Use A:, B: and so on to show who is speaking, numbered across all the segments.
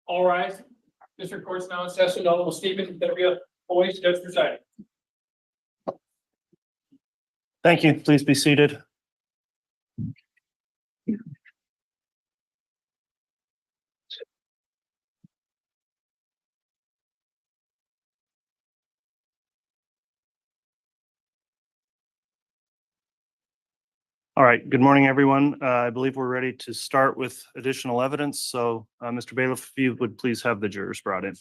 A: All rise. District Court's now in session. Honorable Stephen W. Boise, Judge presiding.
B: Thank you. Please be seated. All right. Good morning, everyone. I believe we're ready to start with additional evidence. So, Mr. Bailiff, if you would please have the jurors brought in.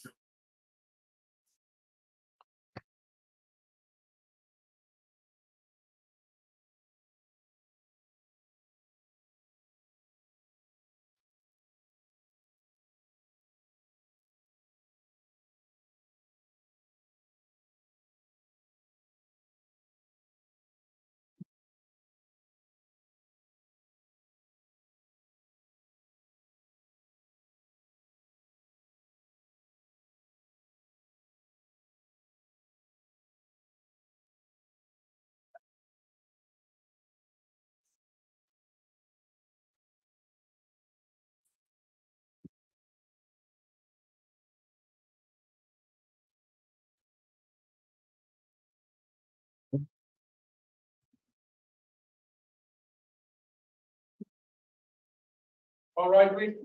A: All right, please.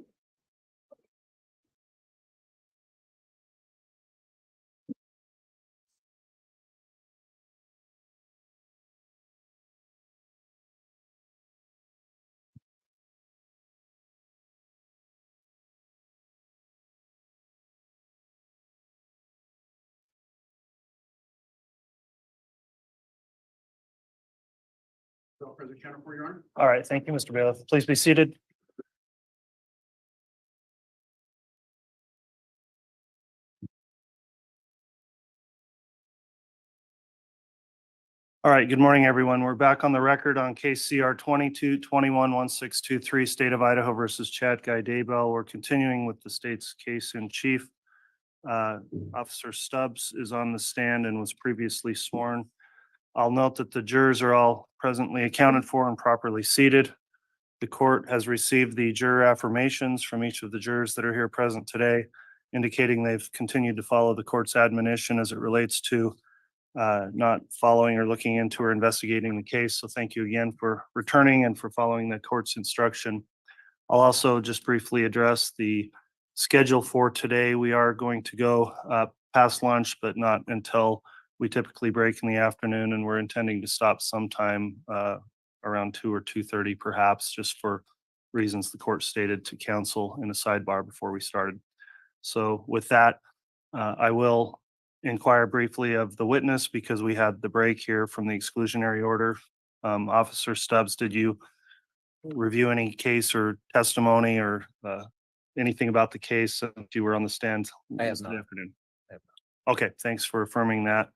B: All right. Thank you, Mr. Bailiff. Please be seated. All right. Good morning, everyone. We're back on the record on case CR 22-21-1623, State of Idaho versus Chad Guy Daybell. We're continuing with the state's case in chief. Officer Stubs is on the stand and was previously sworn. I'll note that the jurors are all presently accounted for and properly seated. The court has received the juror affirmations from each of the jurors that are here present today, indicating they've continued to follow the court's admonition as it relates to not following or looking into or investigating the case. So thank you again for returning and for following the court's instruction. I'll also just briefly address the schedule for today. We are going to go past lunch, but not until we typically break in the afternoon, and we're intending to stop sometime around 2 or 2:30 perhaps, just for reasons the court stated to counsel in a sidebar before we started. So with that, I will inquire briefly of the witness because we had the break here from the exclusionary order. Officer Stubs, did you review any case or testimony or anything about the case since you were on the stand?
C: I have not.
B: Afternoon. Okay, thanks for affirming that.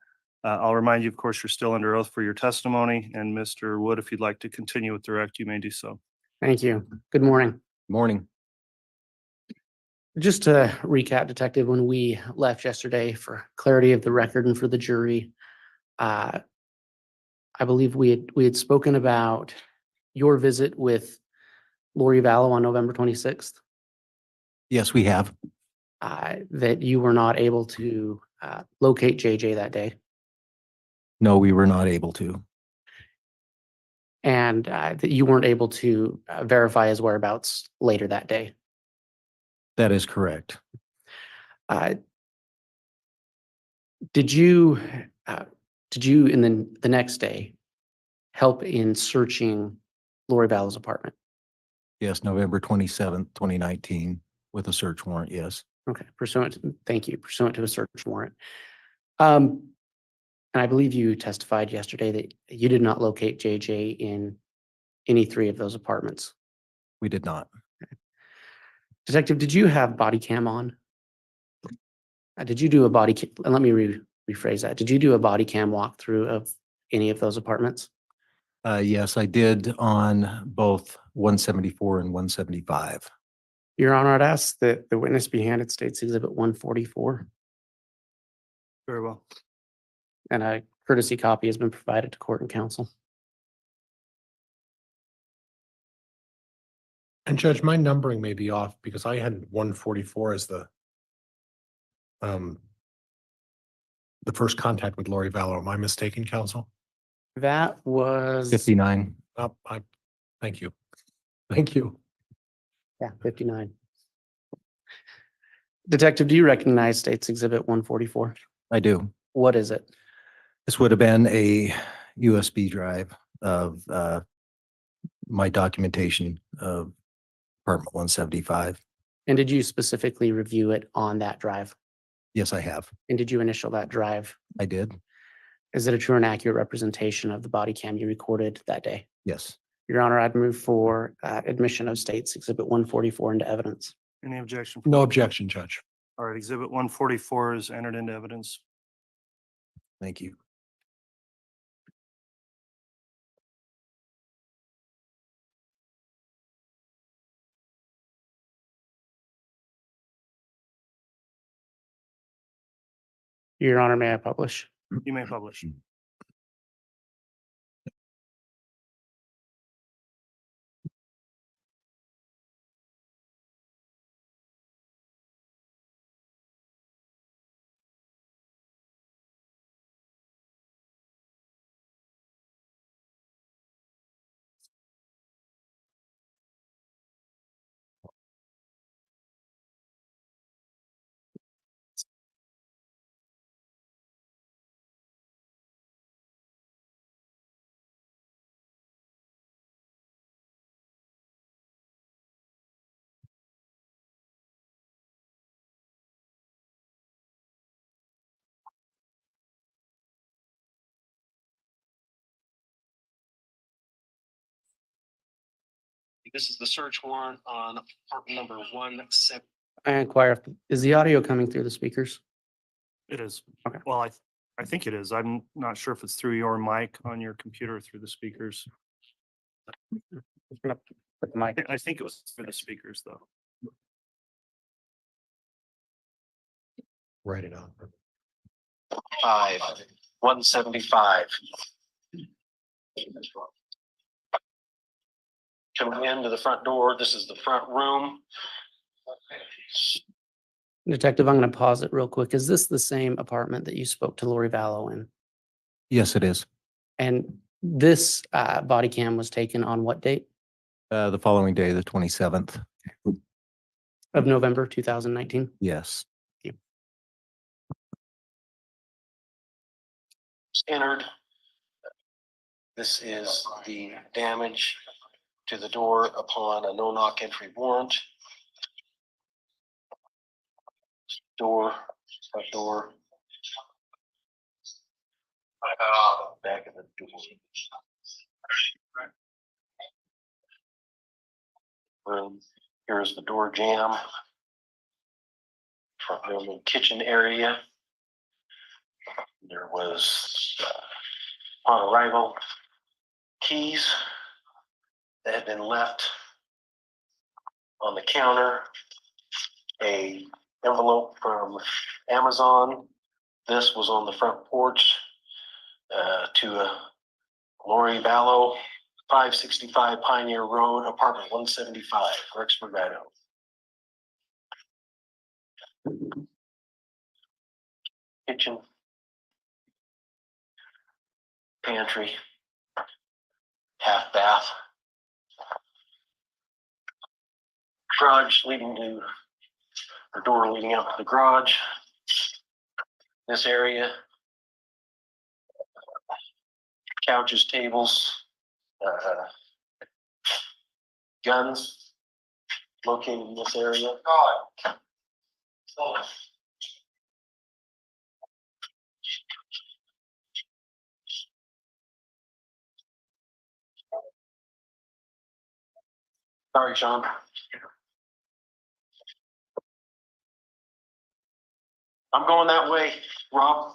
B: I'll remind you, of course, you're still under oath for your testimony. And Mr. Wood, if you'd like to continue with direct, you may do so.
D: Thank you. Good morning.
C: Morning.
D: Just to recap, Detective, when we left yesterday for clarity of the record and for the jury, I believe we had spoken about your visit with Lori Vallow on November 26th,
C: Yes, we have.
D: that you were not able to locate JJ that day,
C: No, we were not able to.
D: and that you weren't able to verify his whereabouts later that day.
C: That is correct.
D: Did you in the next day help in searching Lori Vallow's apartment?
C: Yes, November 27th, 2019, with a search warrant, yes.
D: Okay, thank you, pursuant to a search warrant. And I believe you testified yesterday that you did not locate JJ in any 3 of those apartments.
C: We did not.
D: Detective, did you have body cam on? Did you do a body cam? Let me rephrase that. Did you do a body cam walkthrough of any of those apartments?
C: Yes, I did on both 174 and 175.
D: Your Honor, I'd ask that the witness be handed State's Exhibit 144,
B: Very well.
D: and a courtesy copy has been provided to court and counsel.
E: And Judge, my numbering may be off because I had 144 as the first contact with Lori Vallow. Am I mistaken, counsel?
D: That was.
C: 59.
E: Thank you. Thank you.
D: Yeah, 59. Detective, do you recognize State's Exhibit 144?
C: I do.
D: What is it?
C: This would have been a USB drive of my documentation of Department 175.
D: And did you specifically review it on that drive?
C: Yes, I have.
D: And did you initial that drive?
C: I did.
D: Is it a true and accurate representation of the body cam you recorded that day?
C: Yes.
D: Your Honor, I'd move for admission of State's Exhibit 144 into evidence.
B: Any objection?
E: No objection, Judge.
B: All right, exhibit 144 is entered into evidence.
C: Thank you.
D: Your Honor, may I publish?
B: You may publish.
F: This is the search warrant on apartment number 17.
D: I inquire, is the audio coming through the speakers?
B: It is.
D: Okay.
B: Well, I think it is. I'm not sure if it's through your mic on your computer or through the speakers.
D: Put the mic.
B: I think it was through the speakers, though.
E: Write it on.
F: 175. Coming into the front door, this is the front room.
D: Detective, I'm going to pause it real quick. Is this the same apartment that you spoke to Lori Vallow in?
C: Yes, it is.
D: And this body cam was taken on what date
C: The following day, the 27th.
D: of November 2019?
C: Yes.
F: Entered. This is the damage to the door upon a no-knock entry warrant. Front door. Back of the door. Room. Here's the door jamb. Front room and kitchen area. There was, on arrival, keys that had been left on the counter, a envelope from Amazon. This was on the front porch to Lori Vallow, 565 Pioneer Road, apartment 175, Rexburg, Idaho. Kitchen, pantry, half bath, garage leading to, or door leading out to the garage. This area, couches, tables, guns located in this area. Sorry, Sean. I'm going that way, Rob.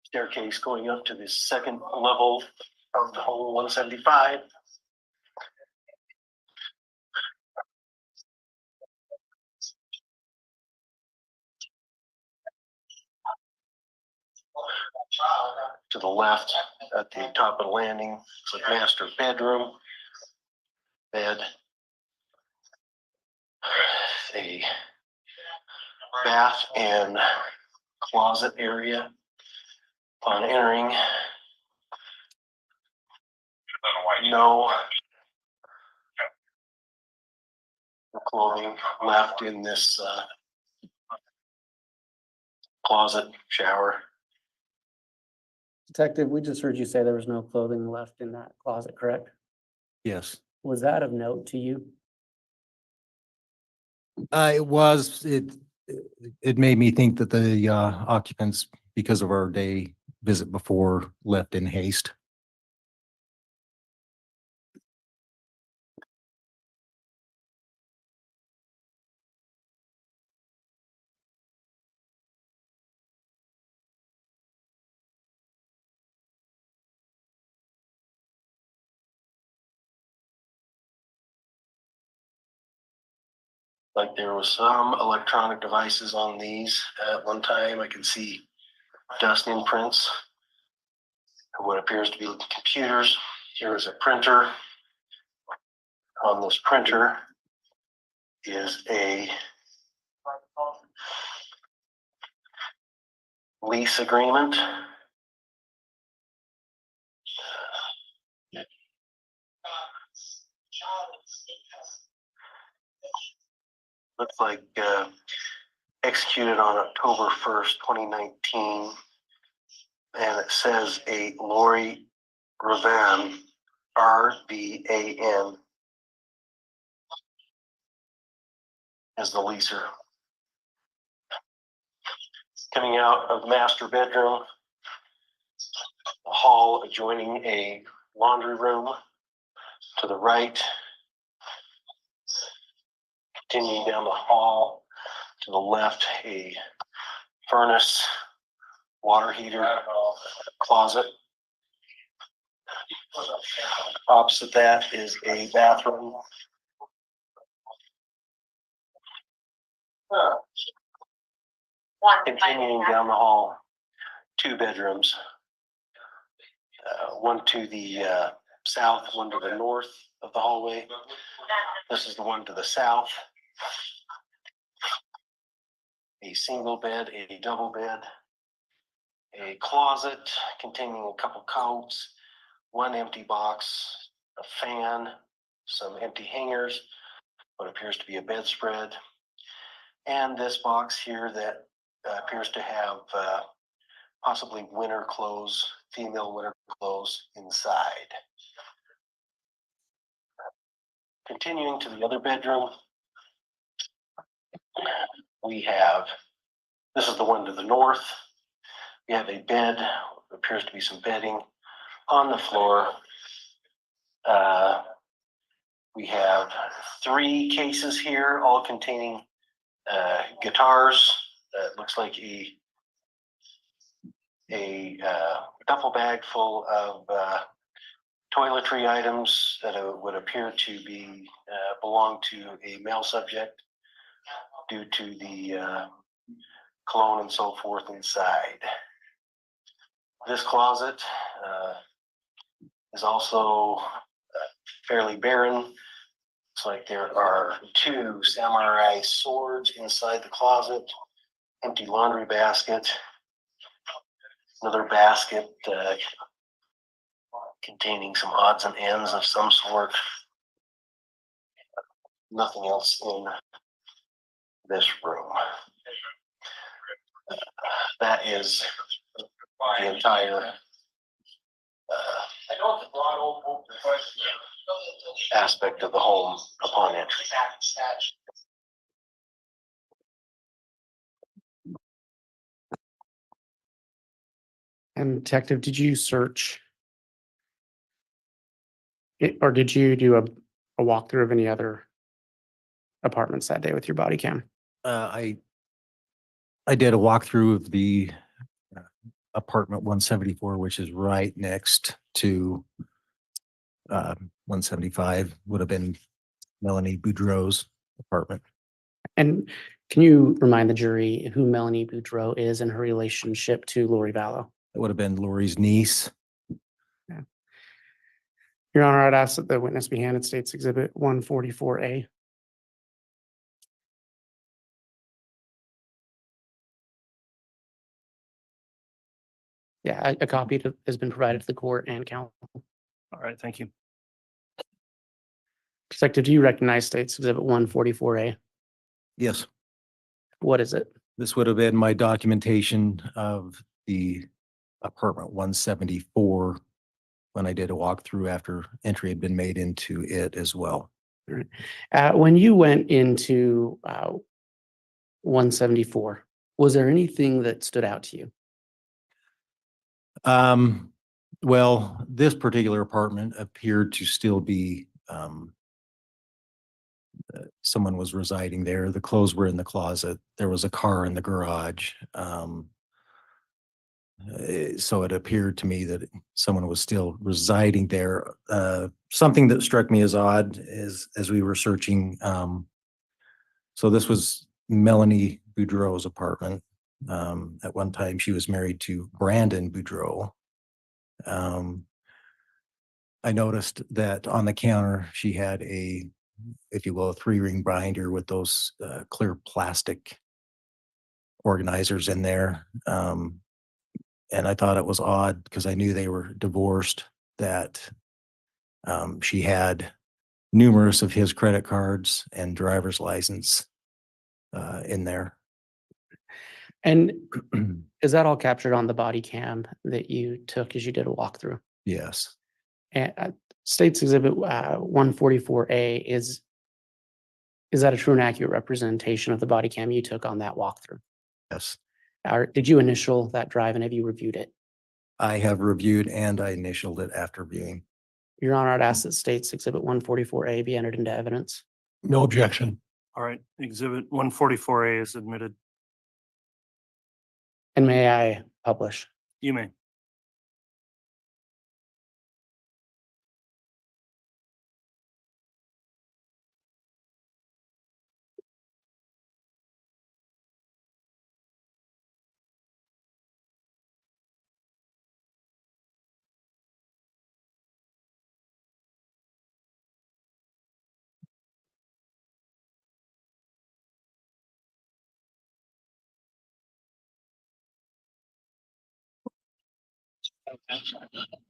F: Staircase going up to the second level of the whole 175. to the left at the top of the landing, it's a master bedroom, bed, a bath and closet area. Upon entering, no clothing left in this closet shower.
D: Detective, we just heard you say there was no clothing left in that closet, correct?
C: Yes.
D: Was that of note to you?
C: It made me think that the occupants, because of our day visit before, left in haste.
F: Like there was some electronic devices on these at one time. I can see dust imprints of what appears to be computers. Here is a printer. On this printer is a lease agreement. Looks like executed on October 1st, 2019. And it says a Lori Ravan, RVAN, as the leaser. Coming out of the master bedroom, a hall adjoining a laundry room to the right. Continuing down the hall to the left, a furnace, water heater, closet. Opposite that is a bathroom. Continuing down the hall, two bedrooms. One to the south, one to the north of the hallway. This is the one to the south. A single bed, a double bed, a closet containing a couple coats, one empty box, a fan, some empty hangers, what appears to be a bedspread, and this box here that appears to have possibly winter clothes, female winter clothes inside. Continuing to the other bedroom, we have, this is the one to the north. We have a bed, appears to be some bedding on the floor. We have 3 cases here, all containing guitars. It looks like a duffel bag full of toiletry items that would appear to be belong to a male subject due to the cologne and so forth inside. This closet is also fairly barren. Looks like there are 2 samurai swords inside the closet, empty laundry basket, another basket containing some odds and ends of some sort. Nothing else in this room. That is the entire aspect of the home upon entry.
D: And Detective, did you search or did you do a walkthrough of any other apartments that day with your body cam?
C: I did a walkthrough of the apartment 174, which is right next to 175, would have been Melanie Boudreau's apartment.
D: And can you remind the jury who Melanie Buro is and her relationship to Lori Vallow?
C: It would have been Lori's niece.
D: Your Honor, I'd ask that the witness be handed State's Exhibit 144A. Yeah, a copy has been provided to the court and counsel.
B: All right, thank you.
D: Detective, do you recognize State's Exhibit 144A?
C: Yes.
D: What is it?
C: This would have been my documentation of the apartment 174 when I did a walkthrough after entry had been made into it as well.
D: When you went into 174, was there anything that stood out to you?
C: Well, this particular apartment appeared to still be, someone was residing there. The clothes were in the closet. There was a car in the garage. So it appeared to me that someone was still residing there. Something that struck me as odd is as we were searching, so this was Melanie Buro's apartment. At one time, she was married to Brandon Buro. I noticed that on the counter, she had a, if you will, a 3-ring binder with those clear plastic organizers in there. And I thought it was odd because I knew they were divorced, that she had numerous of his credit cards and driver's license in there.
D: And is that all captured on the body cam that you took as you did a walkthrough?
C: Yes.
D: And State's Exhibit 144A, is that a true and accurate representation of the body cam you took on that walkthrough?
C: Yes.
D: Or did you initial that drive and have you reviewed it?
C: I have reviewed and I initialed it after viewing.
D: Your Honor, I'd ask that State's Exhibit 144A be entered into evidence.
E: No objection.
B: All right, Exhibit 144A is admitted.
D: And may I publish?
B: You may.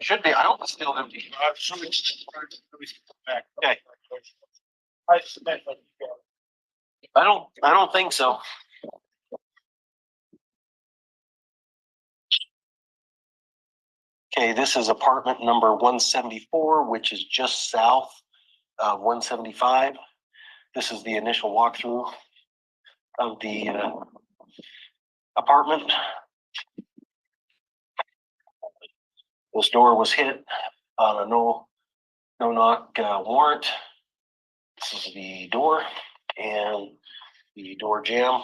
F: Should be, I don't still empty. Okay. I don't think so. Okay, this is apartment number 174, which is just south of 175. This is the initial walkthrough of the apartment. This door was hit on a no-knock warrant. This is the door, and the door jamb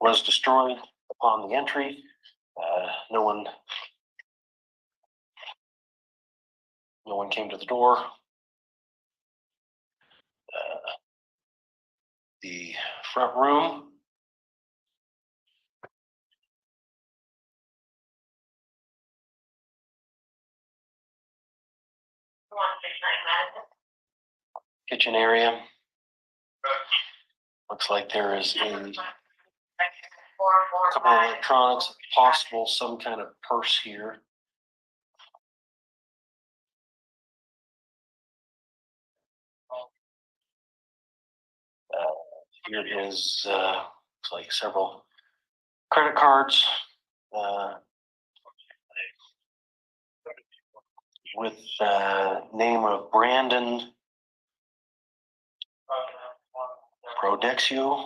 F: was destroyed upon the entry. No one came to the door. The front room. Kitchen area. Looks like there is a couple of electronics, possible some kind of purse here. Here is looks like several credit cards with name of Brandon Prodexio.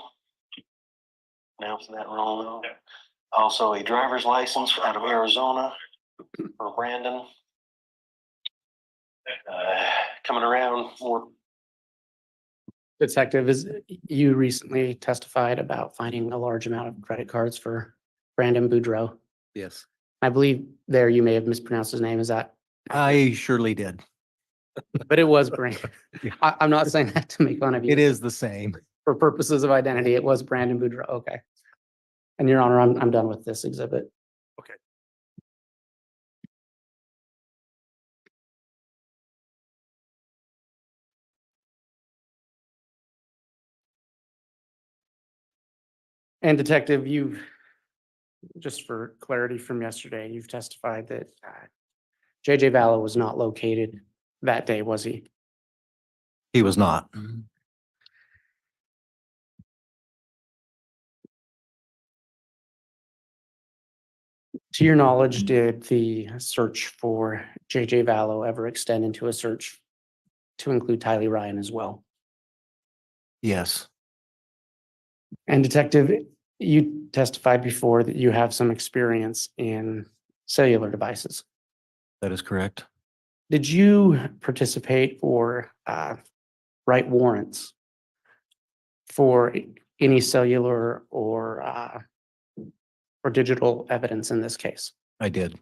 F: Pronouncing that wrong. Also a driver's license out of Arizona for Brandon. Coming around more.
D: Detective, you recently testified about finding a large amount of credit cards for Brandon Buro.
C: Yes.
D: I believe there you may have mispronounced his name. Is that?
C: I surely did.
D: But it was Brandon.
C: Yeah.
D: I'm not saying that to make fun of you.
C: It is the same.
D: For purposes of identity, it was Brandon Buro. Okay. And Your Honor, I'm done with this exhibit. And Detective, just for clarity from yesterday, you've testified that JJ Vallow was not located that day, was he?
C: He was not.
D: To your knowledge, did the search for JJ Vallow ever extend into a search to include Tylee Ryan as well?
C: Yes,
D: And Detective, you testified before that you have some experience in cellular devices.
C: that is correct.
D: Did you participate or write warrants for any cellular or digital evidence in this case?
C: I did.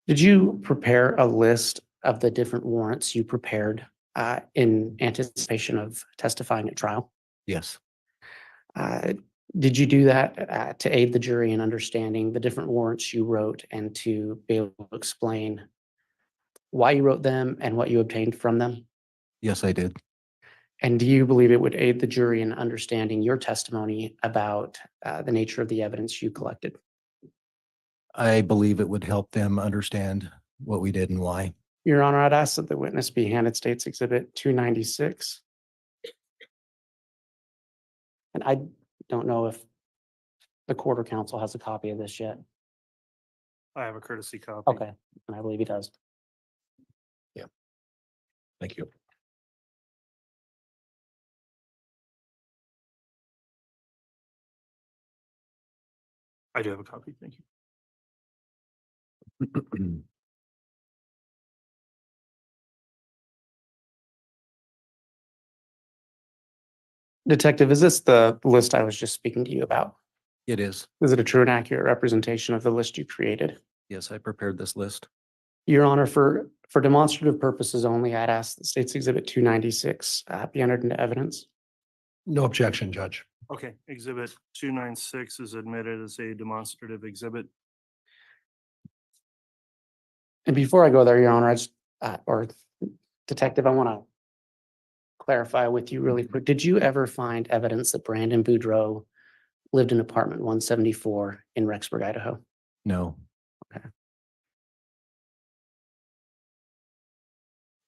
D: Did you prepare a list of the different warrants you prepared in anticipation of testifying at trial?
C: Yes,
D: Did you do that to aid the jury in understanding the different warrants you wrote and to be able to explain why you wrote them and what you obtained from them?
C: yes, I did.
D: And do you believe it would aid the jury in understanding your testimony about the nature of the evidence you collected?
C: I believe it would help them understand what we did and why.
D: Your Honor, I'd ask that the witness be handed State's Exhibit 296. And I don't know if the court or counsel has a copy of this yet.
B: I have a courtesy copy.
D: Okay, and I believe he does.
E: Thank you.
B: I do have a copy. Thank you.
D: Detective, is this the list I was just speaking to you about?
C: It is.
D: Is it a true and accurate representation of the list you created?
C: Yes, I prepared this list.
D: Your Honor, for demonstrative purposes only, I'd ask that State's Exhibit 296 be entered into evidence.
E: No objection, Judge.
B: Okay, exhibit 296 is admitted as a demonstrative exhibit.
D: And before I go there, Your Honor, I just, or Detective, I want to clarify with you really quick. Did you ever find evidence that Brandon Boudreaux lived in apartment 174 in Rexburg, Idaho?
C: No,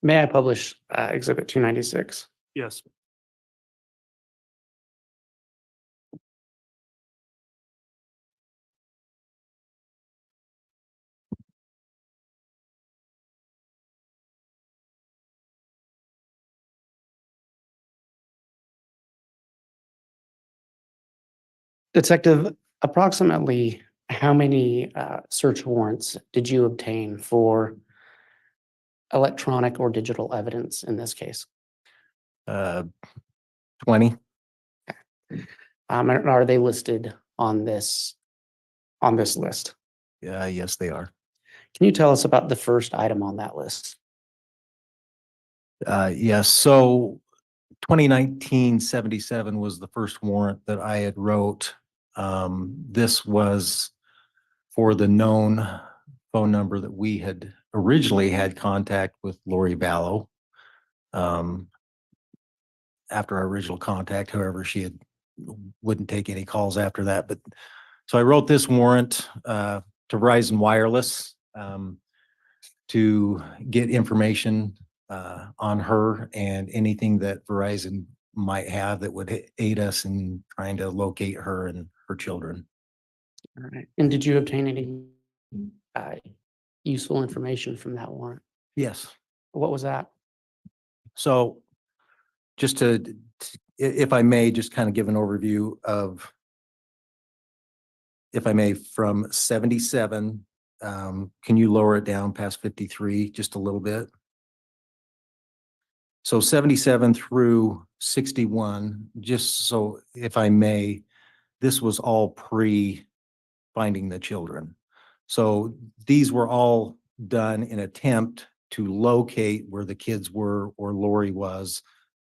D: May I publish Exhibit 296?
B: Yes.
D: Detective, approximately how many search warrants did you obtain for electronic or digital evidence in this case?
C: 20.
D: Are they listed on this list?
C: Yes, they are.
D: Can you tell us about the first item on that list?
C: Yes, so 2019-77 was the first warrant that I had wrote. This was for the known phone number that we had originally had contact with Lori Vallow. After our original contact, however, wouldn't take any calls after that. But so I wrote this warrant to Verizon Wireless to get information on her and anything that Verizon might have that would aid us in trying to locate her and her children.
D: All right. And did you obtain any useful information from that warrant?
C: Yes.
D: What was that?
C: So just if I may, just kind of give an overview of, if I may, from 77, can you lower it down past 53 just a little bit? So 77 through 61, just so if I may, this was all pre-finding the children. So these were all done in attempt to locate where the kids were or Lori was.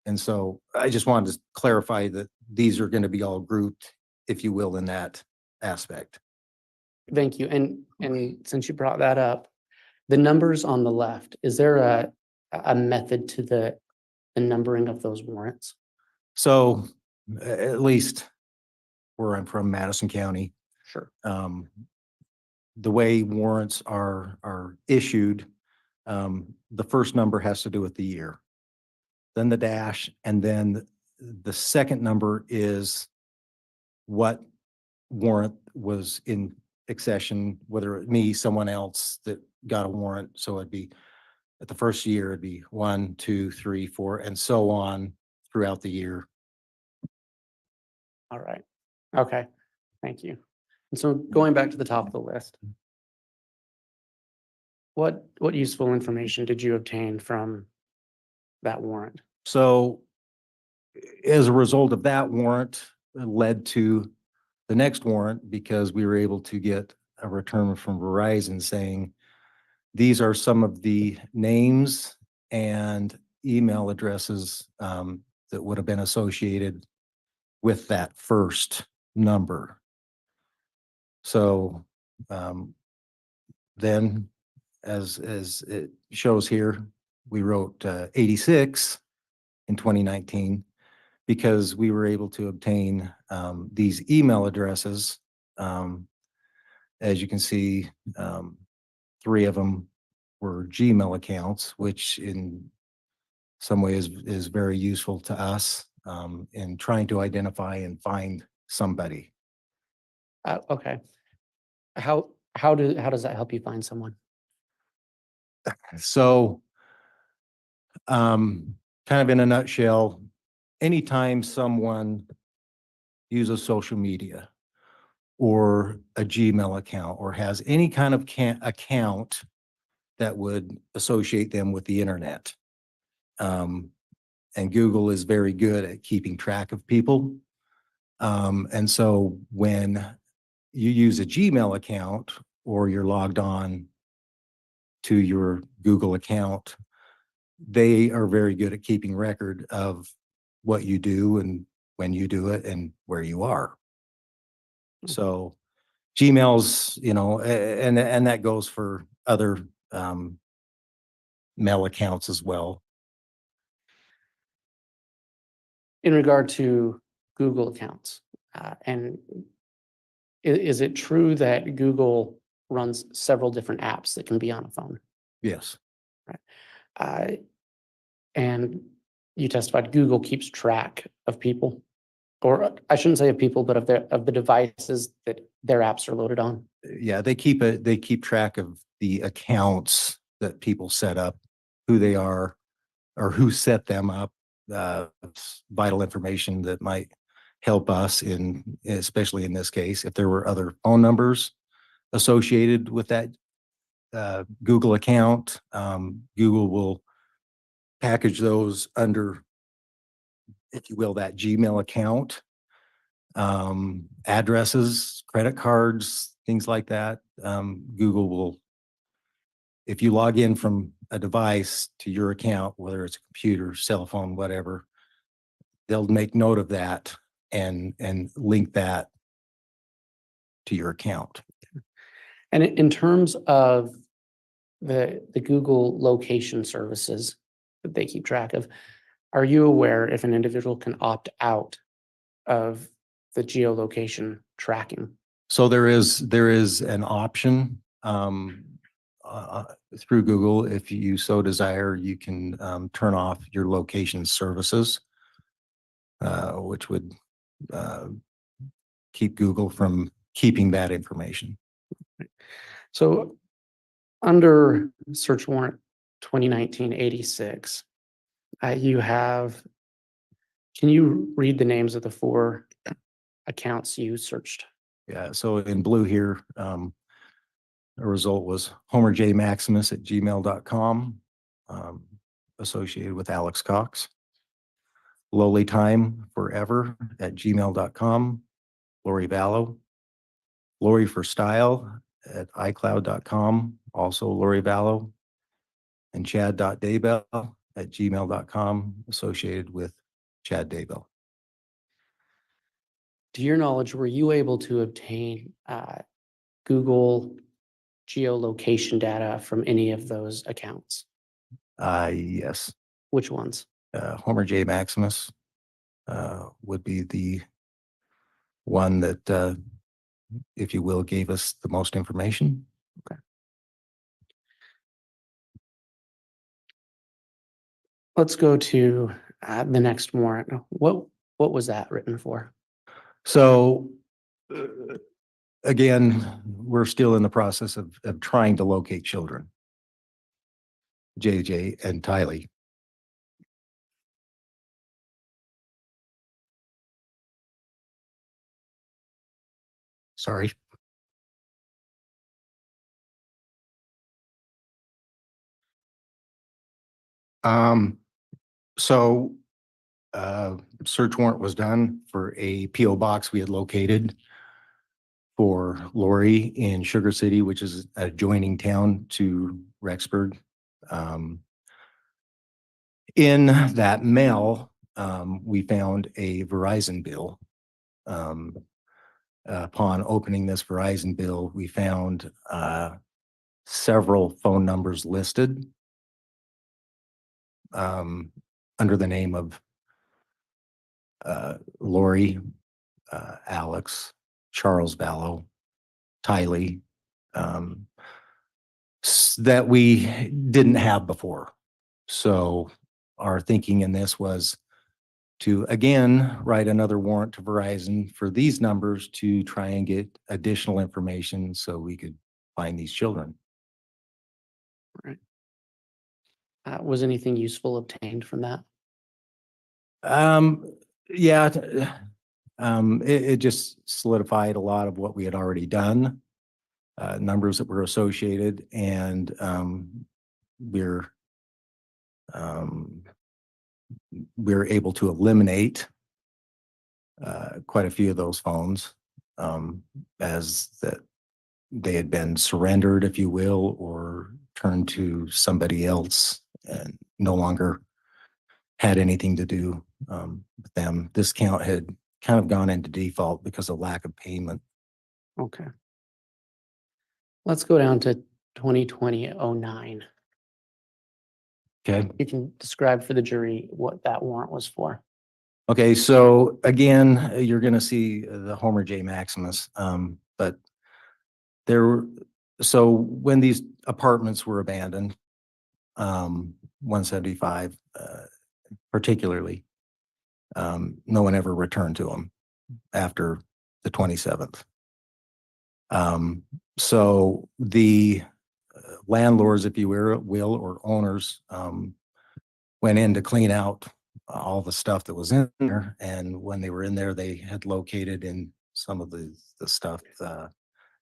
C: And so I just wanted to clarify that these are going to be all grouped, if you will, in that aspect.
D: Thank you. And since you brought that up, the numbers on the left, is there a method to the numbering of those warrants?
C: So at least where I'm from, Madison County.
D: Sure.
C: The way warrants are issued, the first number has to do with the year, then the dash, and then the second number is what warrant was in accession, whether it me, someone else that got a warrant. So it'd be at the first year, it'd be 1, 2, 3, 4, and so on throughout the year.
D: All right. Okay. Thank you. And so going back to the top of the list, what useful information did you obtain from that warrant?
C: So as a result of that warrant, it led to the next warrant because we were able to get a return from Verizon saying, these are some of the names and email addresses that would have been associated with that first number. So then, as it shows here, we wrote 86 in 2019 because we were able to obtain these email addresses. As you can see, 3 of them were Gmail accounts, which in some ways is very useful to us in trying to identify and find somebody.
D: Okay. How does that help you find someone?
C: So, kind of in a nutshell, anytime someone uses social media or a Gmail account or has any kind of account that would associate them with the internet, and Google is very good at keeping track of people. And so when you use a Gmail account or you're logged on to your Google account, they are very good at keeping record of what you do and when you do it and where you are. So Gmail's, and that goes for other mail accounts as well.
D: In regard to Google accounts, and is it true that Google runs several different apps that can be on a phone?
C: Yes.
D: And you testified Google keeps track of people, or I shouldn't say of people, but of the devices that their apps are loaded on.
C: Yeah, they keep track of the accounts that people set up, who they are, or who set them up. It's vital information that might help us especially in this case, if there were other phone numbers associated with that Google account. Google will package those under, if you will, that Gmail account, addresses, credit cards, things like that. Google will, if you log in from a device to your account, whether it's a computer, cell phone, whatever, they'll make note of that and link that to your account.
D: And in terms of the Google location services that they keep track of, are you aware if an individual can opt out of the geolocation tracking?
C: So there is an option through Google. If you so desire, you can turn off your location services, which would keep Google from keeping that information.
D: So under search warrant 2019-86, you have, can you read the names of the 4 accounts you searched?
C: Yeah, so in blue here, the result was Homer J. Maximus at gmail.com, associated with Alex Cox. Lowly Time Forever at gmail.com, Lori Vallow. Lori for Style at iCloud.com, also Lori Vallow. And Chad.Daybell at gmail.com, associated with Chad Daybell.
D: To your knowledge, were you able to obtain Google geolocation data from any of those accounts?
C: Yes.
D: Which ones?
C: Homer J. Maximus would be the one that, if you will, gave us the most information.
D: Let's go to the next warrant. What was that written for?
C: So again, we're still in the process of trying to locate children. JJ and Tylee. Sorry. So search warrant was done for a PO box we had located for Lori in Sugar City, which is an adjoining town to Rexburg. In that mail, we found a Verizon bill. Upon opening this Verizon bill, we found several phone numbers listed under the name of Lori, Alex, Charles Vallow, Tylee, that we didn't have before. So our thinking in this was to, again, write another warrant to Verizon for these numbers to try and get additional information so we could find these children.
D: Was anything useful obtained from that?
C: Yeah, it just solidified a lot of what we had already done, numbers that were associated, and we're able to eliminate quite a few of those phones as that they had been surrendered, if you will, or turned to somebody else and no longer had anything to do with them. This count had kind of gone into default because of lack of payment.
D: Okay. Let's go down to 2020-09.
C: Okay.
D: You can describe for the jury what that warrant was for.
C: Okay, so again, you're going to see the Homer J. Maximus, but so when these apartments were abandoned, 175 particularly, no one ever returned to them after the 27th. So the landlords, if you will, or owners, went in to clean out all the stuff that was in there. And when they were in there, they had located in some of the stuff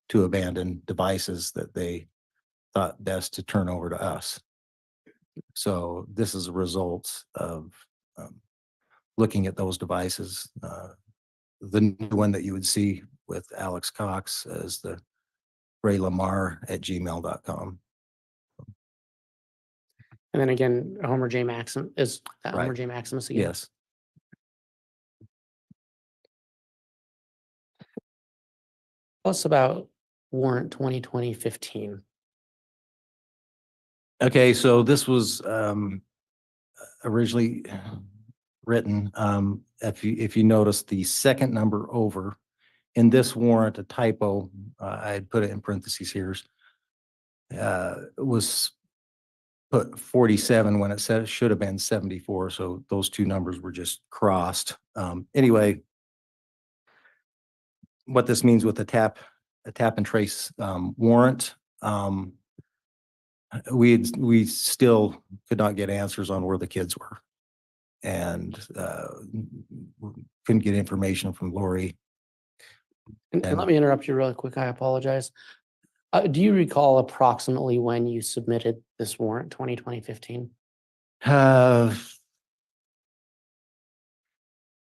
C: to abandon devices that they thought best to turn over to us. So this is a result of looking at those devices. The new one that you would see with Alex Cox as the raylamar@gmail.com.
D: And then again, Homer J. Maximus is that Homer
C: Right.
D: J. Maximus again?
C: Yes.
D: Tell us about warrant 2020-15.
C: Okay, so this was originally written, if you notice the second number over in this warrant, a typo, I had put it in parentheses here, was put 47 when it said it should have been 74. So those two numbers were just crossed. Anyway, what this means with a tap and trace warrant, we still could not get answers on where the kids were, and couldn't get information from Lori.
D: And let me interrupt you really quick. I apologize. Do you recall approximately when you submitted this warrant 2020-15?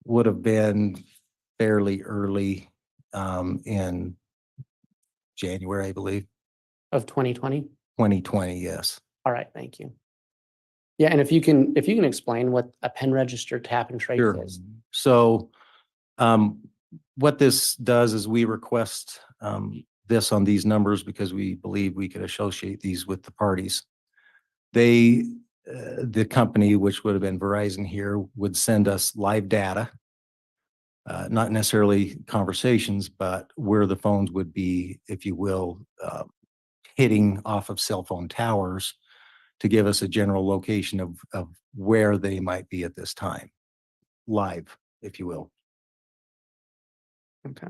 C: Would have been fairly early in January, I believe.
D: Of 2020?
C: 2020, yes.
D: All right, thank you. Yeah, and if you can explain what a pen register tap and trace
C: Sure.
D: is.
C: So what this does is we request this on these numbers because we believe we could associate these with the parties. The company, which would have been Verizon here, would send us live data not necessarily conversations, but where the phones would be, if you will, hitting off of cell phone towers to give us a general location of where they might be at this time, live, if you will.
D: Okay.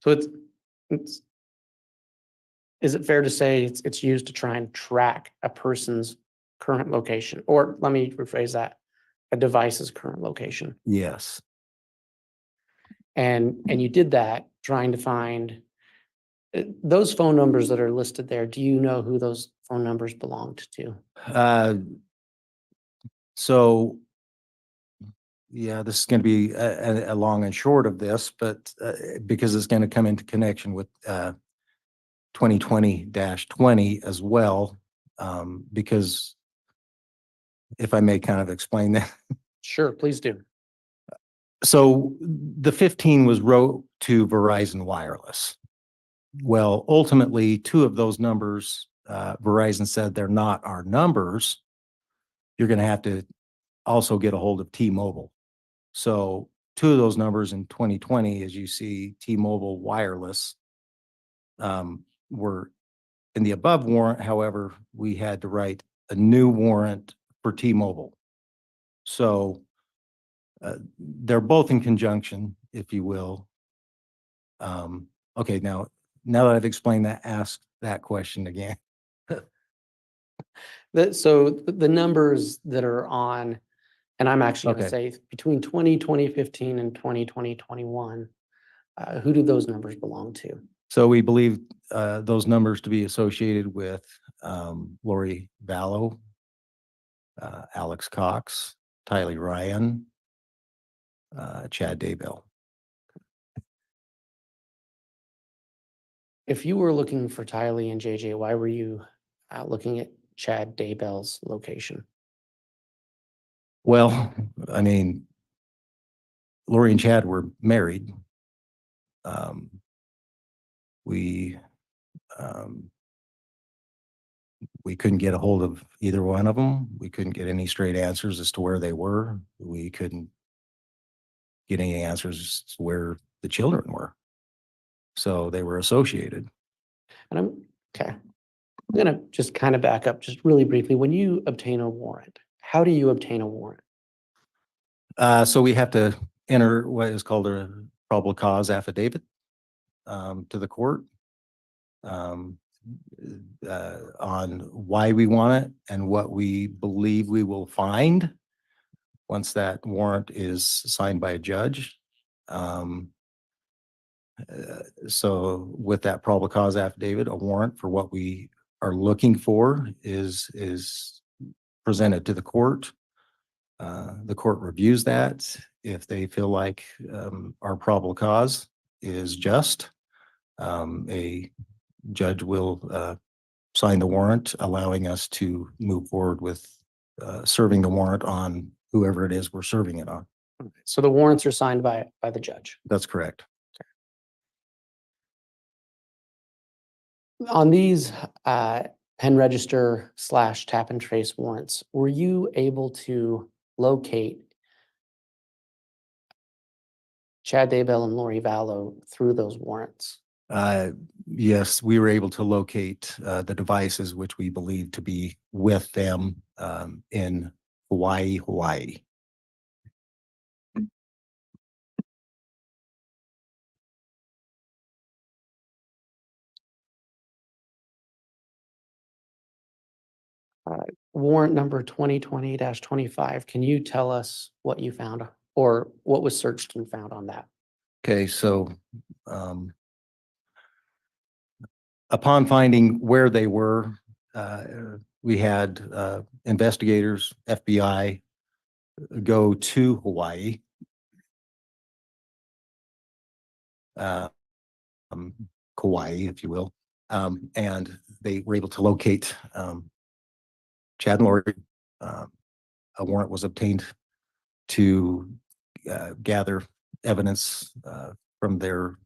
D: So it's, is it fair to say it's used to try and track a person's current location? Or let me rephrase that, a device's current location.
C: Yes.
D: And you did that trying to find those phone numbers that are listed there. Do you know who those phone numbers belonged to?
C: So, yeah, this is going to be a long and short of this, but because it's going to come into connection with 2020-20 as well, because if I may kind of explain that.
D: Sure, please do.
C: So the 15 was wrote to Verizon Wireless. Well, ultimately, two of those numbers, Verizon said they're not our numbers. You're going to have to also get a hold of T-Mobile. So two of those numbers in 2020, as you see, T-Mobile Wireless were in the above warrant. However, we had to write a new warrant for T-Mobile. So they're both in conjunction, if you will. Okay, now that I've explained that, ask that question again.
D: So the numbers that are on, and I'm actually going to say between 2015 and 2021, who do those numbers belong to?
C: So we believe those numbers to be associated with Lori Vallow, Alex Cox, Tylee Ryan, Chad Daybell.
D: If you were looking for Tylee and JJ, why were you looking at Chad Daybell's location?
C: Well, I mean, Lori and Chad were married. We couldn't get a hold of either one of them. We couldn't get any straight answers as to where they were. We couldn't get any answers as to where the children were. So they were associated.
D: And I'm going to just kind of back up just really briefly. When you obtain a warrant, how do you obtain a warrant?
C: So we have to enter what is called a probable cause affidavit to the court on why we want it and what we believe we will find once that warrant is signed by a judge. So with that probable cause affidavit, a warrant for what we are looking for is presented to the court. The court reviews that. If they feel like our probable cause is just, a judge will sign the warrant, allowing us to move forward with serving the warrant on whoever it is we're serving it on.
D: So the warrants are signed by the judge.
C: That's correct.
D: On these pen register / tap and trace warrants, were you able to locate Chad Daybell and Lori Vallow through those warrants?
C: Yes, we were able to locate the devices which we believe to be with them in Hawaii.
D: Warrant number 2020-25. Can you tell us what you found or what was searched and found on that?
C: Okay, so upon finding where they were, we had investigators, FBI, go to Hawaii. Kauai, if you will. And they were able to locate Chad and Lori. A warrant was obtained to gather evidence from their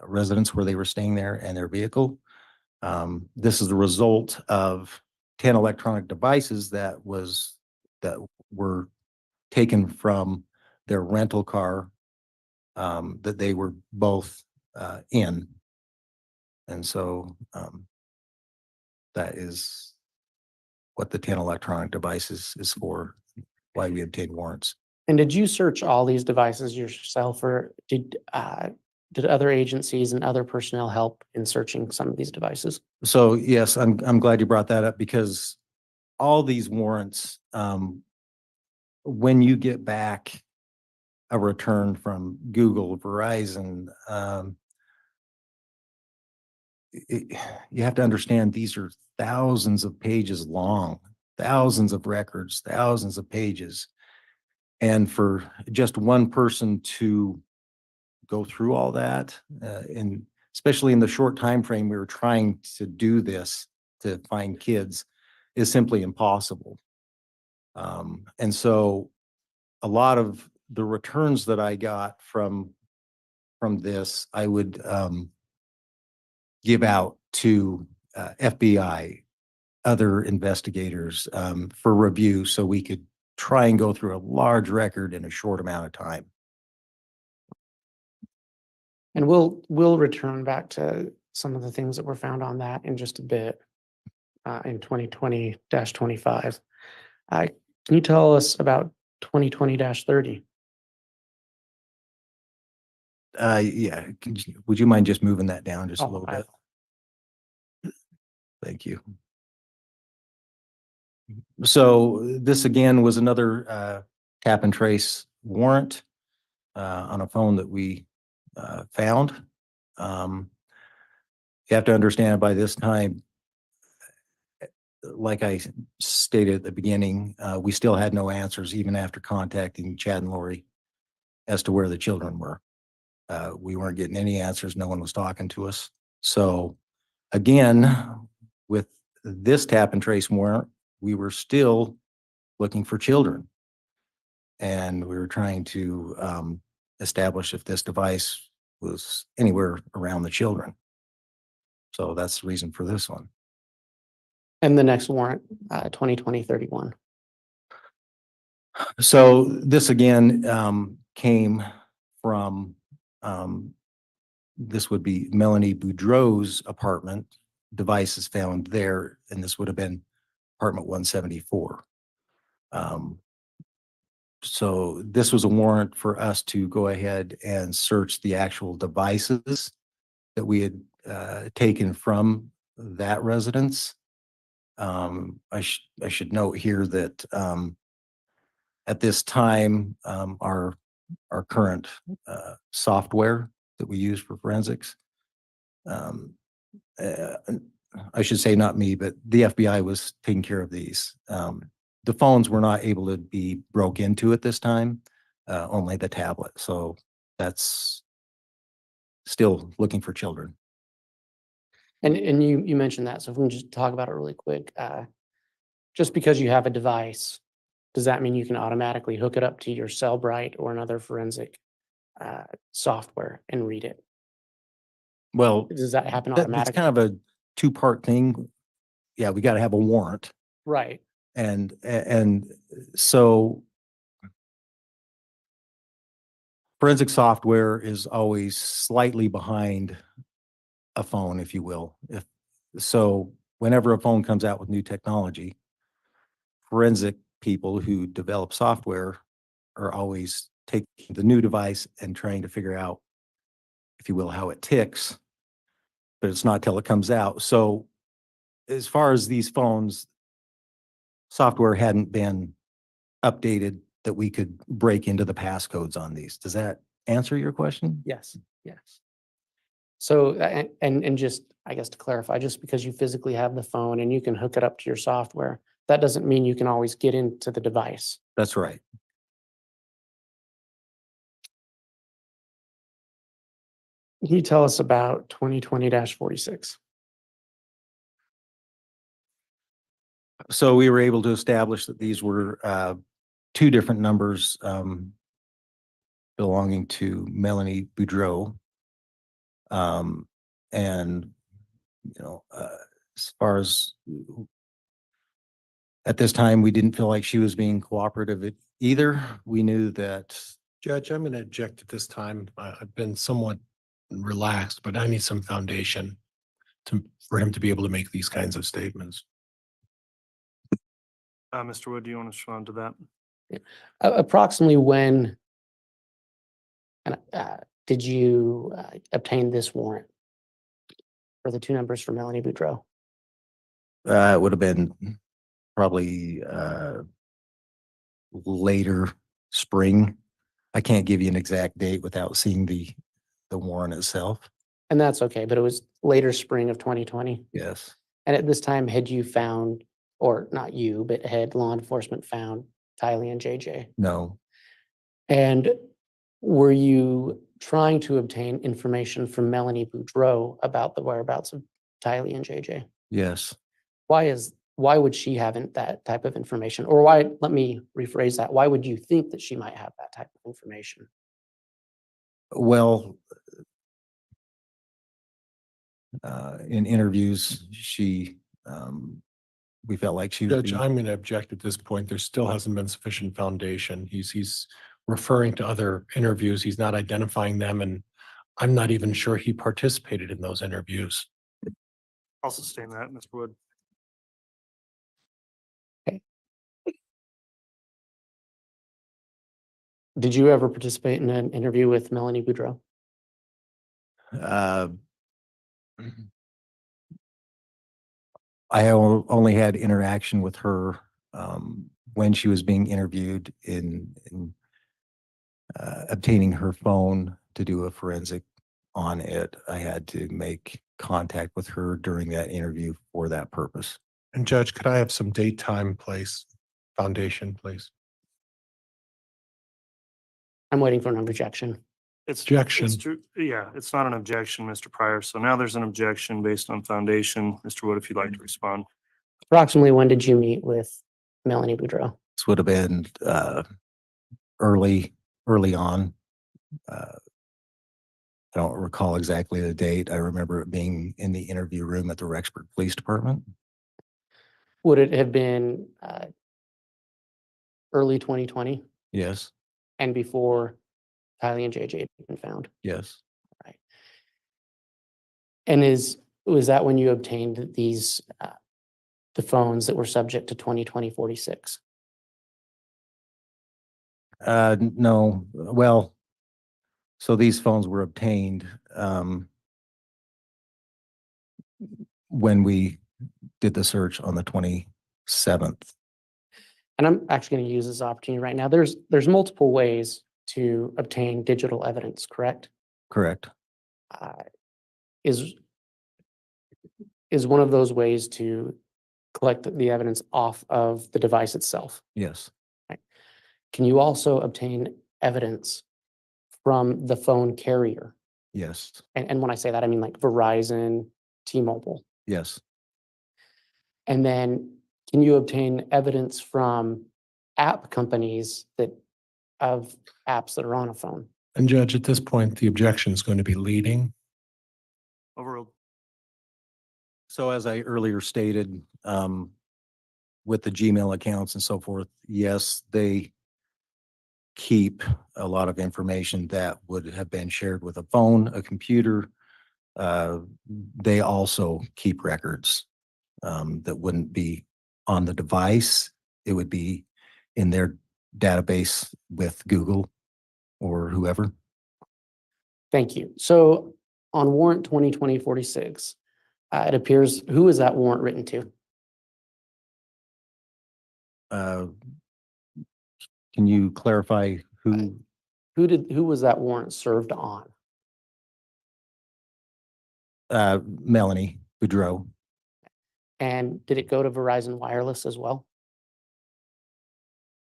C: residence where they were staying there and their vehicle. This is the result of 10 electronic devices that were taken from their rental car that they were both in. And so that is what the 10 electronic devices is for, why we obtain warrants.
D: And did you search all these devices yourself, or did other agencies and other personnel help in searching some of these devices?
C: So yes, I'm glad you brought that up, because all these warrants, when you get back a return from Google, Verizon, you have to understand these are thousands of pages long, thousands of records, thousands of pages. And for just one person to go through all that, and especially in the short time frame we were trying to do this to find kids, is simply impossible. And so a lot of the returns that I got from this, I would give out to FBI, other investigators, for review, so we could try and go through a large record in a short amount of time.
D: And we'll return back to some of the things that were found on that in just a bit, in 2020-25. Can you tell us about 2020-30?
C: Yeah, would you mind just moving that down just a
D: Oh,
C: little bit? Thank you. So this again was another tap and trace warrant on a phone that we found. You have to understand, by this time, like I stated at the beginning, we still had no answers even after contacting Chad and Lori as to where the children were. We weren't getting any answers. No one was talking to us. So again, with this tap and trace warrant, we were still looking for children. And we were trying to establish if this device was anywhere around the children. So that's the reason for this one.
D: And the next warrant, 2020-31.
C: So this again came from, this would be Melanie Buro's apartment. Devices found there, and this would have been apartment 174. So this was a warrant for us to go ahead and search the actual devices that we had taken from that residence. I should note here that at this time, our current software that we use for forensics, I should say not me, but the FBI was taking care of these. The phones were not able to be broke into at this time, only the tablet. So that's still looking for children.
D: And you mentioned that, so if we can just talk about it really quick. Just because you have a device, does that mean you can automatically hook it up to your Cellbrite or another forensic software and read it?
C: Well,
D: Does that happen
C: that's
D: automatically?
C: kind of a two-part thing. Yeah, we got to have a warrant.
D: Right.
C: And so forensic software is always slightly behind a phone, if you will. So whenever a phone comes out with new technology, forensic people who develop software are always taking the new device and trying to figure out, if you will, how it ticks, but it's not till it comes out. So as far as these phones, software hadn't been updated that we could break into the passcodes on these. Does that answer your question?
D: Yes, yes. So, and just, I guess to clarify, just because you physically have the phone and you can hook it up to your software, that doesn't mean you can always get into the device.
C: That's right.
D: Can you tell us about 2020-46?
C: So we were able to establish that these were two different numbers belonging to Melanie Buro. And, you know, as far as at this time, we didn't feel like she was being cooperative either. We knew that
E: Judge, I'm going to object at this time. I've been somewhat relaxed, but I need some foundation for him to be able to make these kinds of statements.
B: Mr. Wood, do you want to respond to that?
D: Approximately when did you obtain this warrant for the two numbers for Melanie Buro?
C: It would have been probably later spring. I can't give you an exact date without seeing the warrant itself.
D: And that's okay, but it was later spring of 2020.
C: Yes.
D: And at this time, had you found, or not you, but had law enforcement found Tylee and JJ?
C: No.
D: And were you trying to obtain information from Melanie Buro about the whereabouts of Tylee and JJ?
C: Yes.
D: Why would she have that type of information? Or let me rephrase that. Why would you think that she might have that type of information?
C: Well, in interviews, we felt like she was
E: Judge, I'm going to object at this point. There still hasn't been sufficient foundation. He's referring to other interviews. He's not identifying them, and I'm not even sure he participated in those interviews.
B: I'll sustain that, Mr. Wood.
D: Did you ever participate in an interview with Melanie Buro?
C: I only had interaction with her when she was being interviewed in obtaining her phone to do a forensic on it. I had to make contact with her during that interview for that purpose.
E: And Judge, could I have some date, time, place, foundation, please?
D: I'm waiting for an objection.
E: Objection.
B: It's true. Yeah, it's not an objection, Mr. Pryor. So now there's an objection based on foundation. Mr. Wood, if you'd like to respond.
D: Approximately when did you meet with Melanie Buro?
C: This would have been early on. I don't recall exactly the date. I remember it being in the interview room at the Rexburg Police Department.
D: Would it have been early 2020
C: Yes,
D: and before Tylee and JJ had been found?
C: yes.
D: Right. And was that when you obtained these the phones that were subject to 2020-46?
C: No, well, so these phones were obtained when we did the search on the 27th.
D: And I'm actually going to use this opportunity right now. There's multiple ways to obtain digital evidence, correct?
C: Correct.
D: Is one of those ways to collect the evidence off of the device itself?
C: Yes.
D: Can you also obtain evidence from the phone carrier?
C: Yes.
D: And when I say that, I mean like Verizon, T-Mobile.
C: Yes.
D: And then can you obtain evidence from app companies of apps that are on a phone?
E: And Judge, at this point, the objection is going to be leading.
B: Overruled.
C: So as I earlier stated, with the Gmail accounts and so forth, yes, they keep a lot of information that would have been shared with a phone, a computer. They also keep records that wouldn't be on the device. It would be in their database with Google or whoever.
D: Thank you. So on warrant 2020-46, it appears, who is that warrant written to?
C: Can you clarify who?
D: Who was that warrant served on?
C: Melanie Buro.
D: And did it go to Verizon Wireless as well?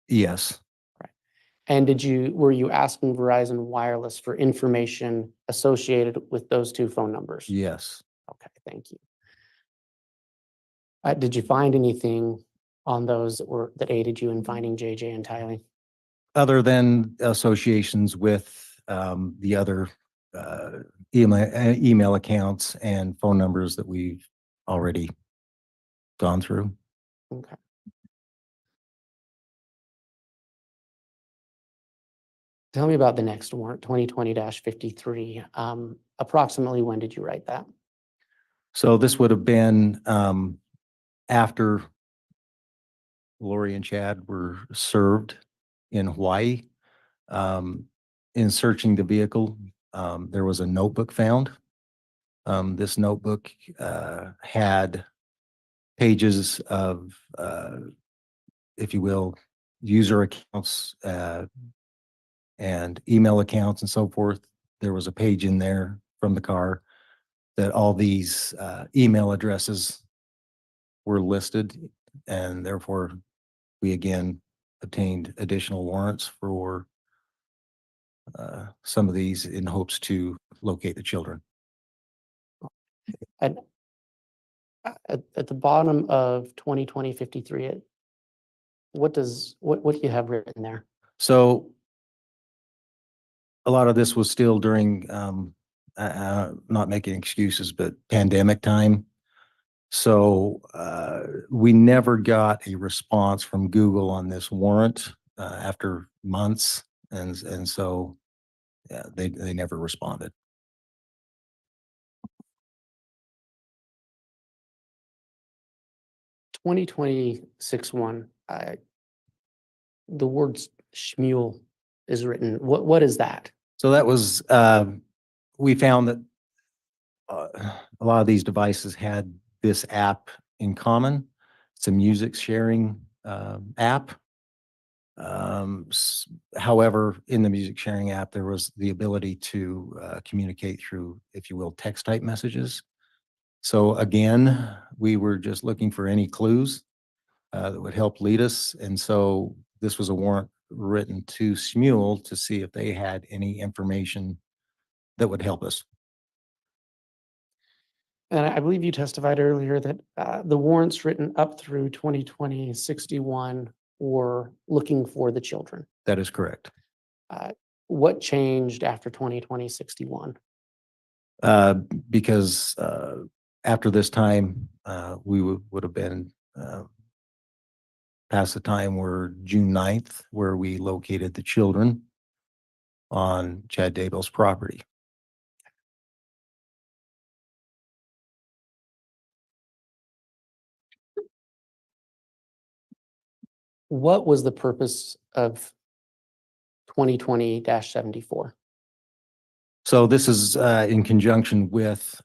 C: Yes.
D: And were you asking Verizon Wireless for information associated with those two phone numbers?
C: Yes.
D: Okay, thank you. Did you find anything on those that aided you in finding JJ and Tylee?
C: Other than associations with the other email accounts and phone numbers that we've already gone through.
D: Okay. Tell me about the next warrant, 2020-53. Approximately when did you write that?
C: So this would have been after Lori and Chad were served in Hawaii. In searching the vehicle, there was a notebook found. This notebook had pages of, if you will, user accounts and email accounts and so forth. There was a page in there from the car that all these email addresses were listed, and therefore we again obtained additional warrants for some of these in hopes to locate the children.
D: At the bottom of 2020-53, what do you have written there?
C: So a lot of this was still during, not making excuses, but pandemic time. So we never got a response from Google on this warrant after months. And so yeah, they never responded.
D: (2020-61), the words Shmuel is written. What is that?
C: So that was, we found that a lot of these devices had this app in common. It's a music sharing app. However, in the music sharing app, there was the ability to communicate through, if you will, text type messages. So again, we were just looking for any clues that would help lead us. And so this was a warrant written to Shmuel to see if they had any information that would help us.
D: And I believe you testified earlier that the warrants written up through 2020-61 were looking for the children.
C: That is correct.
D: What changed after 2020-61?
C: Because after this time, we would have been past the time where June 9th, where we located the children on Chad Daybell's property.
D: What was the purpose of 2020-74?
C: So this is in conjunction with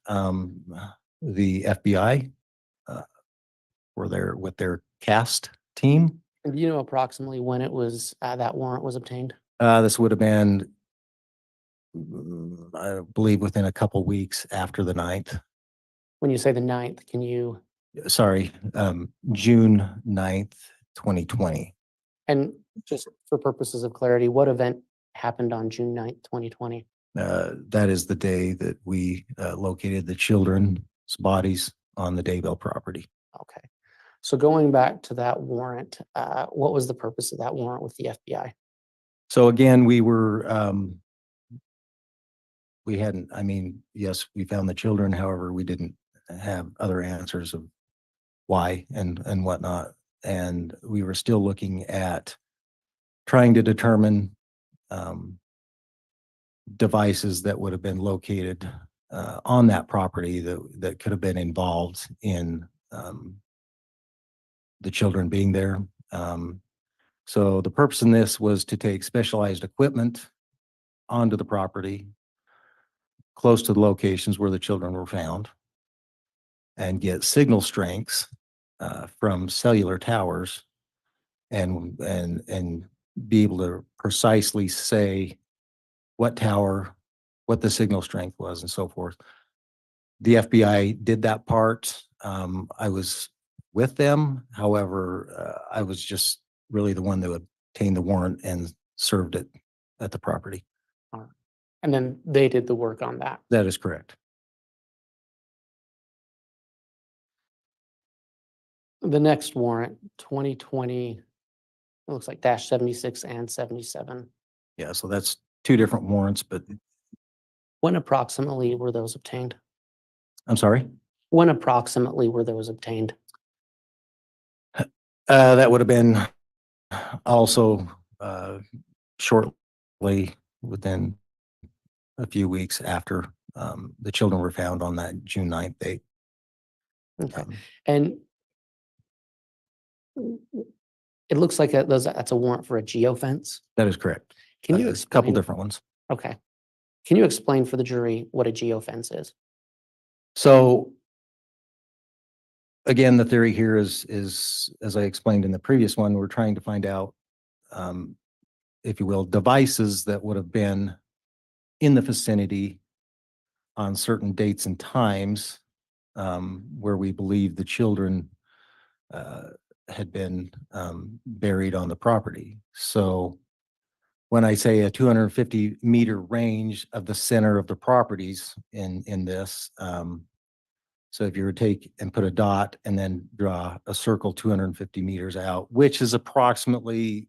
C: the FBI, with their CAST team.
D: And do you know approximately when it was that warrant was obtained?
C: This would have been, I believe, within a couple weeks after the 9th.
D: When you say the 9th, can you?
C: Sorry, June 9th, 2020.
D: And just for purposes of clarity, what event happened on June 9th, 2020?
C: That is the day that we located the children's bodies on the Daybell property.
D: Okay. So going back to that warrant, what was the purpose of that warrant with the FBI?
C: So again, we were, we hadn't, I mean, yes, we found the children. However, we didn't have other answers of why and whatnot. And we were still looking at trying to determine devices that would have been located on that property that could have been involved in the children being there. So the purpose in this was to take specialized equipment onto the property close to the locations where the children were found and get signal strengths from cellular towers and be able to precisely say what tower, what the signal strength was and so forth. The FBI did that part. I was with them. However, I was just really the one that obtained the warrant and served it at the property.
D: And then they did the work on that.
C: That is correct.
D: The next warrant, 2020, it looks like -76 and 77.
C: Yeah, so that's two different warrants, but
D: When approximately were those obtained?
C: I'm sorry.
D: When approximately were those obtained?
C: That would have been also shortly within a few weeks after the children were found on that June 9th date.
D: Okay,
C: Um,
D: and it looks like that's a warrant for a geofence.
C: That is correct.
D: Can you
C: There's a couple
D: explain?
C: different ones.
D: Okay. Can you explain for the jury what a geofence is?
C: So again, the theory here is, as I explained in the previous one, we're trying to find out, if you will, devices that would have been in the vicinity on certain dates and times, where we believe the children had been buried on the property. So when I say a 250-meter range of the center of the properties in this, so if you were to take and put a dot and then draw a circle 250 meters out, which is approximately,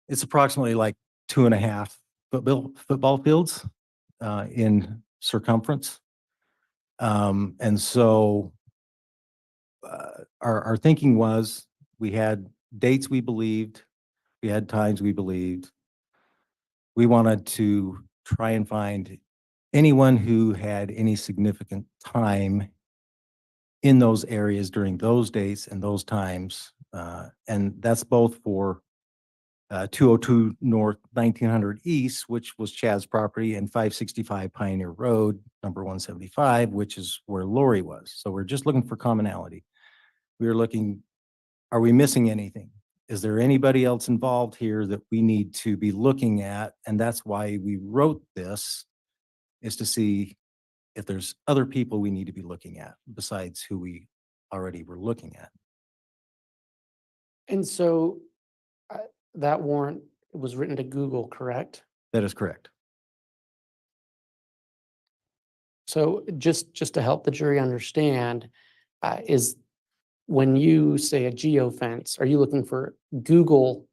C: it's approximately like 2.5 football fields in circumference. And so our thinking was we had dates we believed, we had times we believed. We wanted to try and find anyone who had any significant time in those areas during those dates and those times. And that's both for 202 North, 1900 East, which was Chad's property, and 565 Pioneer Road, number 175, which is where Lori was. So we're just looking for commonality. We were looking, are we missing anything? Is there anybody else involved here that we need to be looking at? And that's why we wrote this, is to see if there's other people we need to be looking at besides who we already were looking at.
D: And so that warrant was written to Google, correct?
C: That is correct.
D: So just to help the jury understand, is when you say a geofence, are you looking for Google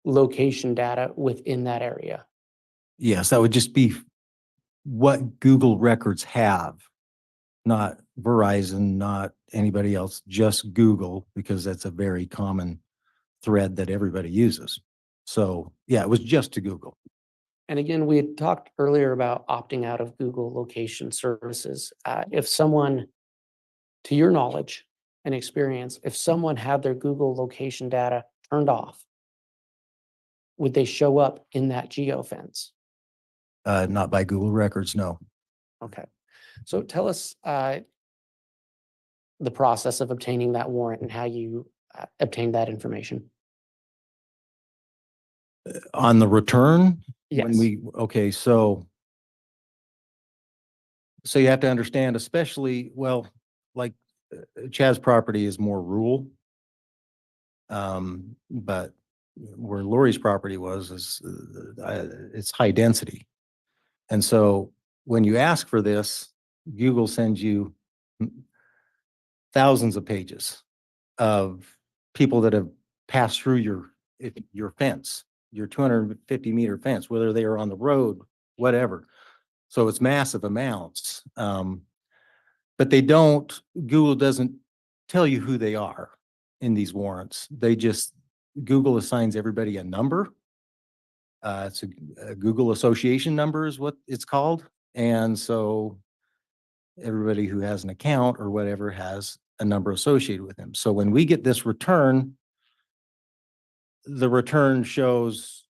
D: location data within that area?
C: Yes, that would just be what Google records have, not Verizon, not anybody else, just Google, because that's a very common thread that everybody uses. So yeah, it was just to Google.
D: And again, we had talked earlier about opting out of Google location services. If someone, to your knowledge and experience, if someone had their Google location data turned off, would they show up in that geofence?
C: Not by Google records, no.
D: Okay. So tell us the process of obtaining that warrant and how you obtained that information.
C: On the return, when
D: Yes.
C: okay, so you have to understand, especially, well, like Chad's property is more rural. But where Lori's property was, is it's high density. And so when you ask for this, Google sends you thousands of pages of people that have passed through your fence, your 250-meter fence, whether they are on the road, whatever. So it's massive amounts. But Google doesn't tell you who they are in these warrants. Google assigns everybody a number. It's a Google association number is what it's called. And so everybody who has an account or whatever has a number associated with them. So when we get this return, the return shows,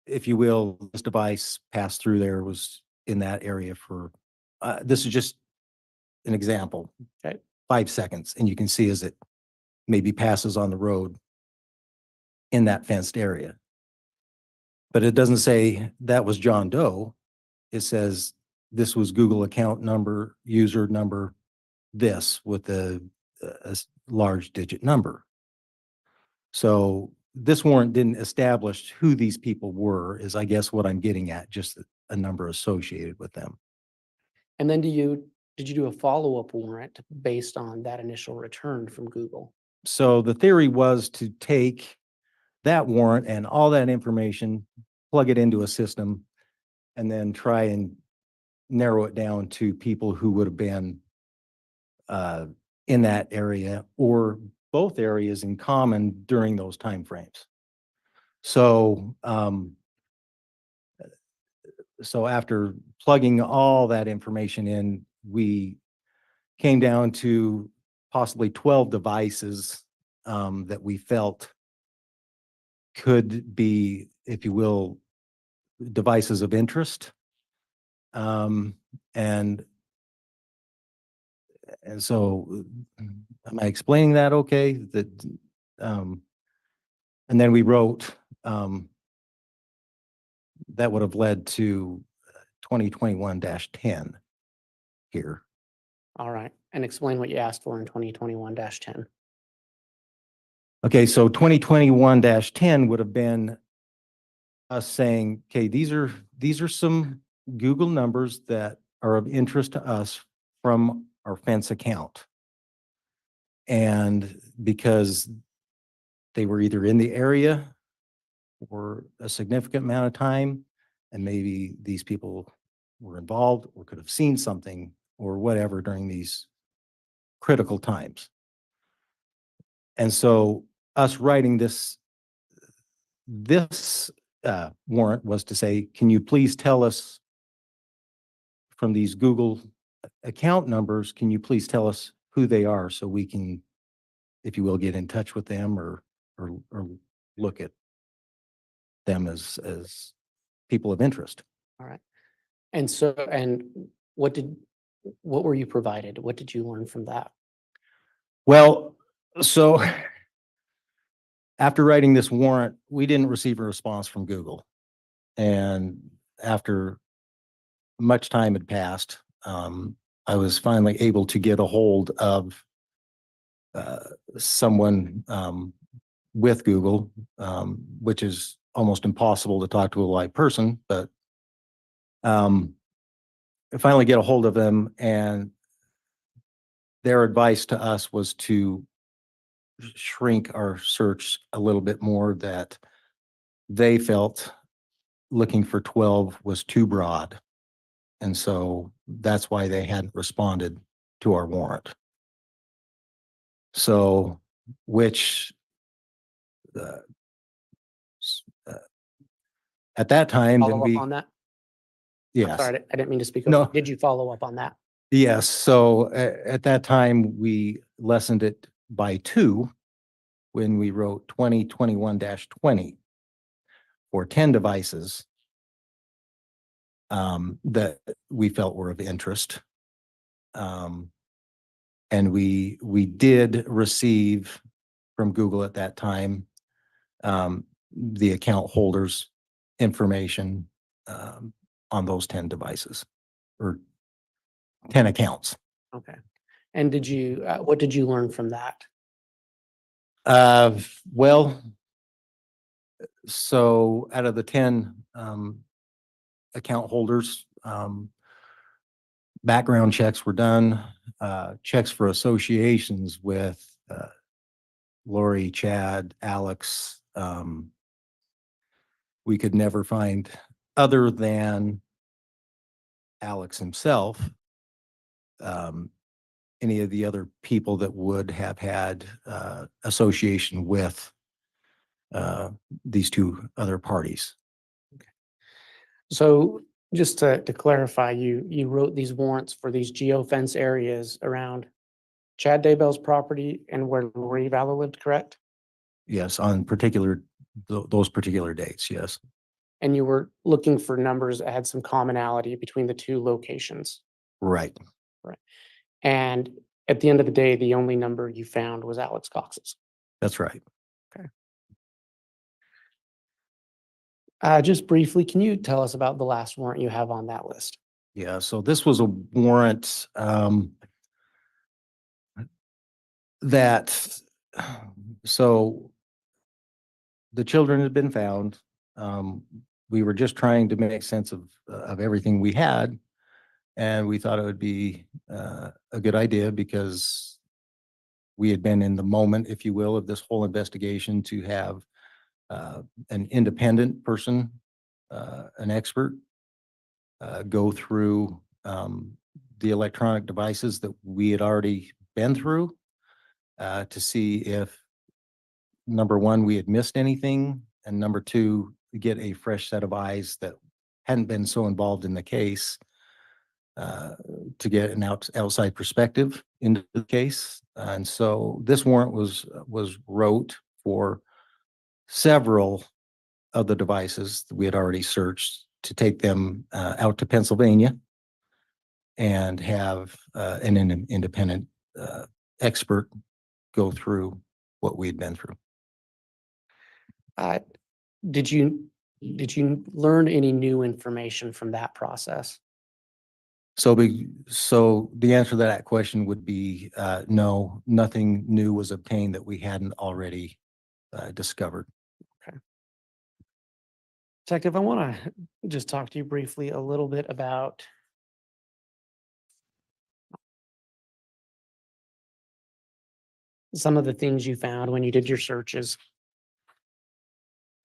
C: if you will, this device passed through there, was in that area for, this is just an example.
D: Okay.
C: 5 seconds, and you can see as it maybe passes on the road in that fenced area. But it doesn't say that was John Doe. It says this was Google account number, user number, this with a large digit number. So this warrant didn't establish who these people were, is I guess what I'm getting at, just a number associated with them.
D: And then did you do a follow-up warrant based on that initial return from Google?
C: So the theory was to take that warrant and all that information, plug it into a system, and then try and narrow it down to people who would have been in that area or both areas in common during those timeframes. So so after plugging all that information in, we came down to possibly 12 devices that we felt could be, if you will, devices of interest. And so am I explaining that okay? That, and then we wrote, that would have led to 2021-10 here.
D: All right. And explain what you asked for in 2021-10.
C: Okay, so 2021-10 would have been us saying, okay, these are some Google numbers that are of interest to us from our fence account. And because they were either in the area for a significant amount of time, and maybe these people were involved or could have seen something or whatever during these critical times. And so us writing this warrant was to say, can you please tell us from these Google account numbers, can you please tell us who they are so we can, if you will, get in touch with them or look at them as people of interest.
D: All right. And so, and what were you provided? What did you learn from that?
C: Well, so after writing this warrant, we didn't receive a response from Google. And after much time had passed, I was finally able to get a hold of someone with Google, which is almost impossible to talk to a live person, but I finally get a hold of them, and their advice to us was to shrink our search a little bit more, that they felt looking for 12 was too broad. And so that's why they hadn't responded to our warrant. So, which at that time, then
D: Follow up on that?
C: yes.
D: Sorry, I didn't mean to speak.
C: No.
D: Over. Did you follow up on that?
C: Yes, so at that time, we lessened it by 2 when we wrote 2021-20 for 10 devices that we felt were of interest. And we did receive from Google at that time the account holders' information on those 10 devices or 10 accounts.
D: Okay. And did you, what did you learn from that?
C: Well, so out of the 10 account holders, background checks were done, checks for associations with Lori, Chad, Alex. We could never find, other than Alex himself, any of the other people that would have had association with these 2 other parties.
D: So just to clarify, you wrote these warrants for these geofence areas around Chad Daybell's property and where Lori Vallow lived, correct?
C: Yes, on those particular dates, yes.
D: And you were looking for numbers that had some commonality between the 2 locations.
C: Right.
D: And at the end of the day, the only number you found was Alex Cox's.
C: That's right.
D: Just briefly, can you tell us about the last warrant you have on that list?
C: Yeah, so this was a warrant that, so the children had been found. We were just trying to make sense of everything we had. And we thought it would be a good idea because we had been in the moment, if you will, of this whole investigation, to have an independent person, an expert, go through the electronic devices that we had already been through to see if, number one, we had missed anything, and number two, get a fresh set of eyes that hadn't been so involved in the case, to get an outside perspective into the case. And so this warrant was wrote for several of the devices that we had already searched, to take them out to Pennsylvania and have an independent expert go through what we had been through.
D: Did you learn any new information from that process?
C: So the answer to that question would be no, nothing new was obtained that we hadn't already discovered.
D: Detective, I want to just talk to you briefly a little bit about some of the things you found when you did your searches.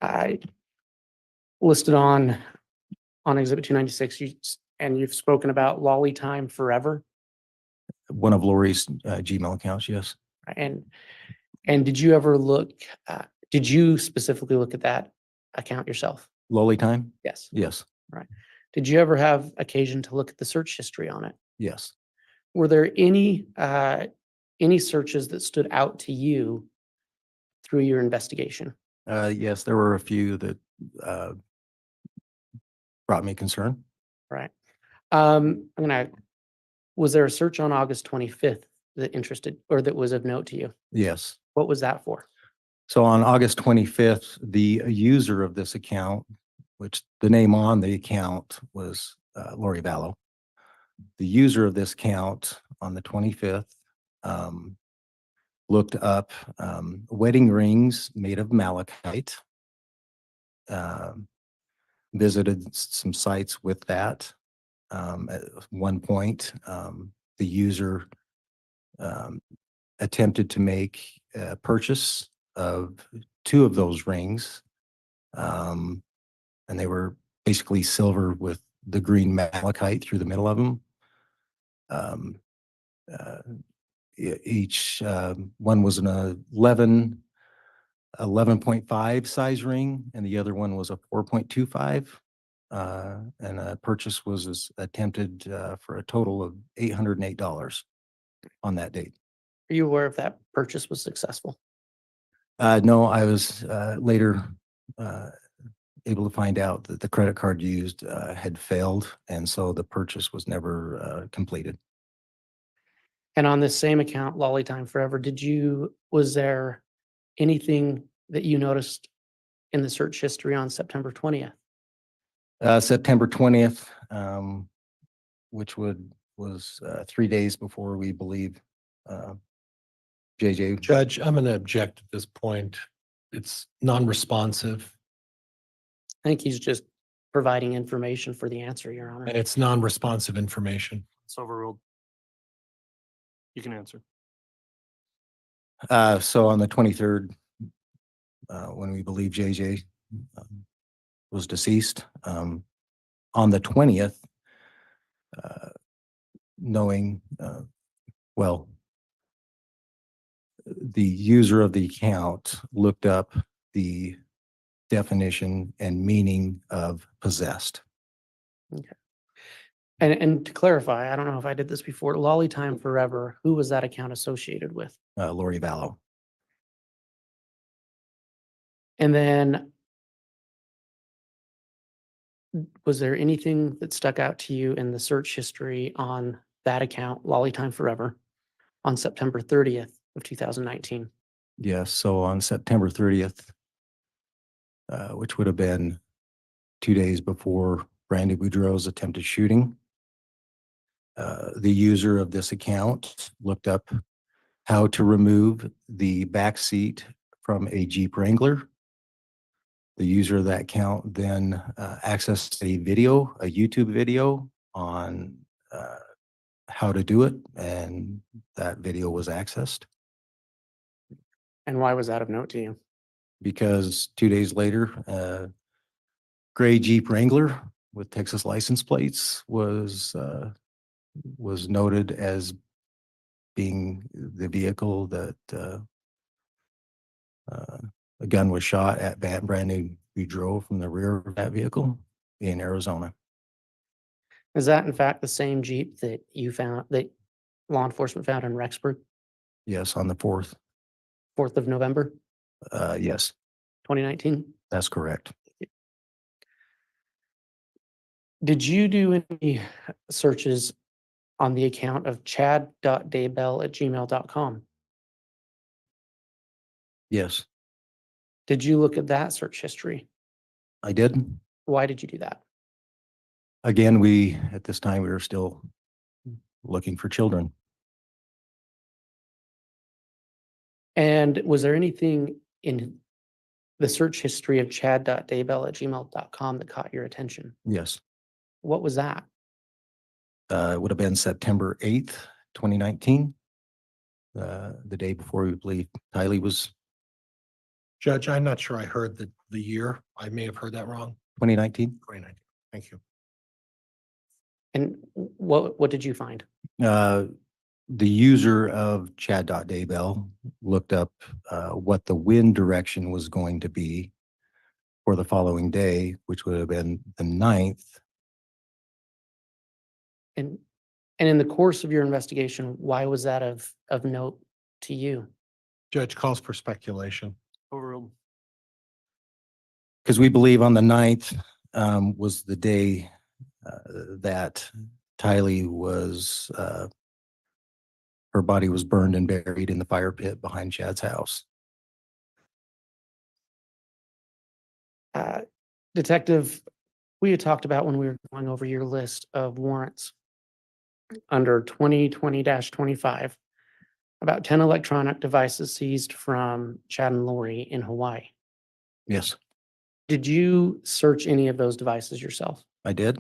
D: I listed on Exhibit 296, and you've spoken about Lolly Time Forever.
C: One of Lori's Gmail accounts, yes.
D: And did you ever look, did you specifically look at that account yourself?
C: Lolly Time?
D: Yes.
C: Yes,
D: Did you ever have occasion to look at the search history on it?
C: yes.
D: Were there any searches that stood out to you through your investigation?
C: Yes, there were a few that brought me concern.
D: Right. Was there a search on August 25th that interested or that was of note to you?
C: Yes.
D: What was that for?
C: So on August 25th, the user of this account, which the name on the account was Lori Vallow. The user of this account on the 25th looked up wedding rings made of malachite, visited some sites with that. At one point, the user attempted to make a purchase of 2 of those rings. And they were basically silver with the green malachite through the middle of them. Each one was an 11.5 size ring, and the other one was a 4.25. And a purchase was attempted for a total of $808 on that date.
D: Are you aware if that purchase was successful?
C: No, I was later able to find out that the credit card used had failed, and so the purchase was never completed.
D: And on this same account, Lolly Time Forever, was there anything that you noticed in the search history on September 20th?
C: September 20th, which was 3 days before we believe JJ.
E: Judge, I'm going to object at this point. It's non-responsive
D: I think he's just providing information for the answer, Your Honor.
E: and it's non-responsive information.
B: It's overruled. You can answer.
C: So on the 23rd, when we believe JJ was deceased, on the 20th, knowing, well, the user of the account looked up the definition and meaning of possessed.
D: And to clarify, I don't know if I did this before, Lolly Time Forever, who was that account associated with?
C: Lori Vallow.
D: And then was there anything that stuck out to you in the search history on that account, Lolly Time Forever, on September 30th of 2019?
C: Yes, so on September 30th, which would have been 2 days before Brandy Boudreau's attempted shooting, the user of this account looked up how to remove the back seat from a Jeep Wrangler. The user of that account then accessed a YouTube video on how to do it, and that video was accessed.
D: And why was that of note to you?
C: Because 2 days later, gray Jeep Wrangler with Texas license plates was noted as being the vehicle that a gun was shot at Brandy Boudreau from the rear of that vehicle. in Arizona.
D: Is that in fact the same Jeep that you found, that law enforcement found in Rexburg,
C: Yes, on the 4th.
D: 4th of November,
C: Yes,
D: 2019?
C: that's correct.
D: Did you do any searches on the account of chad.daybell@gmail.com?
C: Yes,
D: Did you look at that search history?
C: I did.
D: Why did you do that?
C: Again, at this time, we were still looking for children.
D: And was there anything in the search history of chad.daybell@gmail.com that caught your attention?
C: Yes,
D: What was that?
C: it would have been September 8th, 2019. The day before we believe Tylee was
E: Judge, I'm not sure I heard the year. I may have heard that wrong.
C: 2019.
E: 2019. Thank you.
D: And what did you find?
C: The user of Chad.Daybell looked up what the wind direction was going to be for the following day, which would have been the 9th.
D: And in the course of your investigation, why was that of note to you?
E: Judge calls for speculation.
B: Overruled.
C: Because we believe on the 9th was the day that Tylee was, her body was burned and buried in the fire pit behind Chad's house.
D: Detective, we had talked about when we were going over your list of warrants under 2020-25, about 10 electronic devices seized from Chad and Lori in Hawaii.
C: Yes,
D: Did you search any of those devices yourself?
C: I did.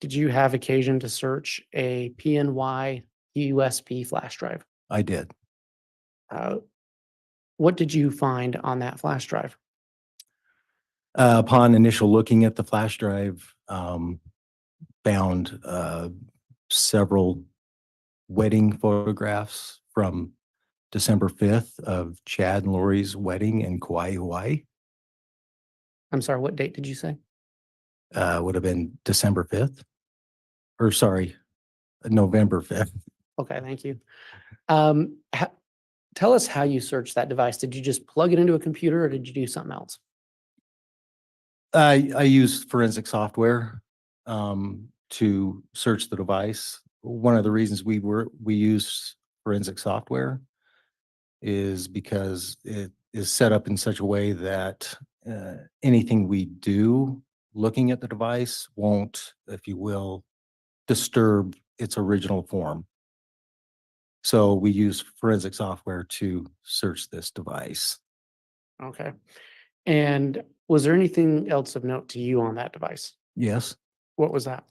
D: Did you have occasion to search a PNY USB flash drive?
C: I did.
D: What did you find on that flash drive?
C: Upon initial looking at the flash drive, found several wedding photographs from December 5th of Chad and Lori's wedding in Kauai, Hawaii.
D: I'm sorry, what date did you say?
C: Would have been December 5th. Or sorry, November 5th.
D: Okay, thank you. Tell us how you searched that device. Did you just plug it into a computer or did you do something else?
C: I used forensic software to search the device. One of the reasons we use forensic software is because it is set up in such a way that anything we do looking at the device won't, if you will, disturb its original form. So we use forensic software to search this device.
D: Okay. And was there anything else of note to you on that device?
C: Yes.
D: What was that?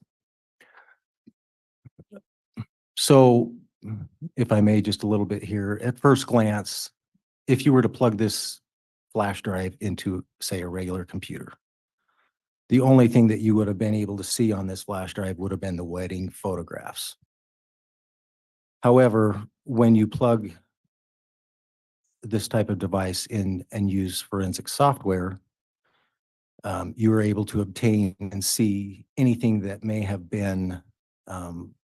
C: So if I may, just a little bit here, at first glance, if you were to plug this flash drive into, say, a regular computer, the only thing that you would have been able to see on this flash drive would have been the wedding photographs. However, when you plug this type of device in and use forensic software, you are able to obtain and see anything that may have been,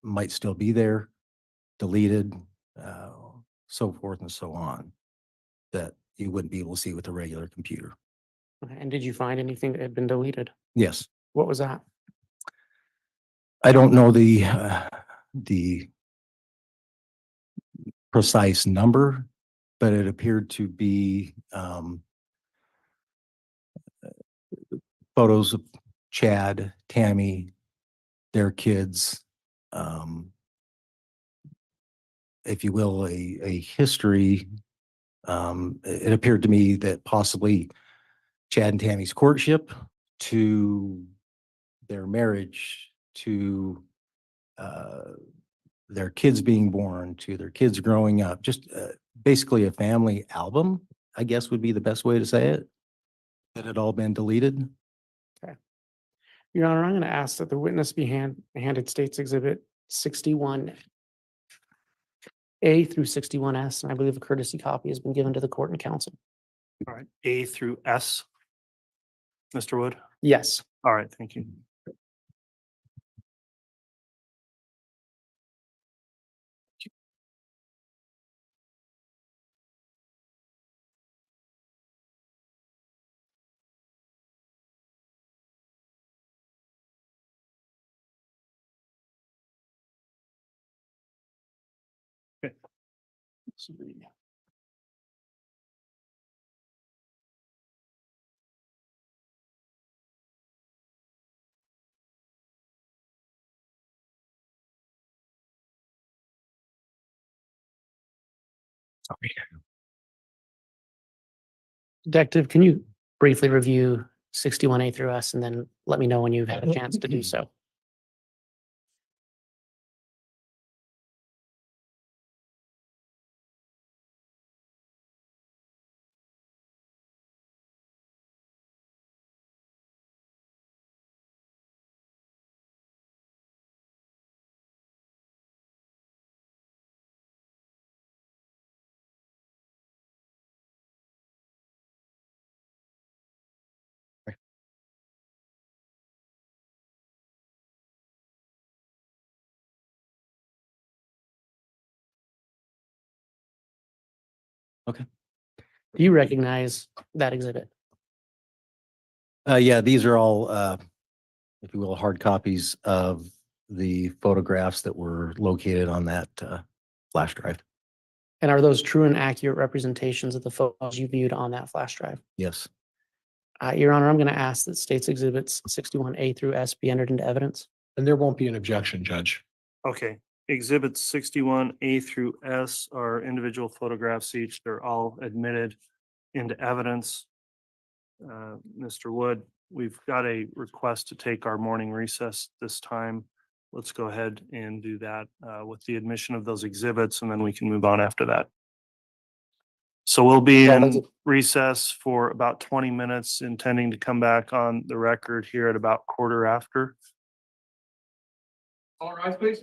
C: might still be there, deleted, so forth and so on, that you wouldn't be able to see with a regular computer.
D: Okay, and did you find anything that had been deleted?
C: Yes.
D: What was that?
C: I don't know the precise number, but it appeared to be photos of Chad, Tammy, their kids, if you will, a history. It appeared to me that possibly Chad and Tammy's courtship to their marriage to their kids being born to their kids growing up, just basically a family album, I guess would be the best way to say it, that had all been deleted.
D: Your Honor, I'm going to ask that the witness be handed State's Exhibit 61A through 61S, and I believe a courtesy copy has been given to the court and counsel.
B: All right, A through S. Mr. Wood?
D: Yes.
B: All right, thank you.
D: Detective, can you briefly review 61A through S and then let me know when you've had a chance to do so?
C: Okay.
D: Do you recognize that exhibit?
C: Yeah, these are all, if you will, hard copies of the photographs that were located on that flash drive.
D: And are those true and accurate representations of the photos you viewed on that flash drive?
C: Yes.
D: Your Honor, I'm going to ask that states exhibits 61A through S be entered into evidence.
E: And there won't be an objection, Judge.
B: Okay, exhibits 61A through S are individual photographs each. They're all admitted into evidence. Mr. Wood, we've got a request to take our morning recess this time. Let's go ahead and do that with the admission of those exhibits, and then we can move on after that. So we'll be
D: Well, that's
B: in recess for about 20 minutes, intending to come back on the record here at about quarter after.
A: All rise, please.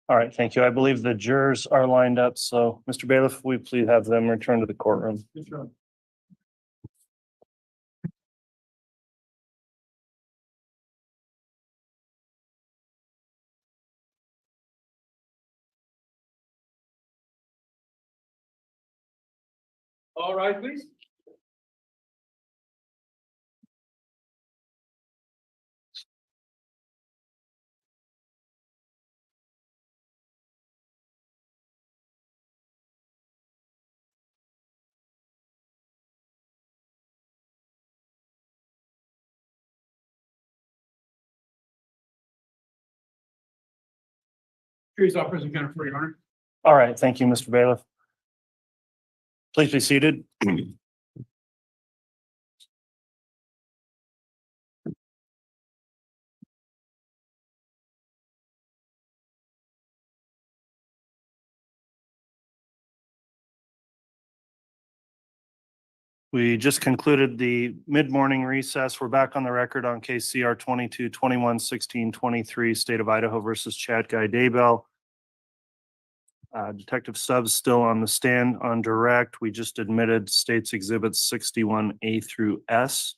B: All right, thank you. I believe the jurors are lined up. So, Mr. Bailiff, we please have them return to the courtroom.
A: All right, please. Trees officers and Counter for your honor.
B: All right, thank you, Mr. Bailiff. Please be seated. We just concluded the mid-morning recess. We're back on the record on case CR 22-21-16-23, State of Idaho versus Chad Guy Daybell. Detective Stubs still on the stand on direct. We just admitted States Exhibits 61A through S.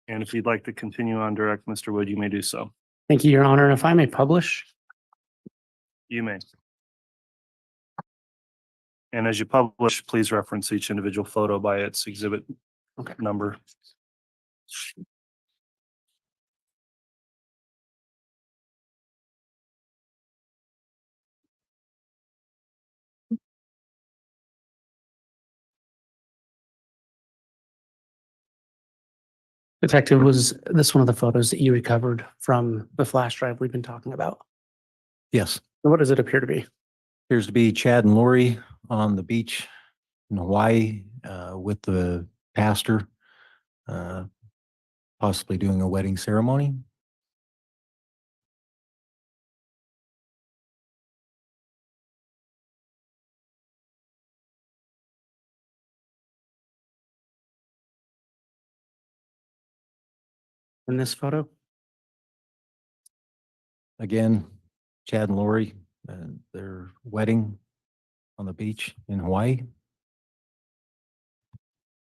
B: And if you'd like to continue on direct, Mr. Wood, you may do so.
D: Thank you, Your Honor. If I may publish.
B: You may. And as you publish, please reference each individual photo by its exhibit number.
D: Detective, was this one of the photos that you recovered from the flash drive we've been talking about?
C: Yes,
D: What does it appear to be?
C: appears to be Chad and Lori on the beach in Hawaii with the pastor, possibly doing a wedding ceremony.
D: In this photo?
C: Again, Chad and Lori, their wedding on the beach in Hawaii.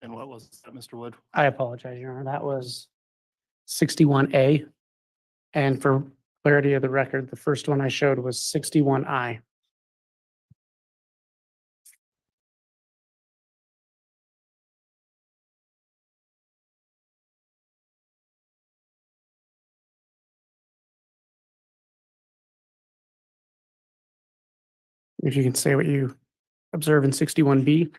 B: And what was that, Mr. Wood?
D: I apologize, Your Honor. That was 61A. And for clarity of the record, the first one I showed was 61I. If you can say what you observe in 61B.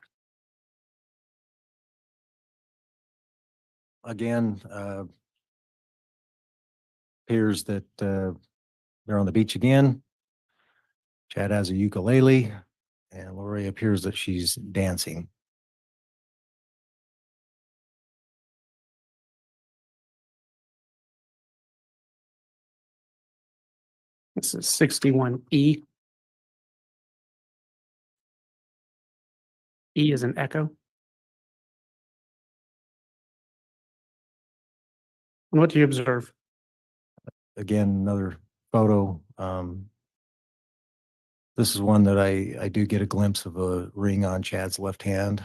C: Again, appears that they're on the beach again. Chad has a ukulele and Lori appears that she's dancing.
D: This is 61E. E is an echo. And what do you observe?
C: Again, another photo. This is one that I do get a glimpse of a ring on Chad's left hand.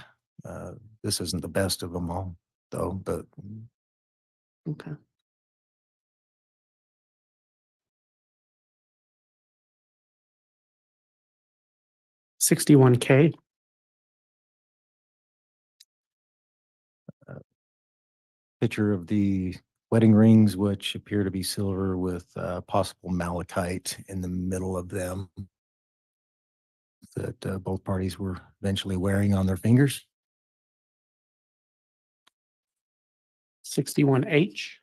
C: This isn't the best of them all, though, but
D: Okay. $61K.
C: picture of the wedding rings, which appear to be silver with possible malachite in the middle of them that both parties were eventually wearing on their fingers.
D: 61H.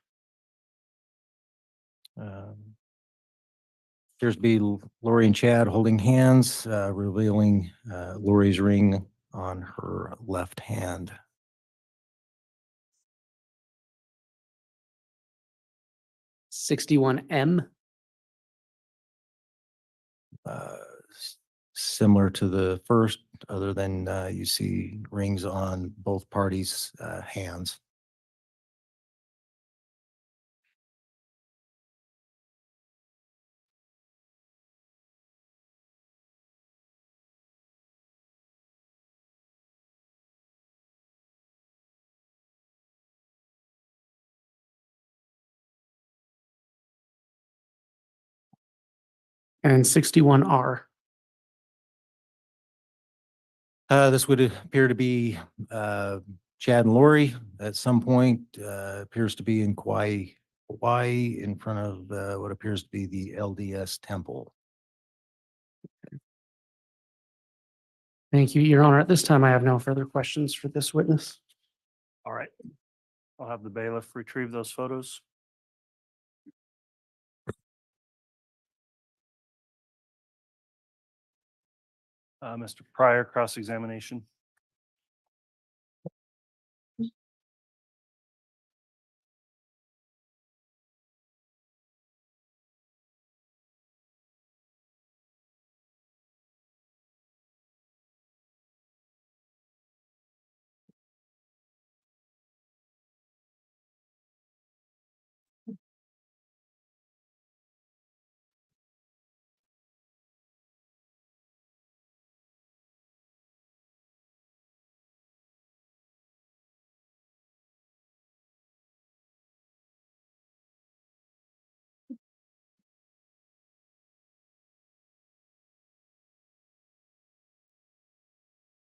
C: Appears to be Lori and Chad holding hands, revealing Lori's ring on her left hand.
D: $61M.
C: Similar to the first, other than you see rings on both parties' hands.
D: And 61R.
C: This would appear to be Chad and Lori at some point, appears to be in Kauai, Hawaii, in front of what appears to be the LDS temple.
D: Thank you, Your Honor. At this time, I have no further questions for this witness.
B: All right. I'll have the bailiff retrieve those photos. Mr. Pryor, cross-examination.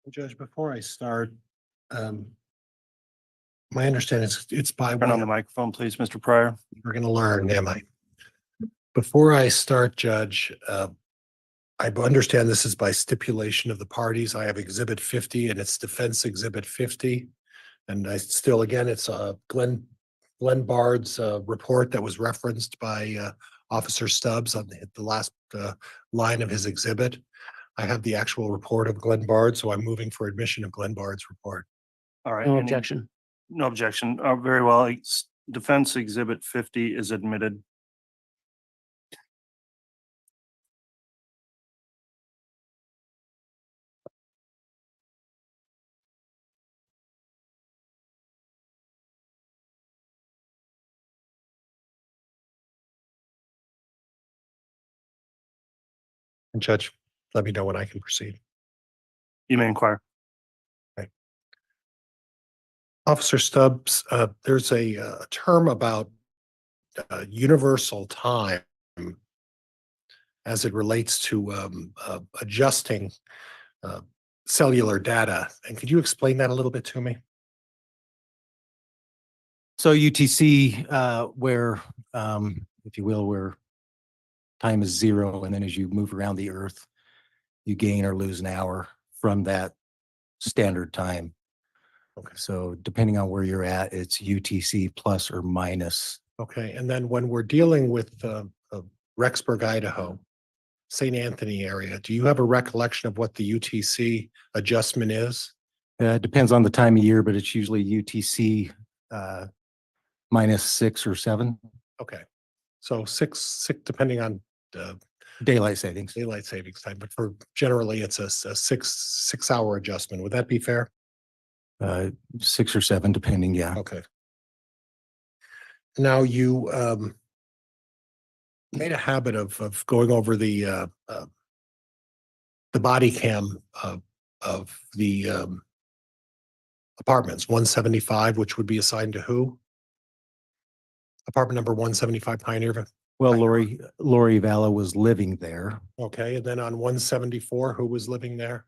E: Judge, before I start, my understanding is it's by
B: Turn on the microphone, please, Mr. Pryor.
E: We're gonna learn, am I? Before I start, Judge, I understand this is by stipulation of the parties. I have Exhibit 50 and it's Defense Exhibit 50. And I still, again, it's Glenn Bard's report that was referenced by Officer Stubbs on the last line of his exhibit. I have the actual report of Glenn Bard, so I'm moving for admission of Glenn Bard's report.
B: All right.
D: No
B: any-
D: objection.
B: No objection. Very well. Defense Exhibit 50 is admitted.
E: And Judge, let me know when I can proceed.
B: You may inquire.
E: Officer Stubbs, there's a term about universal time as it relates to adjusting cellular data. And could you explain that a little bit to me?
C: So UTC, where, if you will, where time is zero, and then as you move around the earth, you gain or lose an hour from that standard time.
E: Okay.
C: So depending on where you're at, it's UTC plus or minus.
E: Okay, and then when we're dealing with Rexburg, Idaho, St. Anthony area, do you have a recollection of what the UTC adjustment is?
C: It depends on the time of year, but it's usually UTC minus 6 or 7
E: Okay, so six, depending on
C: daylight savings.
E: daylight savings time, but for generally it's a 6 hour adjustment. Would that be fair?
C: 6 or 7, depending. Yeah.
E: Okay. Now you made a habit of going over the body cam of the apartments, 175, which would be assigned to who? Apartment number 175 Pioneer.
C: Well, Lori Vallow was living there.
E: Okay, and then on 174, who was living there?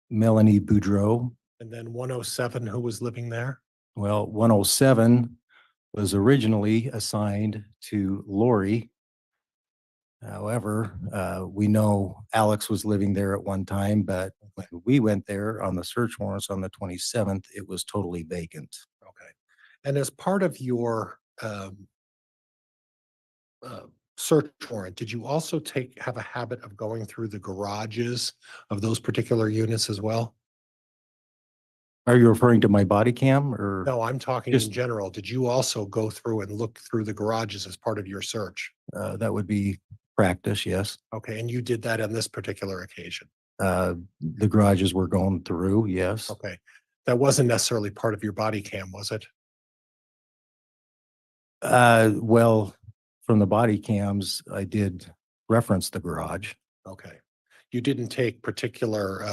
C: Melanie Buro.
E: And then 107, who was living there?
C: Well, 107 was originally assigned to Lori. However, we know Alex was living there at one time, but when we went there on the search warrants on the 27th, it was totally vacant.
E: Okay. And as part of your search warrant, did you also have a habit of going through the garages of those particular units as well?
C: Are you referring to my body cam or?
E: No, I'm talking
C: Just-
E: in general. Did you also go through and look through the garages as part of your search?
C: That would be practice, yes.
E: Okay, and you did that on this particular occasion?
C: The garages were going through, yes.
E: Okay, that wasn't necessarily part of your body cam, was it?
C: Well, from the body cams, I did reference the garage.
E: Okay. You didn't take particular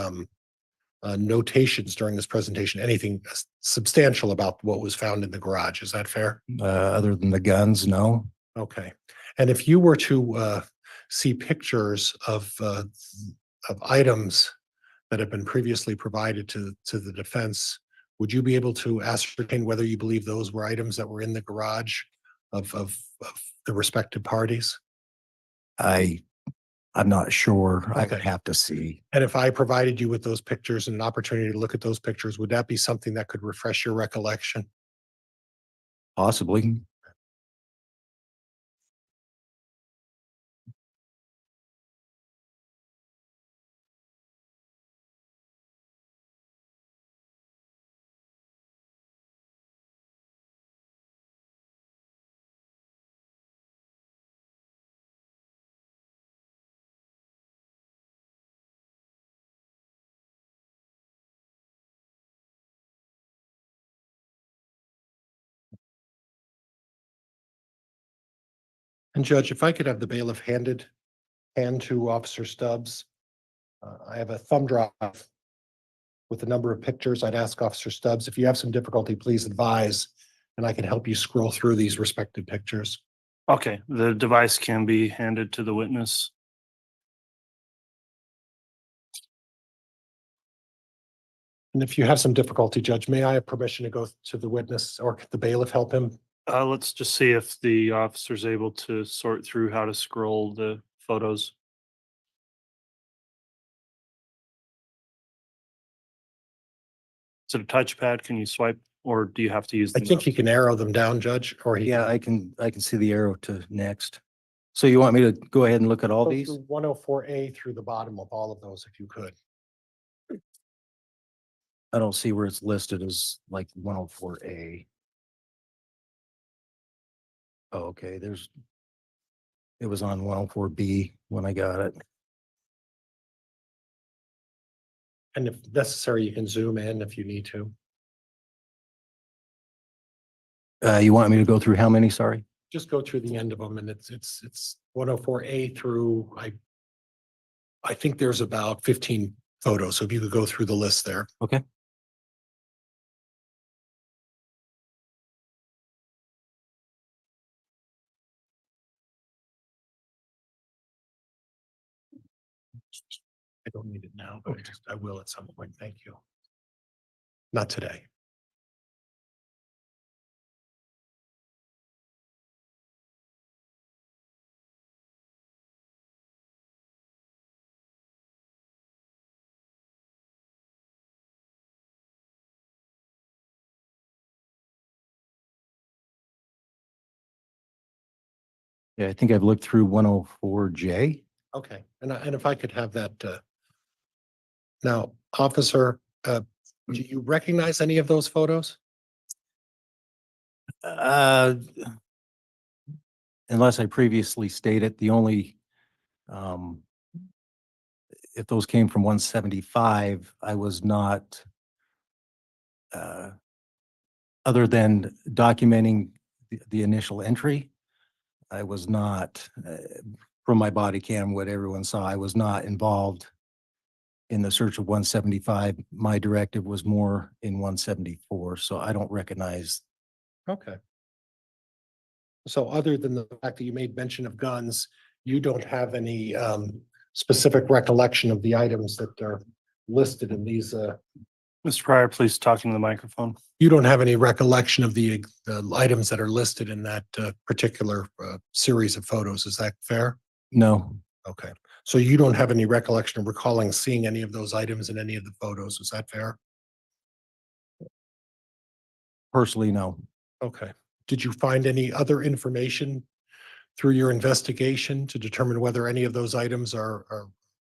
E: notations during this presentation, anything substantial about what was found in the garage. Is that fair?
C: Other than the guns, no.
E: Okay. And if you were to see pictures of items that have been previously provided to the defense, would you be able to ascertain whether you believe those were items that were in the garage of the respective parties?
C: I'm not sure. I would
E: Okay.
C: have to see.
E: And if I provided you with those pictures and an opportunity to look at those pictures, would that be something that could refresh your recollection?
C: Possibly.
E: And Judge, if I could have the bailiff hand to Officer Stubbs. I have a thumb drive with a number of pictures. I'd ask Officer Stubbs, if you have some difficulty, please advise, and I can help you scroll through these respective pictures.
B: Okay, the device can be handed to the witness.
E: And if you have some difficulty, Judge, may I have permission to go to the witness, or could the bailiff help him?
B: Let's just see if the officer's able to sort through how to scroll the photos. Is it a touchpad? Can you swipe, or do you have to use?
E: I think he can arrow them down, Judge, or he.
C: Yeah, I can see the arrow to next. So you want me to go ahead and look at all
E: Go
C: these?
E: through 104A through the bottom of all of those, if you could.
C: I don't see where it's listed as like 104A. Oh, okay, it was on 104B when I got it.
E: And if necessary, you can zoom in if you need to.
C: You want me to go through how many? Sorry.
E: Just go through the end of them, and it's 104A through, I think there's about 15 photos, so if you could go through the list there.
C: Okay.
E: I don't need it now, but I will at some point. Thank you. Not today.
C: Yeah, I think I've looked through 104J.
E: Okay, and if I could have that, now, officer, do you recognize any of those photos?
C: Unless I previously stated, the only, if those came from 175, I was not, other than documenting the initial entry, I was not, from my body cam, what everyone saw, I was not involved in the search of 175. My directive was more in 174, so I don't recognize.
E: Okay. So other than the fact that you made mention of guns, you don't have any specific recollection of the items that are listed in these,
B: Mr. Pryor, please talk into the microphone.
E: you don't have any recollection of the items that are listed in that particular series of photos. Is that fair?
C: No,
E: Okay. So you don't have any recollection of recalling seeing any of those items in any of the photos. Is that fair?
C: personally, no.
E: Okay. Did you find any other information through your investigation to determine whether any of those items are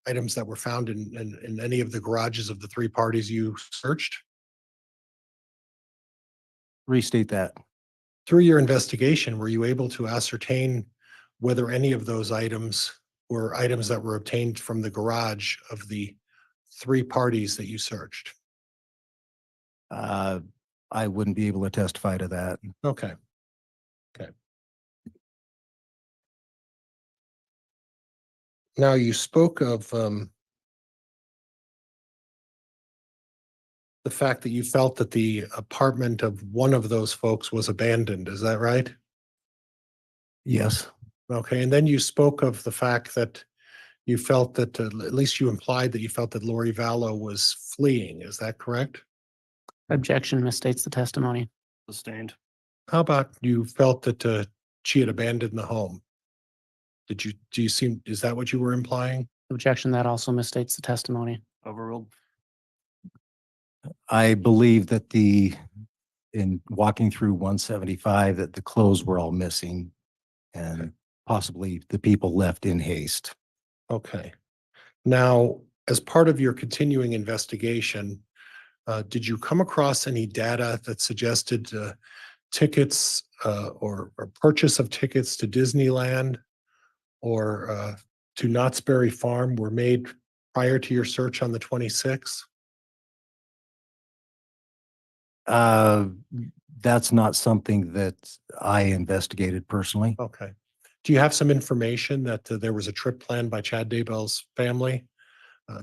E: items that were found in any of the garages of the three parties you searched?
C: Restate that.
E: Through your investigation, were you able to ascertain whether any of those items were items that were obtained from the garage of the three parties that you searched?
C: I wouldn't be able to testify to that.
E: Okay. Okay. Now you spoke of the fact that you felt that the apartment of one of those folks was abandoned. Is that right?
C: Yes.
E: Okay, and then you spoke of the fact that you felt that, at least you implied that you felt that Lori Vallow was fleeing. Is that correct?
D: Objection misstates the testimony.
B: Sustained.
E: How about you felt that she had abandoned the home? Is that what you were implying?
D: Objection, that also misstates the testimony.
B: Overruled.
C: I believe that in walking through 175, that the clothes were all missing and possibly the people left in haste.
E: Okay. Now, as part of your continuing investigation, did you come across any data that suggested tickets or purchase of tickets to Disneyland or to Knott's Berry Farm were made prior to your search on the 26th?
C: That's not something that I investigated personally.
E: Okay. Do you have some information that there was a trip planned by Chad Daybell's family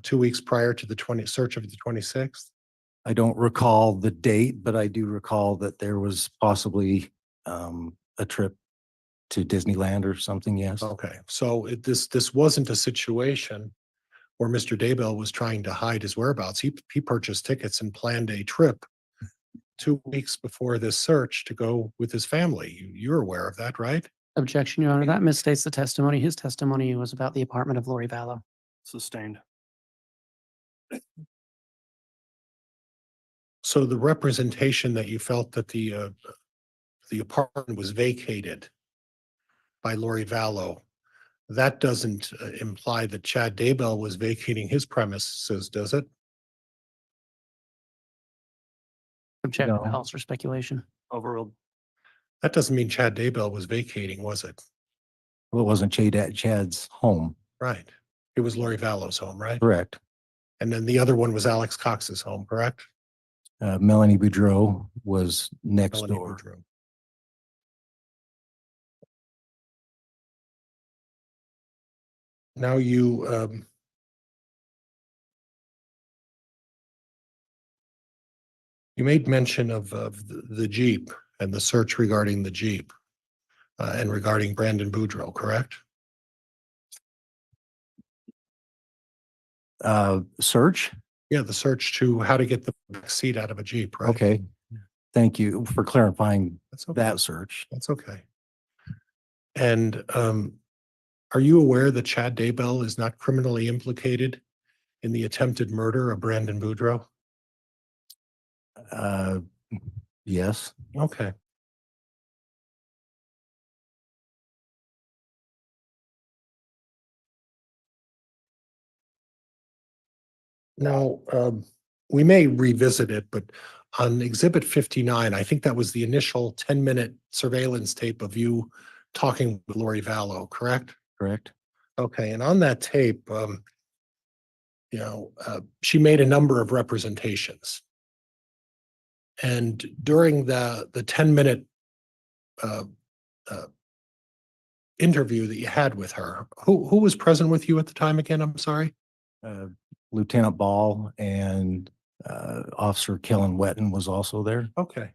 E: 2 weeks prior to the search of the 26th?
C: I don't recall the date, but I do recall that there was possibly a trip to Disneyland or something, yes.
E: Okay, so this wasn't a situation where Mr. Daybell was trying to hide his whereabouts. He purchased tickets and planned a trip 2 weeks before this search to go with his family. You're aware of that, right?
D: Objection, Your Honor, that misstates the testimony. His testimony was about the apartment of Lori Vallow.
B: Sustained.
E: So the representation that you felt that the apartment was vacated by Lori Vallow, that doesn't imply that Chad Daybell was vacating his premises, does it?
D: Objection,
C: No.
D: false or speculation.
B: Overruled.
E: That doesn't mean Chad Daybell was vacating, was it?
C: Well, it wasn't Chad's home,
E: Right. It was Lori Vallow's home, right?
C: correct?
E: And then the other one was Alex Cox's home, correct?
C: Melanie Buro was next
E: Melanie
C: door.
E: Buro. Now you made mention of the Jeep and the search regarding the Jeep and regarding Brandon Boudreaux, correct?
C: Search?
E: Yeah, the search to how to get the back seat out of a Jeep, right?
C: Okay. Thank you for clarifying
E: That's okay.
C: that search.
E: That's okay. And are you aware that Chad Daybell is not criminally implicated in the attempted murder of Brandon Boudreaux?
C: Yes.
E: Okay. Now, we may revisit it, but on Exhibit 59, I think that was the initial 10-minute surveillance tape of you talking with Lori Vallow, correct?
C: Correct.
E: Okay, and on that tape, she made a number of representations. And during the 10-minute interview that you had with her, who was present with you at the time again? I'm sorry.
C: Lieutenant Ball and Officer Kellen Wetton was also there.
E: Okay.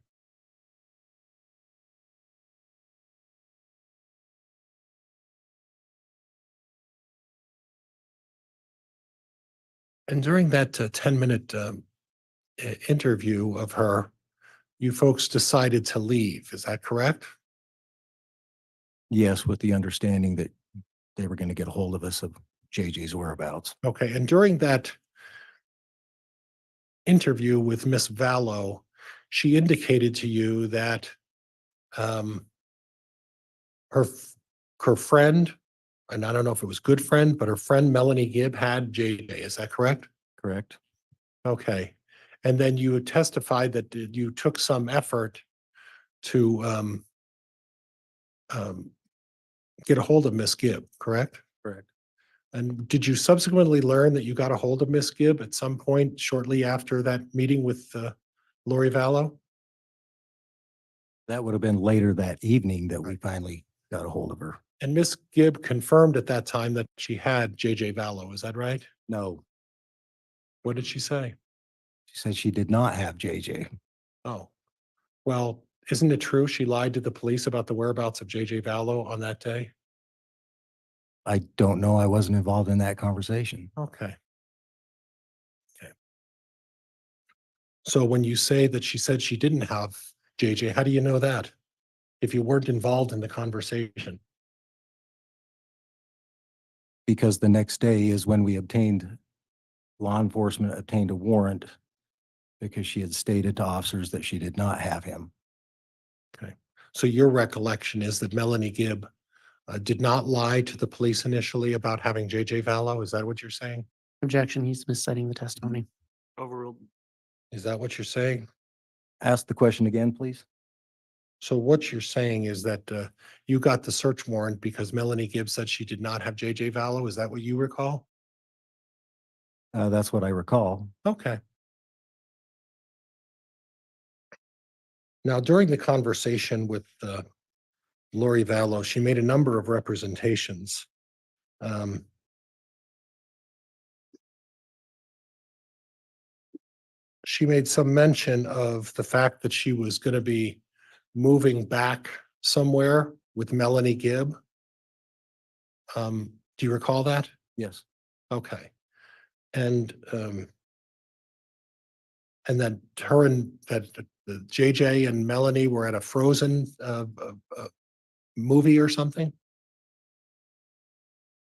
E: And during that 10-minute interview of her, you folks decided to leave. Is that correct?
C: Yes, with the understanding that they were going to get a hold of us of JJ's whereabouts.
E: Okay. And during that interview with Miss Vallow, she indicated to you that her friend, and I don't know if it was good friend, but her friend Melanie Gibb had JJ. Is that correct?
C: Correct.
E: Okay. And then you testified that you took some effort to get a hold of Miss Gibb, correct?
C: Correct.
E: And did you subsequently learn that you got a hold of Miss Gibb at some point shortly after that meeting with Lori Vallow?
C: That would have been later that evening that we finally got a hold of her.
E: And Miss Gibb confirmed at that time that she had JJ Vallow. Is that right?
C: No,
E: What did she say?
C: she said she did not have JJ.
E: Oh, well, isn't it true she lied to the police about the whereabouts of JJ Vallow on that day?
C: I don't know. I wasn't involved in that conversation.
E: Okay. Okay. So when you say that she said she didn't have JJ, how do you know that? If you weren't involved in the conversation?
C: Because the next day is when law enforcement obtained a warrant because she had stated to officers that she did not have him.
E: Okay. So your recollection is that Melanie Gibb did not lie to the police initially about having JJ Vallow? Is that what you're saying?
D: Objection, he's misciting the testimony.
B: Overruled.
E: Is that what you're saying?
C: Ask the question again, please.
E: So what you're saying is that you got the search warrant because Melanie Gibb said she did not have JJ Vallow? Is that what you recall?
C: That's what I recall.
E: Okay. Now, during the conversation with Lori Vallow, she made a number of representations. She made some mention of the fact that she was going to be moving back somewhere with Melanie Gibb. Do you recall that?
C: Yes.
E: Okay. And that her and that JJ and Melanie were at a Frozen movie or something?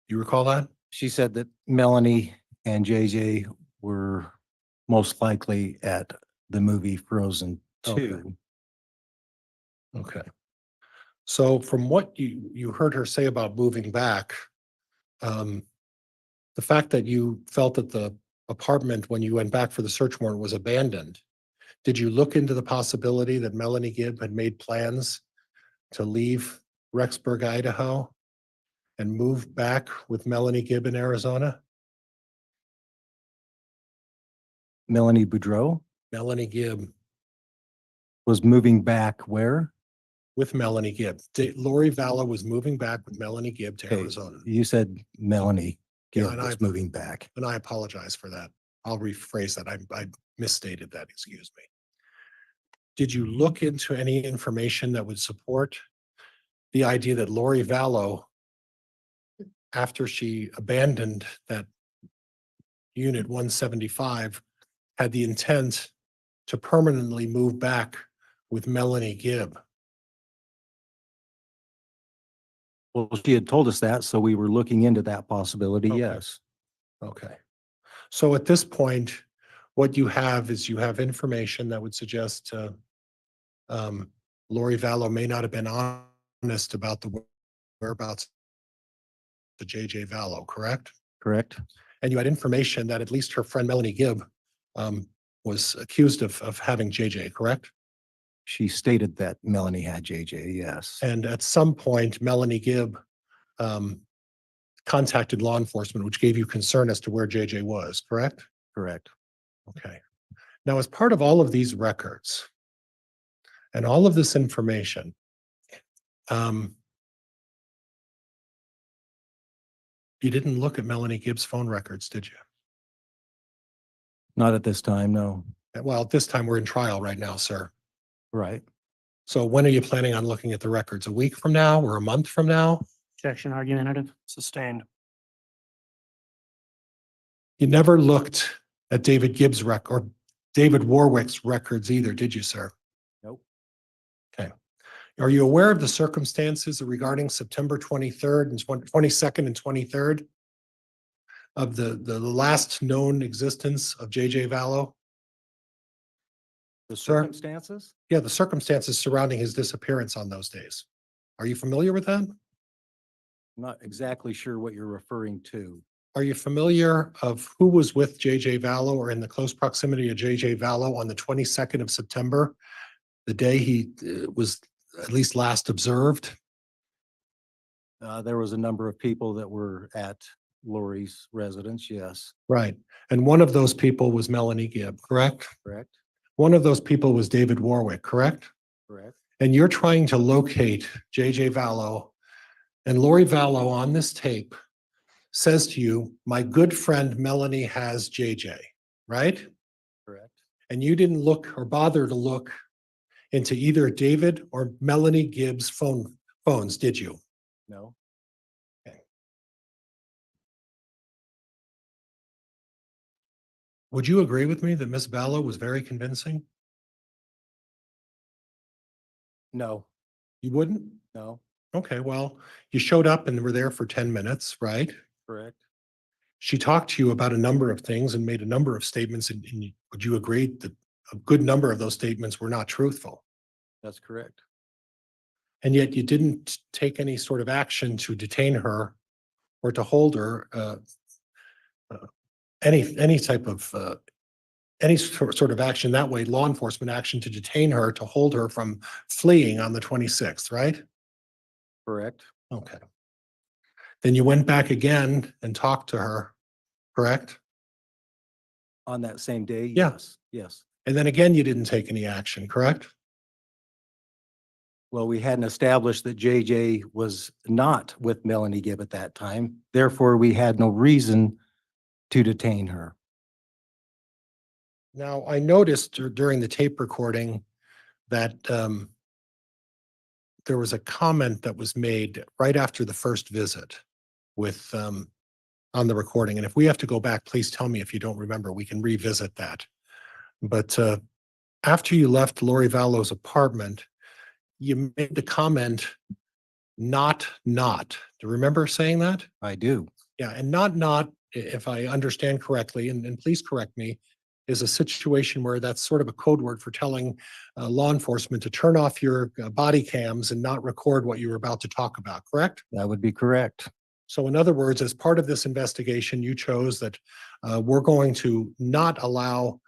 E: You recall that?
C: She said that Melanie and JJ were most likely at the movie Frozen 2.
E: Okay. So from what you heard her say about moving back, the fact that you felt that the apartment when you went back for the search warrant was abandoned, did you look into the possibility that Melanie Gibb had made plans to leave Rexburg, Idaho and move back with Melanie Gibb in Arizona?
C: Melanie Buro
E: Melanie Gibb
C: was moving back where?
E: with Melanie Gibb. Lori Vallow was moving back with Melanie Gibb to
C: Okay,
E: Arizona.
C: you said Melanie
E: Yeah,
C: Gibb
E: and
C: was moving back.
E: And I apologize for that. I'll rephrase that. I misstated that, excuse me. Did you look into any information that would support the idea that Lori Vallow, after she abandoned that unit 175, had the intent to permanently move back with Melanie Gibb?
C: Well, she had told us that, so we were looking into that possibility,
E: Okay.
C: yes.
E: Okay. So at this point, what you have is you have information that would suggest Lori Vallow may not have been honest about the whereabouts of JJ Vallow, correct?
C: Correct?
E: And you had information that at least her friend Melanie Gibb was accused of having JJ, correct?
C: She stated that Melanie had JJ, yes.
E: And at some point, Melanie Gibb contacted law enforcement, which gave you concern as to where JJ was, correct?
C: Correct.
E: Okay. Now, as part of all of these records and all of this information, you didn't look at Melanie Gibb's phone records, did you?
C: Not at this time, no.
E: Well, at this time, we're in trial right now, sir.
C: Right.
E: So when are you planning on looking at the records? A week from now or a month from now?
D: Objection, argumentative.
B: Sustained.
E: You never looked at David Gibb's or David Warwick's records either, did you, sir?
C: Nope.
E: Okay. Are you aware of the circumstances regarding September 23rd and 22nd and 23rd of the last known existence of JJ Vallow?
C: The
E: Sir?
C: circumstances?
E: Yeah, the circumstances surrounding his disappearance on those days. Are you familiar with that?
C: I'm not exactly sure what you're referring to.
E: Are you familiar of who was with JJ Vallow or in the close proximity of JJ Vallow on the 22nd of September, the day he was at least last observed?
C: There was a number of people that were at Lori's residence, yes.
E: Right. And one of those people was Melanie Gibb, correct?
C: Correct?
E: One of those people was David Warwick, correct?
C: Correct.
E: And you're trying to locate JJ Vallow, and Lori Vallow on this tape says to you, my good friend Melanie has JJ, right?
C: Correct.
E: And you didn't look or bother to look into either David or Melanie Gibb's phones, did you?
C: No.
E: Would you agree with me that Miss Vallow was very convincing?
C: No,
E: You wouldn't?
C: no,
E: Okay, well, you showed up and were there for 10 minutes, right?
C: correct.
E: She talked to you about a number of things and made a number of statements, and would you agree that a good number of those statements were not truthful?
C: That's correct.
E: And yet you didn't take any sort of action to detain her or to hold her, any type of, any sort of action that way, law enforcement action to detain her, to hold her from fleeing on the 26th, right?
C: Correct.
E: Okay. Then you went back again and talked to her, correct?
C: On that same day?
E: Yeah.
C: Yes, yes.
E: And then again, you didn't take any action, correct?
C: Well, we hadn't established that JJ was not with Melanie Gibb at that time. Therefore, we had no reason to detain her.
E: Now, I noticed during the tape recording that there was a comment that was made right after the first visit with on the recording. And if we have to go back, please tell me if you don't remember, we can revisit that. But after you left Lori Vallow's apartment, you made the comment, not. Do you remember saying that?
C: I do.
E: Yeah, and not, if I understand correctly, and please correct me, is a situation where that's sort of a code word for telling law enforcement to turn off your body cams and not record what you were about to talk about, correct?
C: That would be correct.
E: So in other words, as part of this investigation, you chose that we're going to not allow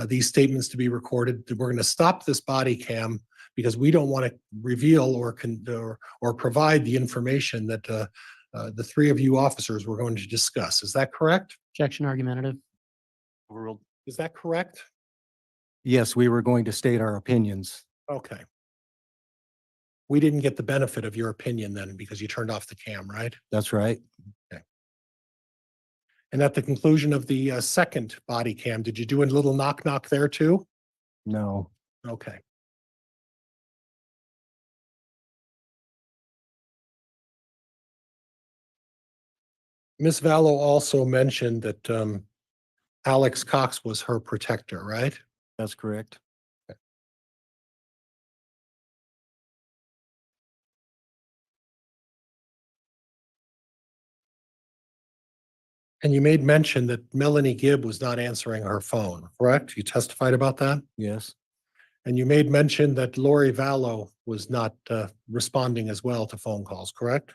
E: these statements to be recorded. We're going to stop this body cam because we don't want to reveal or provide the information that the three of you officers were going to discuss. Is that correct?
D: Objection argumentative.
B: Overruled.
E: Is that correct?
C: Yes, we were going to state our opinions.
E: Okay. We didn't get the benefit of your opinion then because you turned off the cam, right?
C: That's right.
E: And at the conclusion of the second body cam, did you do a little knock there too?
C: No,
E: Okay. Ms. Vallow also mentioned that Alex Cox was her protector, right?
C: that's correct.
E: And you made mention that Melanie Gibb was not answering her phone, correct? You testified about that?
C: Yes,
E: And you made mention that Lori Vallow was not responding as well to phone calls, correct?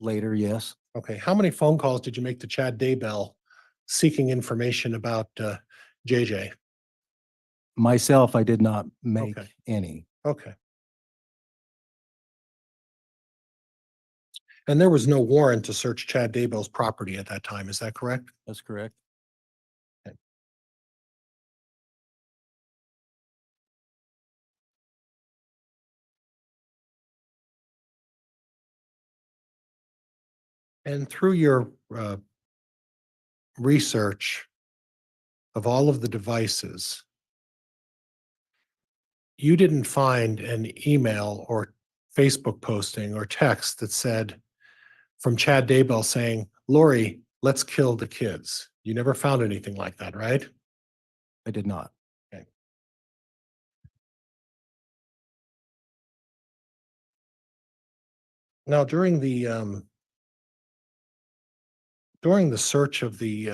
C: later, yes.
E: Okay, how many phone calls did you make to Chad Daybell seeking information about JJ?
C: Myself, I did not make
E: Okay.
C: any.
E: Okay. And there was no warrant to search Chad Daybell's property at that time, is that correct?
C: That's correct.
E: And through your research of all of the devices, you didn't find an email or Facebook posting or text that said from Chad Daybell saying, Lori, let's kill the kids. You never found anything like that, right?
C: I did not.
E: Now, during the search of the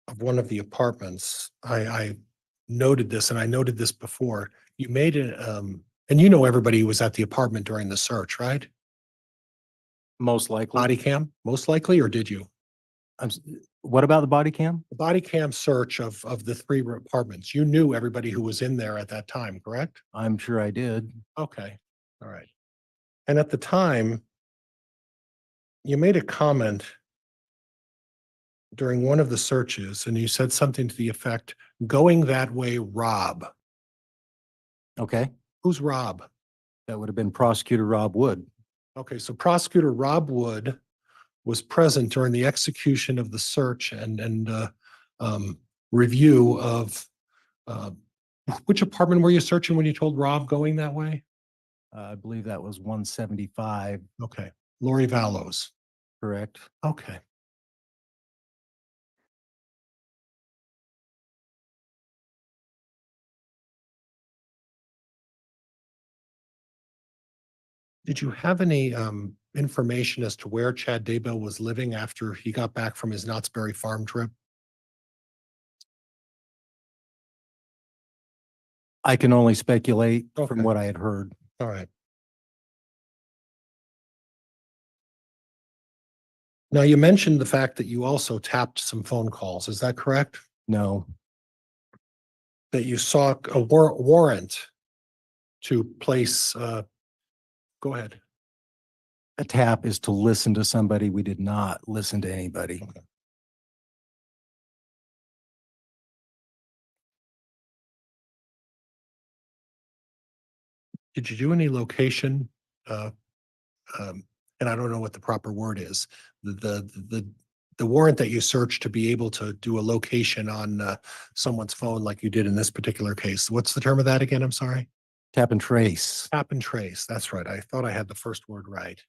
E: of one of the apartments, I noted this, and I noted this before. You made it, and you know everybody who was at the apartment during the search, right?
C: Most likely.
E: Body cam, most likely, or did you?
C: What about the body cam?
E: The body cam search of the three apartments, you knew everybody who was in there at that time, correct?
C: I'm sure I did.
E: Okay, all right. And at the time, you made a comment during one of the searches, and you said something to the effect, going that way, Rob.
C: Okay,
E: Who's Rob?
C: that would have been Prosecutor Rob Wood.
E: Okay, so Prosecutor Rob Wood was present during the execution of the search and review of which apartment were you searching when you told Rob going that way?
C: I believe that was 175,
E: Okay, Lori Vallow's.
C: correct?
E: Okay. Did you have any information as to where Chad Daybell was living after he got back from his Knott's Berry Farm trip?
C: I can only speculate
E: Okay.
C: from what I had heard.
E: All right. Now, you mentioned the fact that you also tapped some phone calls. Is that correct?
C: No,
E: That you saw a warrant to place, go ahead.
C: a tap is to listen to somebody. We did not listen to anybody.
E: Okay. Did you do any location? And I don't know what the proper word is. The warrant that you searched to be able to do a location on someone's phone like you did in this particular case. What's the term of that again? I'm sorry.
C: Tap and trace.
E: Tap and trace. That's right. I thought I had the first word right.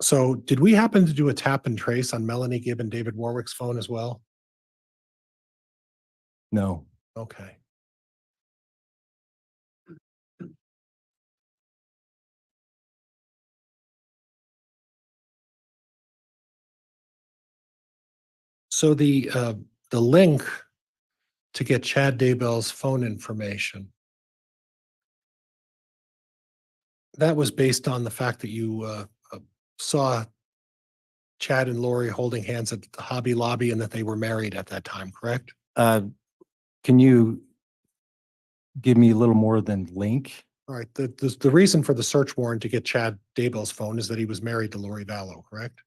E: So did we happen to do a tap and trace on Melanie Gibb and David Warwick's phone as well?
C: No,
E: Okay. So the link to get Chad Daybell's phone information, that was based on the fact that you saw Chad and Lori holding hands at the Hobby Lobby and that they were married at that time, correct?
C: can you give me a little more than link?
E: All right. The reason for the search warrant to get Chad Daybell's phone is that he was married to Lori Vallow, correct?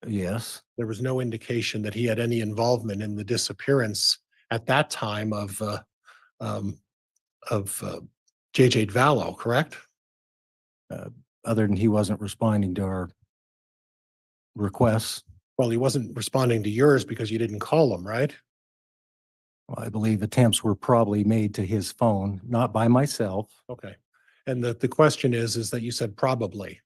C: Yes.
E: There was no indication that he had any involvement in the disappearance at that time of JJ Vallow, correct?
C: Other than he wasn't responding to our requests.
E: Well, he wasn't responding to yours because you didn't call him, right?
C: Well, I believe attempts were probably made to his phone, not by myself.
E: Okay. And the question is that you said probably.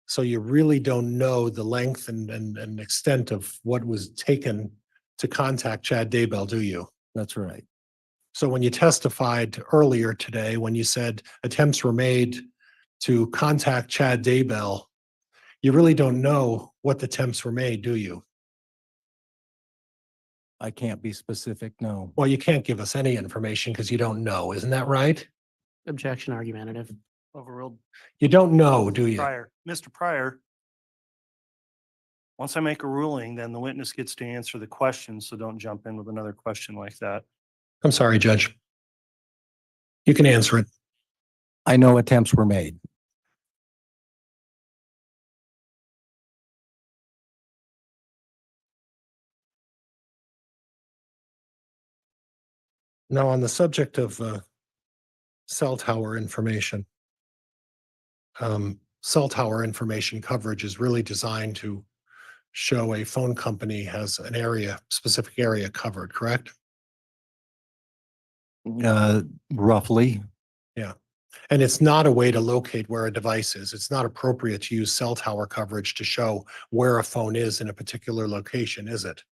E: So you really don't know the length and extent of what was taken to contact Chad Daybell, do you?
C: That's right.
E: So when you testified earlier today, when you said attempts were made to contact Chad Daybell, you really don't know what the attempts were made, do you?
C: I can't be specific, no.
E: Well, you can't give us any information because you don't know, isn't that right?
D: Objection argumentative.
B: Overruled.
E: You don't know, do you?
B: Pryor, Mr. Pryor. Once I make a ruling, then the witness gets to answer the question, so don't jump in with another question like that.
E: I'm sorry, Judge. You can answer it.
C: I know attempts were made.
E: Now, on the subject of cell tower information, cell tower information coverage is really designed to show a phone company has an area, specific area covered, correct?
C: Roughly.
E: And it's not a way to locate where a device is. It's not appropriate to use cell tower coverage to show where a phone is in a particular location, is it?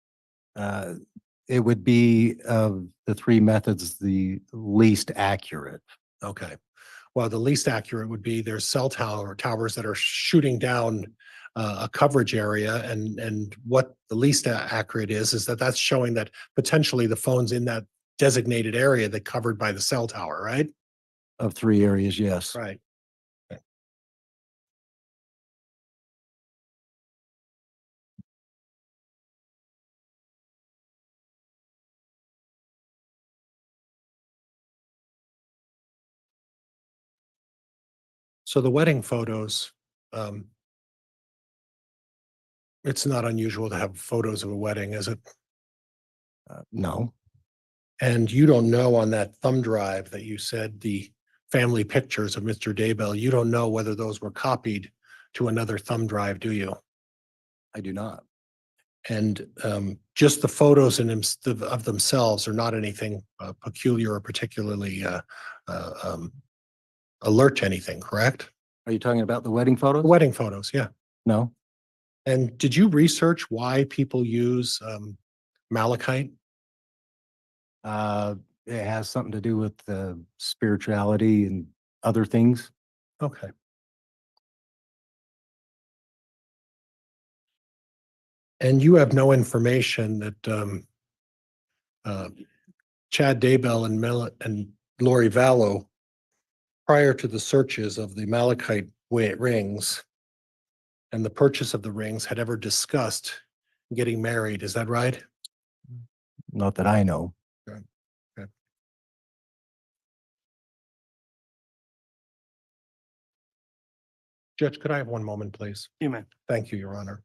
C: It would be of the three methods, the least accurate.
E: Okay. Well, the least accurate would be there's cell towers that are shooting down a coverage area, and what the least accurate is that that's showing that potentially the phone's in that designated area that covered by the cell tower, right?
C: Of three areas, yes.
E: Right. So the wedding photos, it's not unusual to have photos of a wedding, is it?
C: No,
E: And you don't know on that thumb drive that you said the family pictures of Mr. Daybell, you don't know whether those were copied to another thumb drive, do you?
C: I do not.
E: And just the photos of themselves are not anything peculiar or particularly alert to anything, correct?
C: Are you talking about the wedding photos?
E: Wedding photos, yeah.
C: No,
E: And did you research why people use malachite?
C: it has something to do with spirituality and other things.
E: Okay. And you have no information that Chad Daybell and Lori Vallow, prior to the searches of the Malachite rings and the purchase of the rings, had ever discussed getting married. Is that right?
C: Not that I know.
E: Judge, could I have one moment, please?
B: You may.
E: Thank you, Your Honor.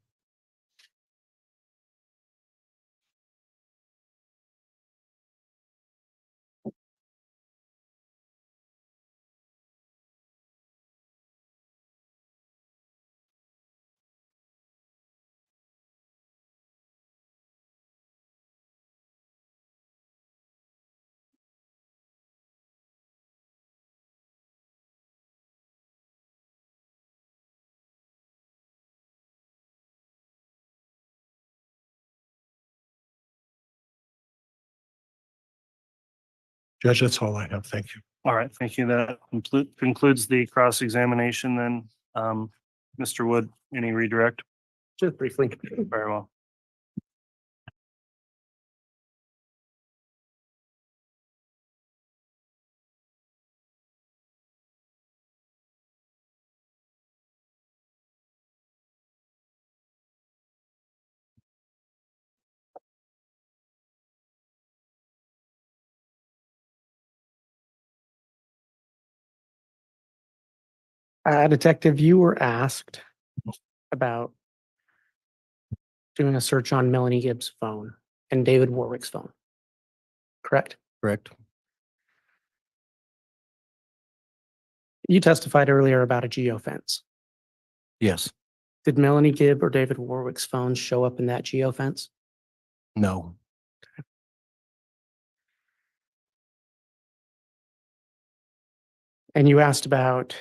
E: Judge, that's all I have. Thank you.
B: All right, thank you. That concludes the cross-examination then. Mr. Wood, any redirect?
D: Just briefly.
B: Very well.
D: Detective, you were asked about doing a search on Melanie Gibbs' phone and David Warwick's phone. Correct?
C: Correct?
D: You testified earlier about a geofence.
C: Yes.
D: Did Melanie Gibb or David Warwick's phone show up in that geofence?
C: No.
D: And you asked about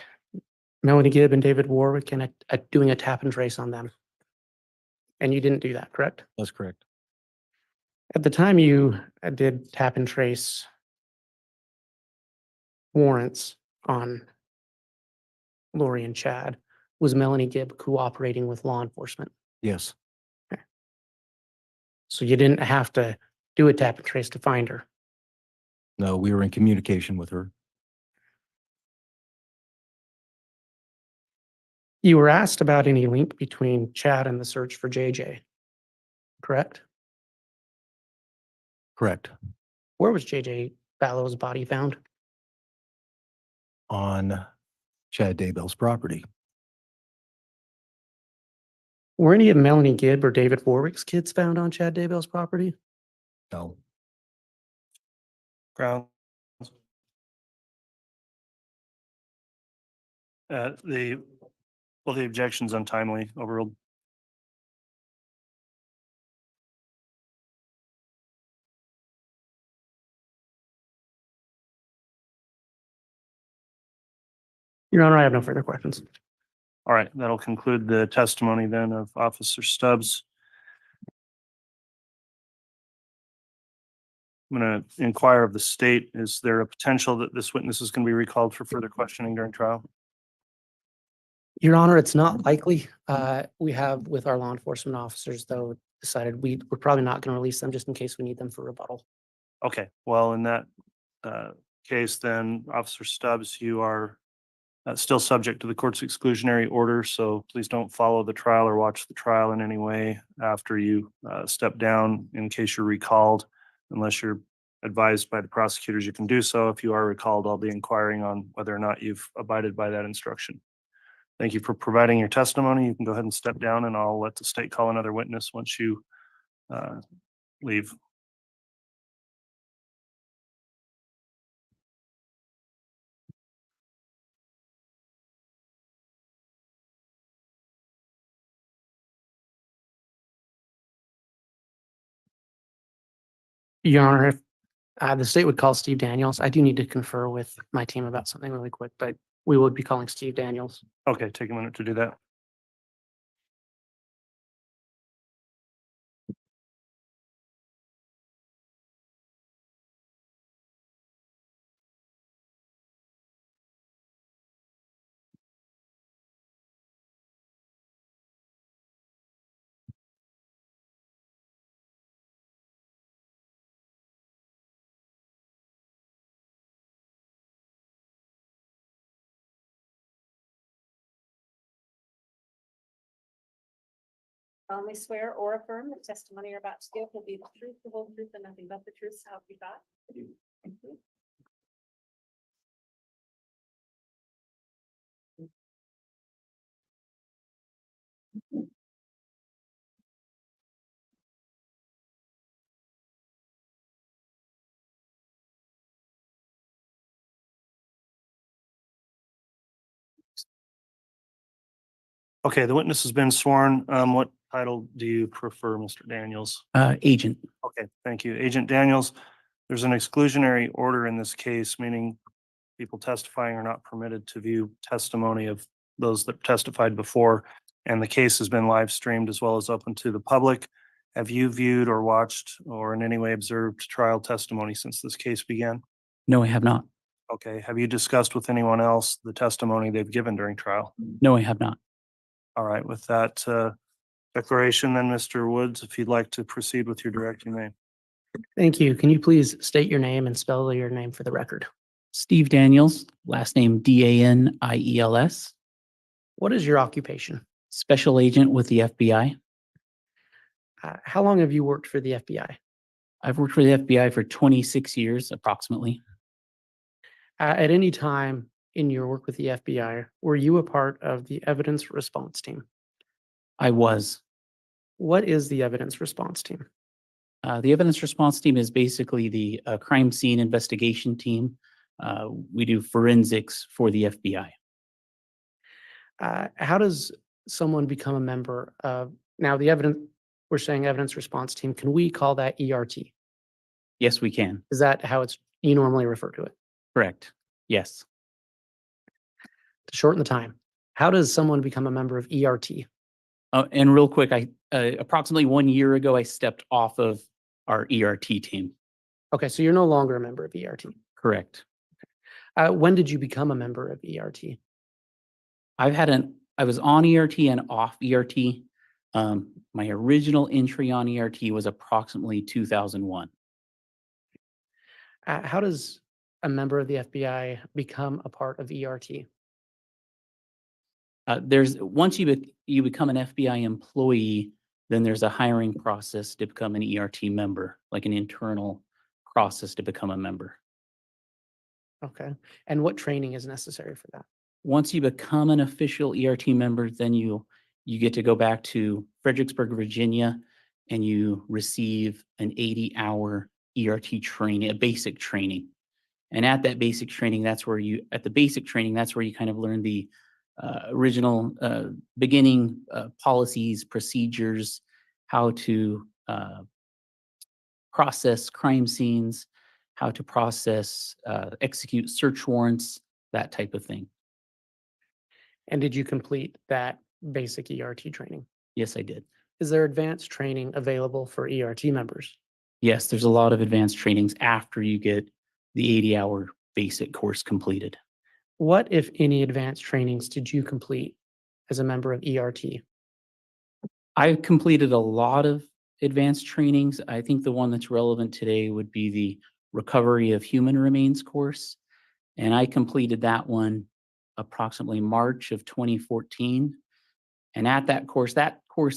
D: Melanie Gibb and David Warwick and doing a tap and trace on them. And you didn't do that, correct?
C: That's correct.
D: At the time you did tap and trace warrants on Lori and Chad, was Melanie Gibb cooperating with law enforcement?
C: Yes.
D: So you didn't have to do a tap and trace to find her.
C: No, we were in communication with her.
D: You were asked about any link between Chad and the search for JJ, correct?
C: Correct.
D: Where was JJ Vallow's body found?
C: On Chad Daybell's property.
D: Were any of Melanie Gibb or David Warwick's kids found on Chad Daybell's property?
C: No.
B: Grounds. The objection's untimely, overruled.
D: Your Honor, I have no further questions.
B: All right, that'll conclude the testimony then of Officer Stubbs. I'm going to inquire of the state, is there a potential that this witness is going to be recalled for further questioning during trial?
D: Your Honor, it's not likely. We have with our law enforcement officers, though, decided we're probably not going to release them just in case we need them for rebuttal.
B: Okay, well, in that case, then Officer Stubbs, you are still subject to the court's exclusionary order, so please don't follow the trial or watch the trial in any way after you step down in case you're recalled, unless you're advised by the prosecutors you can do so. If you are recalled, I'll be inquiring on whether or not you've abided by that instruction. Thank you for providing your testimony. You can go ahead and step down, and I'll let the state call another witness once you leave.
D: Your Honor, if the state would call Steve Daniels, I do need to confer with my team about something really quick, but we would be calling Steve Daniels.
B: Okay, take a minute to do that.
G: solemnly swear or affirm the testimony you're about to give will be the truth, the whole truth, and nothing but the truth, so help you God. Thank you.
B: Okay, the witness has been sworn. What title do you prefer, Mr. Daniels?
D: Agent.
B: Okay, thank you. Agent Daniels, there's an exclusionary order in this case, meaning people testifying are not permitted to view testimony of those that testified before. And the case has been live streamed as well as open to the public. Have you viewed or watched or in any way observed trial testimony since this case began?
D: No, I have not.
B: Okay, have you discussed with anyone else the testimony they've given during trial?
D: No, I have not.
B: All right, with that declaration, then Mr. Woods, if you'd like to proceed with your direct, you may.
D: Thank you. Can you please state your name and spell your name for the record?
H: Steve Daniels, last name Daniels,
D: What is your occupation?
H: special agent with the FBI.
D: How long have you worked for the FBI?
H: I've worked for the FBI for 26 years approximately.
D: At any time in your work with the FBI, were you a part of the evidence response team?
H: I was.
D: What is the evidence response team?
H: The evidence response team is basically the crime scene investigation team. We do forensics for the FBI.
D: How does someone become a member of, now the evidence, we're saying evidence response team, can we call that ERT?
H: Yes, we can.
D: Is that how you normally refer to it?
H: Correct. Yes.
D: To shorten the time, how does someone become a member of ERT?
H: And real quick, approximately 1 year ago, I stepped off of our ERT team.
D: Okay, so you're no longer a member of ERT.
H: Correct.
D: When did you become a member of ERT?
H: I was on ERT and off ERT. My original entry on ERT was approximately 2001.
D: How does a member of the FBI become a part of ERT?
H: Once you become an FBI employee, then there's a hiring process to become an ERT member, like an internal process to become a member.
D: Okay, and what training is necessary for that?
H: Once you become an official ERT member, then you get to go back to Fredericksburg, Virginia, and you receive an 80-hour ERT training, a basic training. And at that basic training, that's where you kind of learn the original beginning policies, procedures, how to process crime scenes, how to execute search warrants, that type of thing.
D: And did you complete that basic ERT training?
H: Yes, I did.
D: Is there advanced training available for ERT members?
H: Yes, there's a lot of advanced trainings after you get the 80-hour basic course completed.
D: What, if any, advanced trainings did you complete as a member of ERT?
H: I've completed a lot of advanced trainings. I think the one that's relevant today would be the Recovery of Human Remains course. And I completed that one approximately March of 2014. And at that course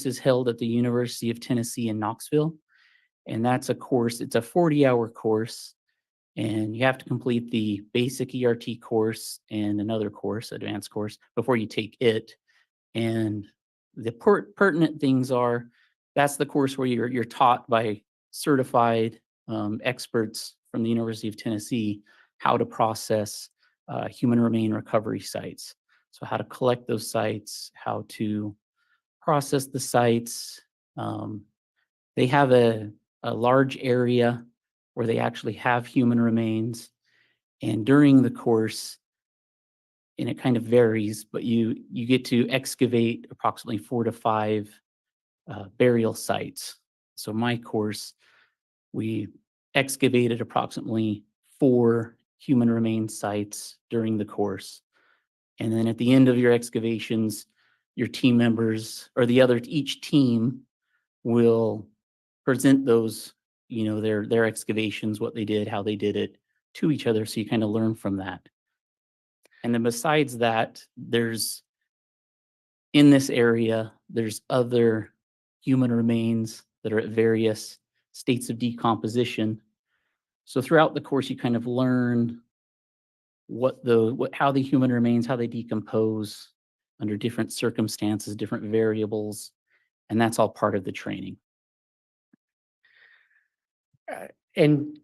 H: is held at the University of Tennessee in Knoxville. And that's a course, it's a 40-hour course. And you have to complete the basic ERT course and another course, advanced course, before you take it. And the pertinent things are, that's the course where you're taught by certified experts from the University of Tennessee how to process human remain recovery sites. So how to collect those sites, how to process the sites. They have a large area where they actually have human remains. And during the course, and it kind of varies, but you get to excavate approximately 4 to 5 burial sites. So my course, we excavated approximately 4 human remains sites during the course. And then at the end of your excavations, your team members or each team will present those, their excavations, what they did, how they did it to each other. So you kind of learn from that. And then besides that, in this area, there's other human remains that are at various states of decomposition. So throughout the course, you kind of learn how the human remains, how they decompose under different circumstances, different variables, and that's all part of the training.
D: And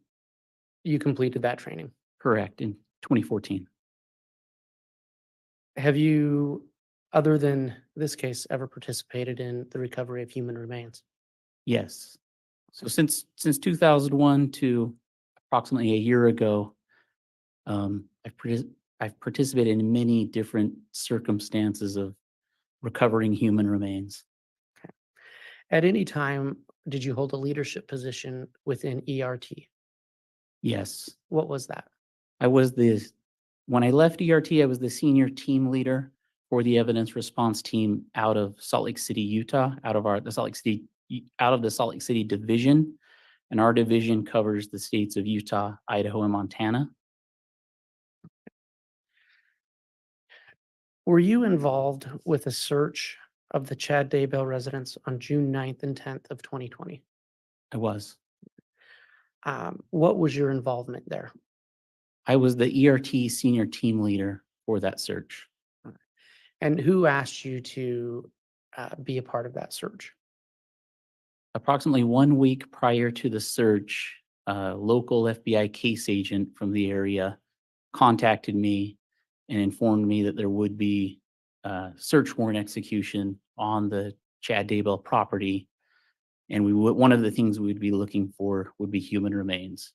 D: you completed that training.
H: Correct, in 2014.
D: Have you, other than this case, ever participated in the recovery of human remains?
H: Yes. So since 2001 to approximately a year ago, I've participated in many different circumstances of recovering human remains.
D: At any time, did you hold a leadership position within ERT?
H: Yes,
D: What was that?
H: when I left ERT, I was the senior team leader for the evidence response team out of Salt Lake City, Utah, out of the Salt Lake City division. And our division covers the states of Utah, Idaho, and Montana.
D: Were you involved with a search of the Chad Daybell residence on June 9th and 10th of 2020?
H: I was.
D: What was your involvement there?
H: I was the ERT senior team leader for that search.
D: And who asked you to be a part of that search?
H: Approximately 1 week prior to the search, a local FBI case agent from the area contacted me and informed me that there would be a search warrant execution on the Chad Daybell property. And one of the things we'd be looking for would be human remains.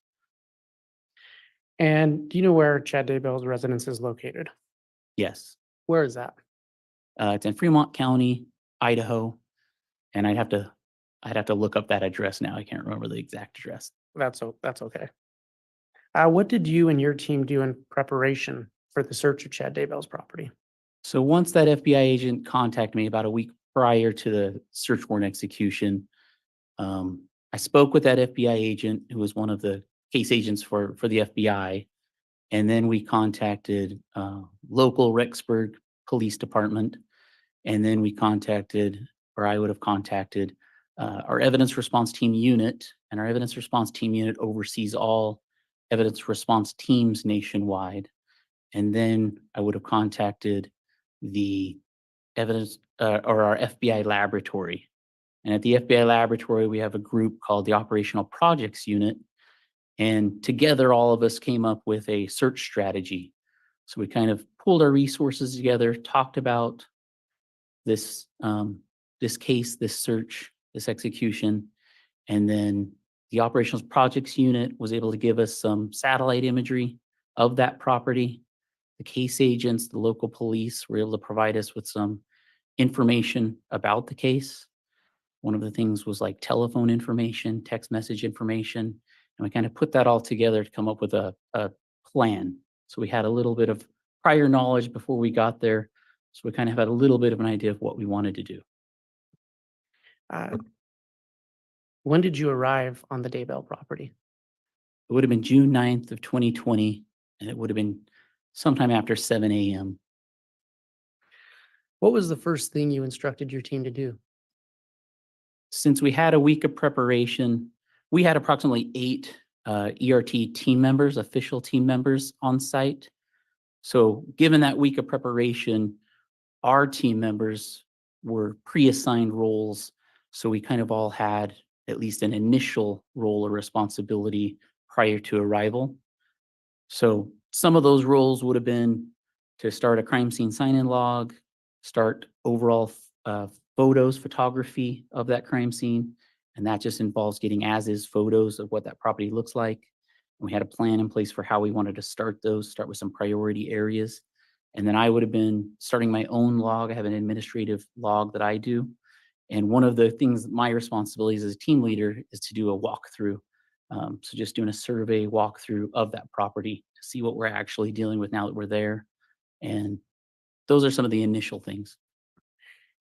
D: And do you know where Chad Daybell's residence is located?
H: Yes,
D: Where is that?
H: it's in Fremont County, Idaho, and I'd have to look up that address now. I can't remember the exact address.
D: That's okay. What did you and your team do in preparation for the search of Chad Daybell's property?
H: So once that FBI agent contacted me about a week prior to the search warrant execution, I spoke with that FBI agent who was one of the case agents for the FBI. And then we contacted local Rexburg Police Department. And then I would have contacted our evidence response team unit. And our evidence response team unit oversees all evidence response teams nationwide. And then I would have contacted the evidence or our FBI laboratory. And at the FBI laboratory, we have a group called the Operational Projects Unit. And together, all of us came up with a search strategy. So we kind of pulled our resources together, talked about this case, this search, this execution, and then the Operations Projects Unit was able to give us some satellite imagery of that property. The case agents, the local police were able to provide us with some information about the case. One of the things was like telephone information, text message information, and we kind of put that all together to come up with a plan. So we had a little bit of prior knowledge before we got there. So we kind of had a little bit of an idea of what we wanted to do.
D: When did you arrive on the Daybell property?
H: It would have been June 9th of 2020, and it would have been sometime after 7 a.m.
D: What was the first thing you instructed your team to do?
H: Since we had a week of preparation, we had approximately 8 ERT team members, official team members on site. So given that week of preparation, our team members were pre-assigned roles. So we kind of all had at least an initial role or responsibility prior to arrival. So some of those roles would have been to start a crime scene sign-in log, start overall photography of that crime scene. And that just involves getting as-is photos of what that property looks like. And we had a plan in place for how we wanted to start with some priority areas. And then I would have been starting my own log. I have an administrative log that I do. And one of the things, my responsibilities as a team leader is to do a walkthrough. So just doing a survey walkthrough of that property to see what we're actually dealing with now that we're there. And those are some of the initial things.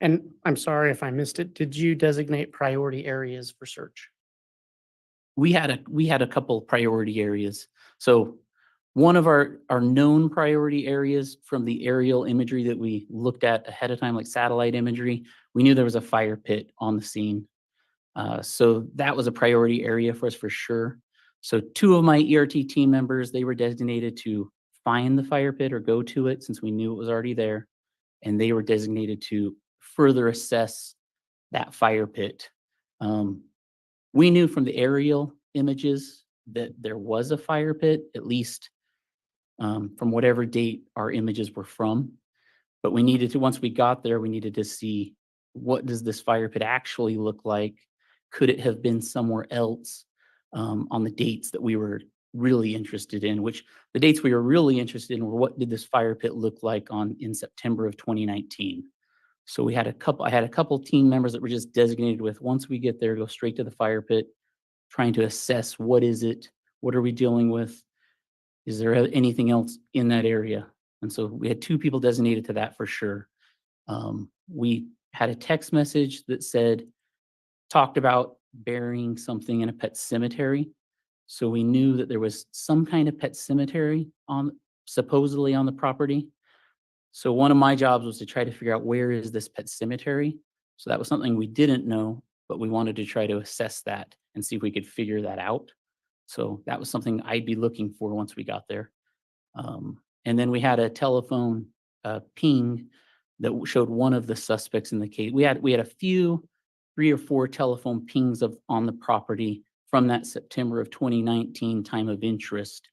D: And I'm sorry if I missed it. Did you designate priority areas for search?
H: We had a couple priority areas. So one of our known priority areas from the aerial imagery that we looked at ahead of time, like satellite imagery, we knew there was a fire pit on the scene. So that was a priority area for us for sure. So two of my ERT team members, they were designated to find the fire pit or go to it since we knew it was already there. And they were designated to further assess that fire pit. We knew from the aerial images that there was a fire pit, at least from whatever date our images were from. But we needed to, once we got there, we needed to see, what does this fire pit actually look like? Could it have been somewhere else on the dates that we were really interested in? Which the dates we were really interested in were, what did this fire pit look like in September of 2019? So I had a couple team members that were just designated with, once we get there, go straight to the fire pit, trying to assess, what is it? What are we dealing with? Is there anything else in that area? And so we had two people designated to that for sure. We had a text message that talked about burying something in a pet cemetery. So we knew that there was some kind of pet cemetery supposedly on the property. So one of my jobs was to try to figure out, where is this pet cemetery? So that was something we didn't know, but we wanted to try to assess that and see if we could figure that out. So that was something I'd be looking for once we got there. And then we had a telephone ping that showed one of the suspects in the case. We had a few, 3 or 4 telephone pings on the property from that September of 2019 time of interest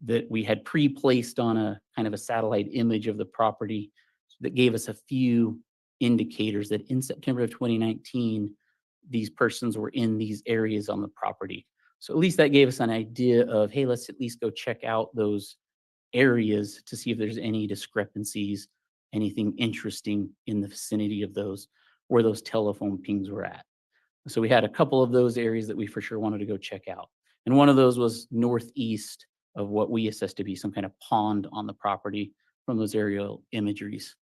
H: that we had pre-placed on a kind of a satellite image of the property that gave us a few indicators that in September of 2019, these persons were in these areas on the property. So at least that gave us an idea of, hey, let's at least go check out those areas to see if there's any discrepancies, anything interesting in the vicinity of where those telephone pings were at. So we had a couple of those areas that we for sure wanted to go check out. And one of those was northeast of what we assessed to be some kind of pond on the property from those aerial imageries.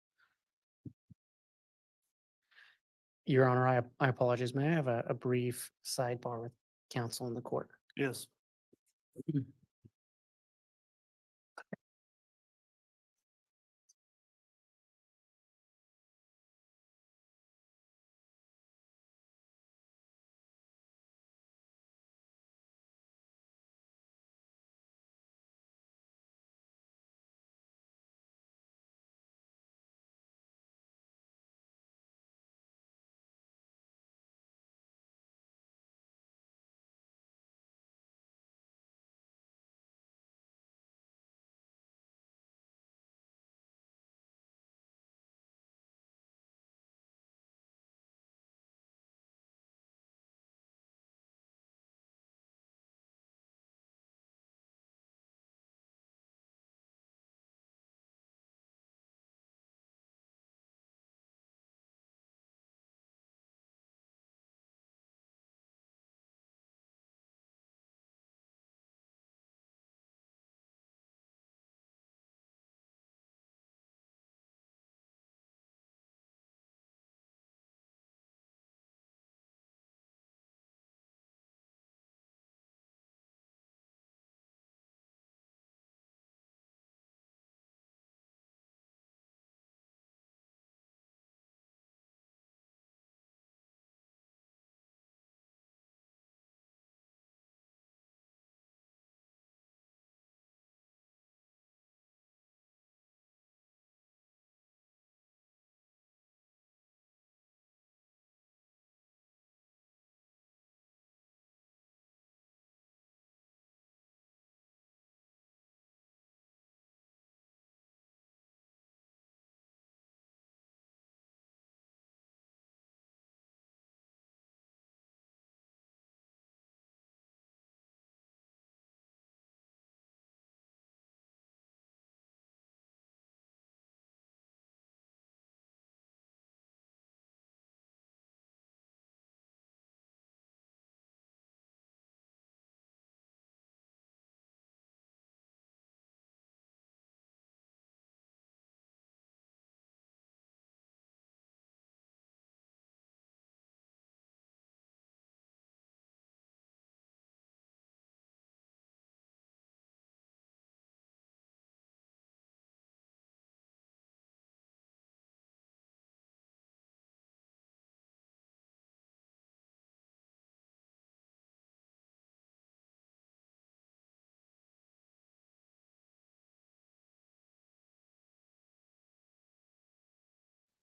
D: Your Honor, I apologize. May I have a brief sidebar with counsel in the court?
B: Yes.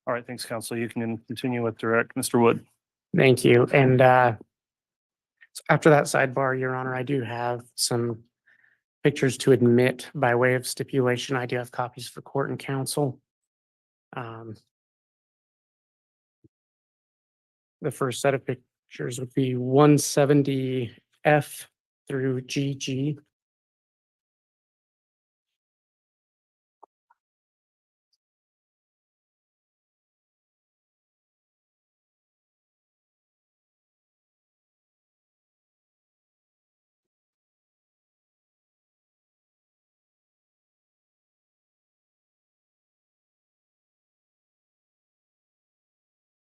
B: All right, thanks, counsel. You can continue with direct. Mr. Wood.
D: Thank you. And so after that sidebar, Your Honor, I do have some pictures to admit by way of stipulation. I do have copies for court and counsel. The first set of pictures would be 170 F through GG.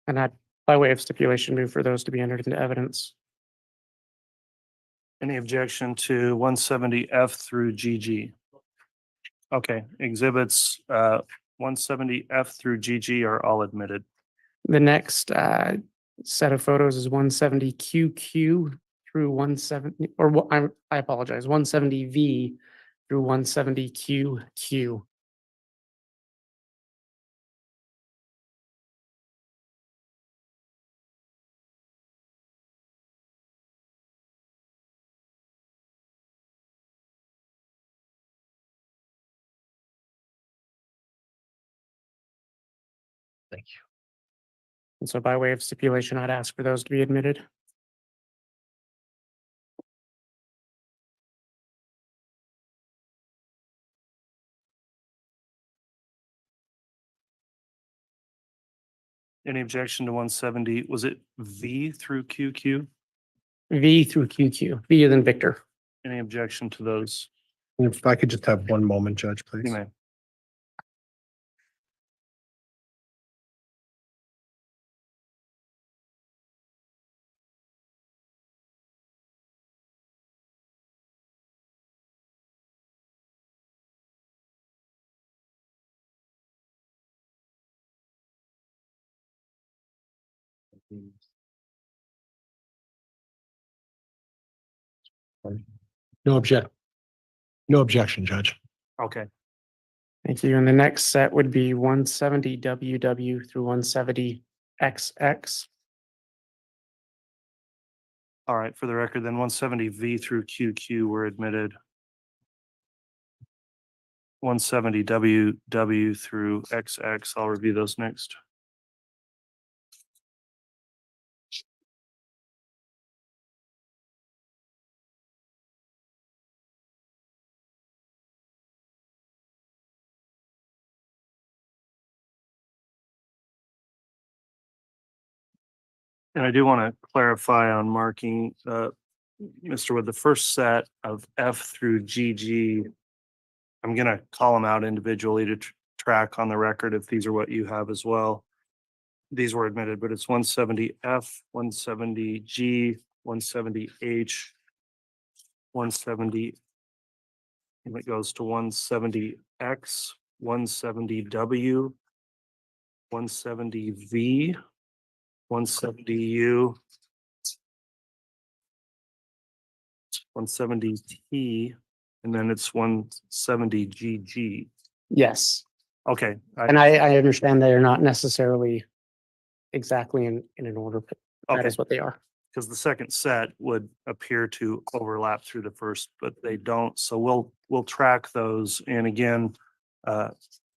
D: And I, by way of stipulation, move for those to be entered into evidence.
B: Any objection to 170F through GG? Okay, exhibits 170F through GG are all admitted.
D: The next set of photos is 170 QQ through 170, or I apologize, 170 V through 170 QQ.
E: Thank you.
D: And so by way of stipulation, I'd ask for those to be admitted.
B: Any objection to 170? Was it V through QQ?
D: V through QQ, V as in Victor.
B: Any objection to those?
E: If I could just have one moment, Judge, please.
B: You may.
E: No object. No objection, Judge.
B: Okay,
D: Thank you. And the next set would be 170 WW through 170 XX.
B: all right, for the record, then 170V through QQ were admitted. 170WW through XX, I'll review those next. And I do want to clarify on marking, Mr. Wood, the first set of F through GG, I'm going to call them out individually to track on the record if these are what you have as well. These were admitted, but it's 170F, 170G, 170H, 170, and it goes to 170X, 170W, 170V, 170U, 170T, and then it's 170GG.
D: Yes.
B: Okay,
D: And I understand they are not necessarily exactly in an order, but that
B: okay,
D: is what they are.
B: because the second set would appear to overlap through the first, but they don't. So we'll track those. And again,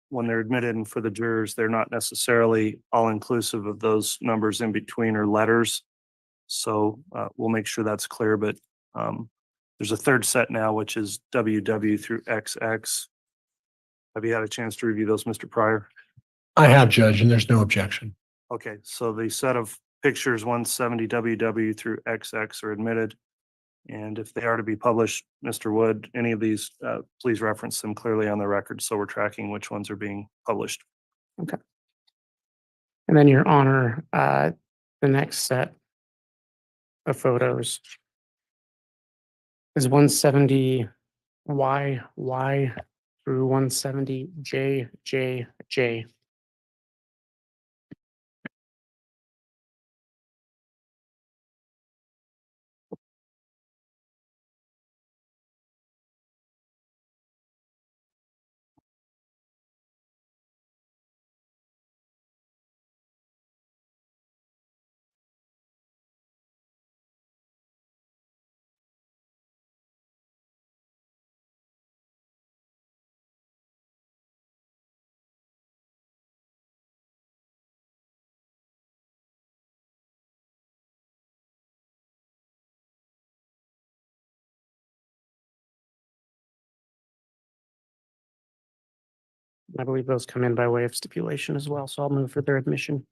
B: when they're admitted and for the jurors, they're not necessarily all inclusive of those numbers in between or letters. So we'll make sure that's clear, but there's a third set now, which is WW through XX. Have you had a chance to review those, Mr. Pryor?
E: I have, Judge, and there's no objection.
B: Okay, so the set of pictures 170 WW through XX are admitted. And if they are to be published, Mr. Wood, any of these, please reference them clearly on the record. So we're tracking which ones are being published.
D: Okay. And then, Your Honor, the next set of photos is 170 YY through 170 JJJ. I believe those come in by way of stipulation as well, so I'll move for their admission.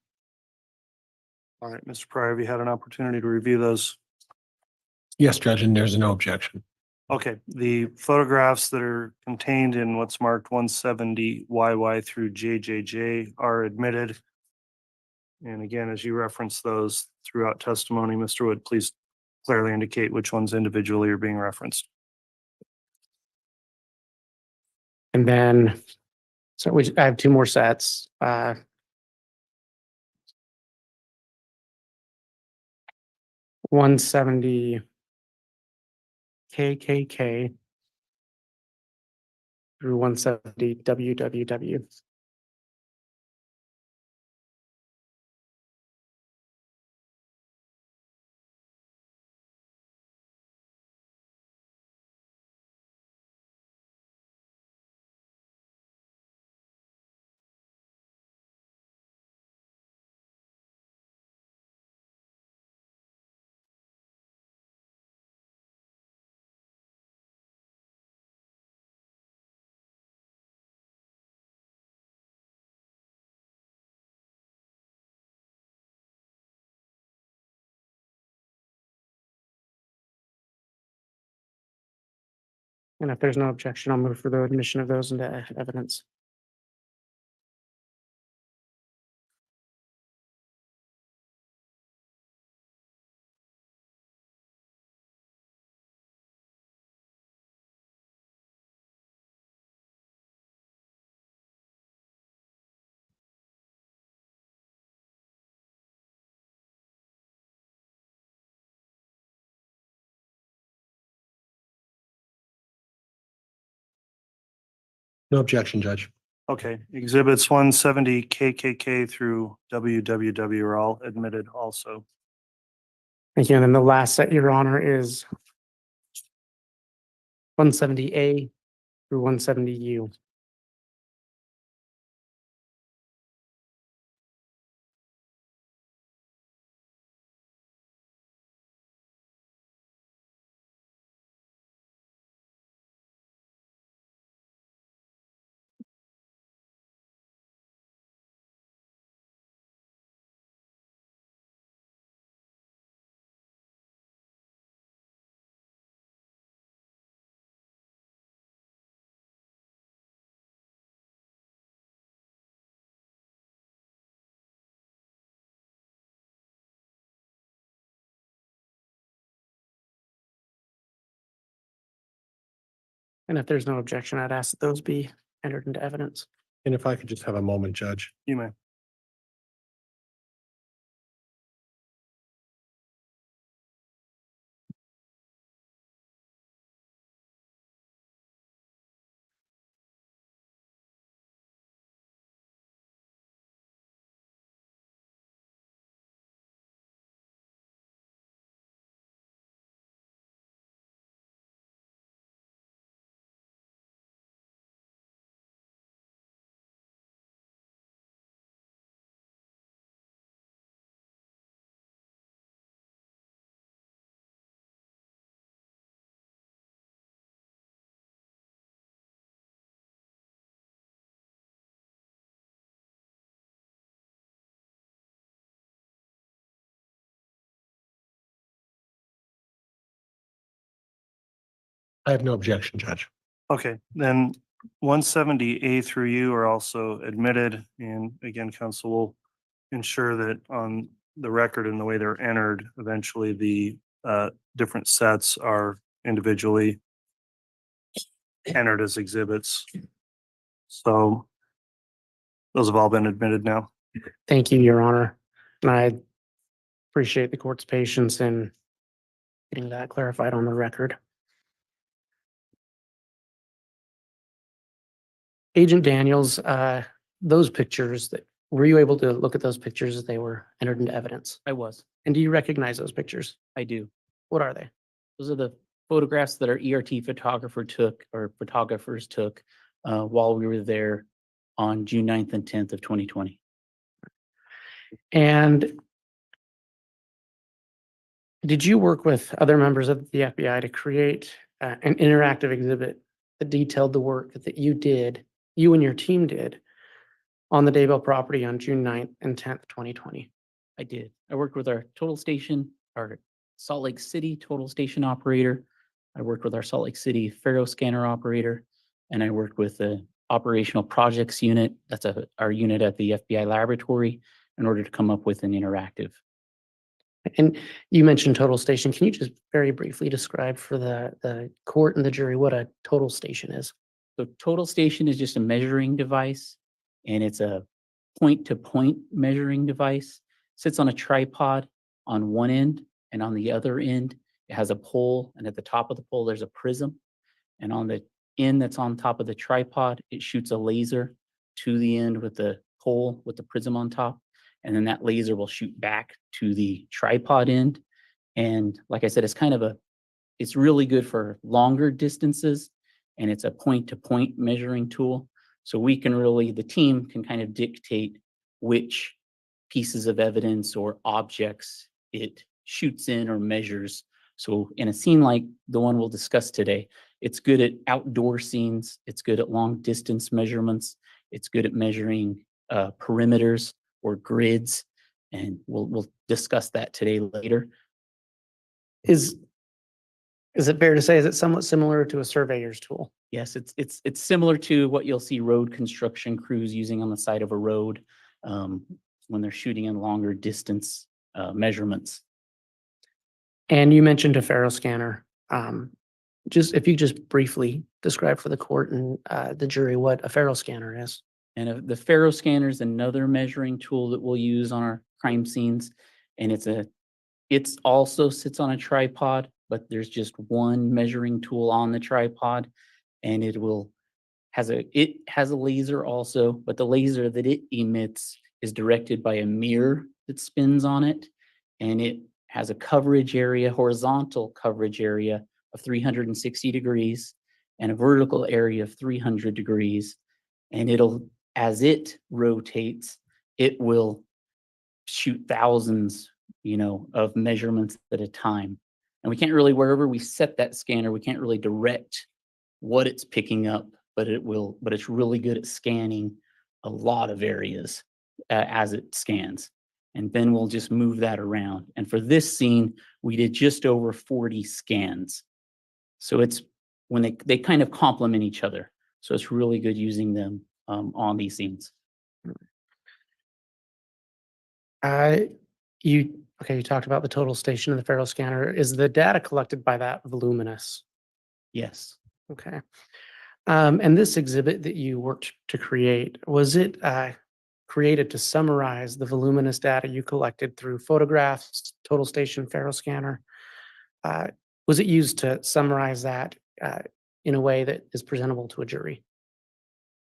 B: All right, Mr. Pryor, have you had an opportunity to review those?
E: Yes, Judge, and there's no objection.
B: Okay, the photographs that are contained in what's marked 170 YY through JJJ are admitted. And again, as you reference those throughout testimony, Mr. Wood, please clearly indicate which ones individually are being referenced.
D: And then, so I have two more sets. 170 KKK through 170 WWW. And if there's no objection, I'll move for the admission of those into evidence.
E: No objection, Judge.
B: Okay, exhibits 170 KKK through WWW are all admitted also.
D: Thank you. And then the last set, Your Honor, is 170A through 170U. And if there's no objection, I'd ask that those be entered into evidence.
E: And if I could just have a moment, Judge.
B: You may.
E: I have no objection, Judge.
B: Okay, then 170A through U are also admitted. And again, council will ensure that on the record and the way they're entered, eventually the different sets are individually entered as exhibits. So those have all been admitted now.
D: Thank you, Your Honor. And I appreciate the court's patience in getting that clarified on the record. Agent Daniels, those pictures were you able to look at those pictures as they were entered into evidence?
H: I was.
D: And do you recognize those pictures?
H: I do.
D: What are they?
H: Those are the photographs that our ERT photographers took while we were there on June 9th and 10th of 2020.
D: And did you work with other members of the FBI to create an interactive exhibit that detailed the work that you did you and your team did on the Daybell property on June 9th and 10th, 2020.
H: I did. I worked with our total station, our Salt Lake City total station operator. I worked with our Salt Lake City Faro scanner operator, and I worked with the operational projects unit. That's our unit at the FBI laboratory in order to come up with an interactive.
D: And you mentioned total station. Can you just very briefly describe for the court and the jury what a total station is?
H: So total station is just a measuring device, and it's a point-to-point measuring device. Sits on a tripod on one end, and on the other end, it has a pole, and at the top of the pole, there's a prism. And on the end that's on top of the tripod, it shoots a laser to the end with the pole with the prism on top. And then that laser will shoot back to the tripod end. And like I said, it's really good for longer distances, and it's a point-to-point measuring tool. So the team can kind of dictate which pieces of evidence or objects it shoots in or measures. So in a scene like the one we'll discuss today, it's good at outdoor scenes. It's good at long distance measurements. It's good at measuring perimeters or grids. And we'll discuss that today later.
D: Is it fair to say, is it somewhat similar to a surveyor's tool?
H: Yes, it's similar to what you'll see road construction crews using on the side of a road when they're shooting in longer distance measurements.
D: And you mentioned a Faro scanner. If you just briefly describe for the court and the jury what a Faro scanner is.
H: And the Faro scanner is another measuring tool that we'll use on our crime scenes. And it's also sits on a tripod, but there's just one measuring tool on the tripod, and it has a laser also, but the laser that it emits is directed by a mirror that spins on it, and it has a coverage area, horizontal coverage area of 360 degrees and a vertical area of 300 degrees. And as it rotates, it will shoot thousands, of measurements at a time. And we can't really, wherever we set that scanner, we can't really direct what it's picking up, but it's really good at scanning a lot of areas as it scans. And then we'll just move that around. And for this scene, we did just over 40 scans. So it's when they kind of complement each other. So it's really good using them on these scenes.
D: You talked about the total station of the Faro scanner. Is the data collected by that voluminous?
H: Yes.
D: Okay. And this exhibit that you worked to create, was it created to summarize the voluminous data you collected through photographs, total station, Faro scanner? Was it used to summarize that in a way that is presentable to a jury?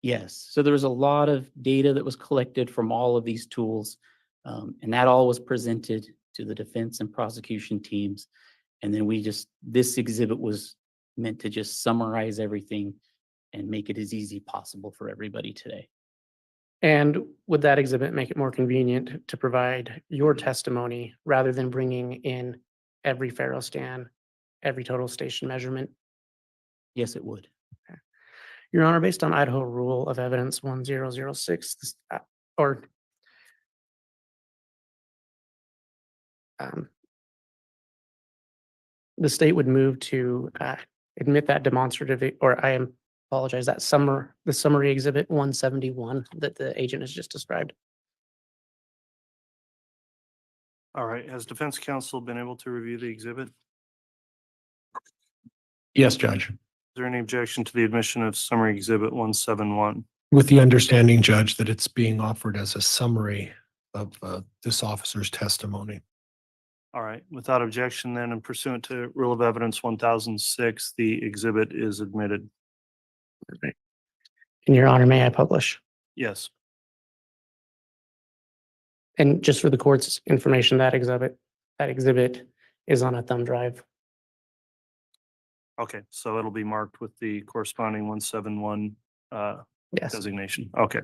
H: Yes. So there was a lot of data that was collected from all of these tools, and that all was presented to the defense and prosecution teams. And then this exhibit was meant to just summarize everything and make it as easy possible for everybody today.
D: And would that exhibit make it more convenient to provide your testimony rather than bringing in every Faro scan, every total station measurement?
H: Yes, it would.
D: Your Honor, based on Idaho Rule of Evidence 1006, the state would move to admit that demonstrative, or I apologize, the summary exhibit 171 that the agent has just described.
B: All right, has defense counsel been able to review the exhibit?
E: Yes, Judge.
B: Is there any objection to the admission of summary exhibit 171?
E: With the understanding, Judge, that it's being offered as a summary of this officer's testimony.
B: All right, without objection then, and pursuant to Rule of Evidence 1006, the exhibit is admitted.
D: In Your Honor, may I publish?
B: Yes.
D: And just for the court's information, that exhibit is on a thumb drive.
B: Okay, so it'll be marked with the corresponding 171
D: Yes.
B: designation. Okay.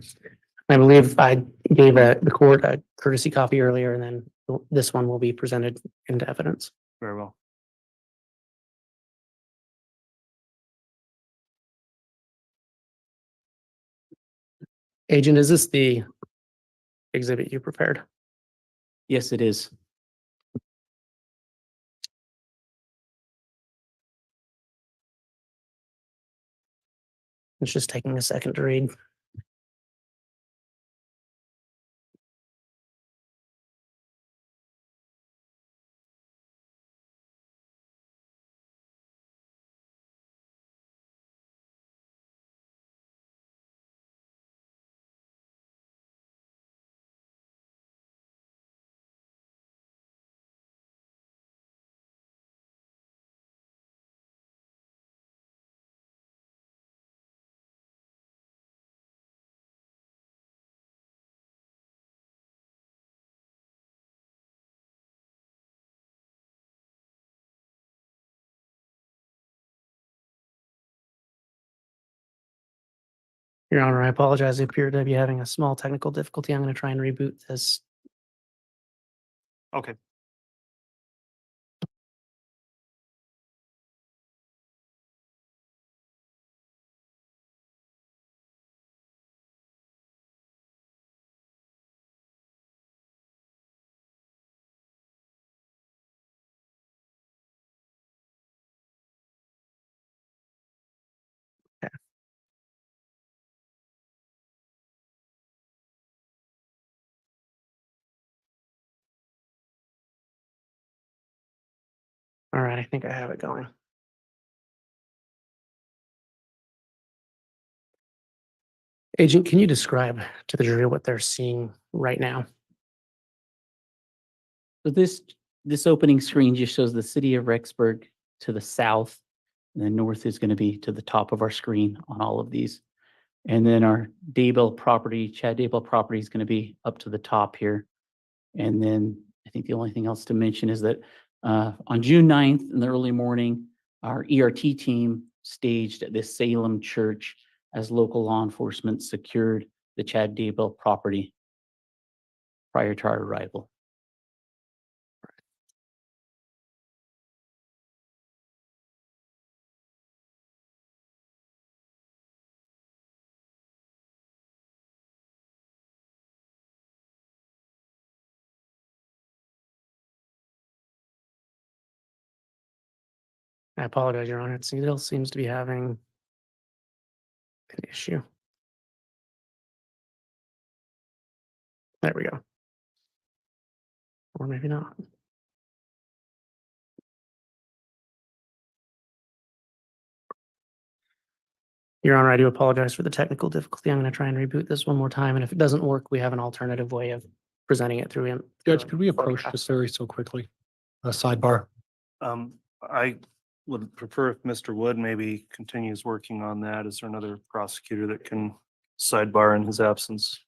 D: I believe I gave the court a courtesy copy earlier, and then this one will be presented into evidence.
B: Very well.
D: Agent, is this the exhibit you prepared?
H: Yes, it is.
D: It's just taking a second to read. Your Honor, I apologize. I appear to be having a small technical difficulty. I'm going to try and reboot this.
B: Okay.
D: All right, I think I have it going. Agent, can you describe to the jury what they're seeing right now?
H: So this opening screen just shows the city of Rexburg to the south, and then north is going to be to the top of our screen on all of these. And then our Daybell property, Chad Daybell property is going to be up to the top here. And then I think the only thing else to mention is that on June 9th in the early morning, our ERT team staged at this Salem church as local law enforcement secured the Chad Daybell property prior to our arrival.
D: I apologize, Your Honor. It still seems to be having an issue. There we go. Or maybe not. Your Honor, I do apologize for the technical difficulty. I'm going to try and reboot this one more time. And if it doesn't work, we have an alternative way of presenting it through him.
E: Judge, could we approach this area so quickly? A sidebar.
B: I would prefer if Mr. Wood maybe continues working on that. Is there another prosecutor that can sidebar in his absence?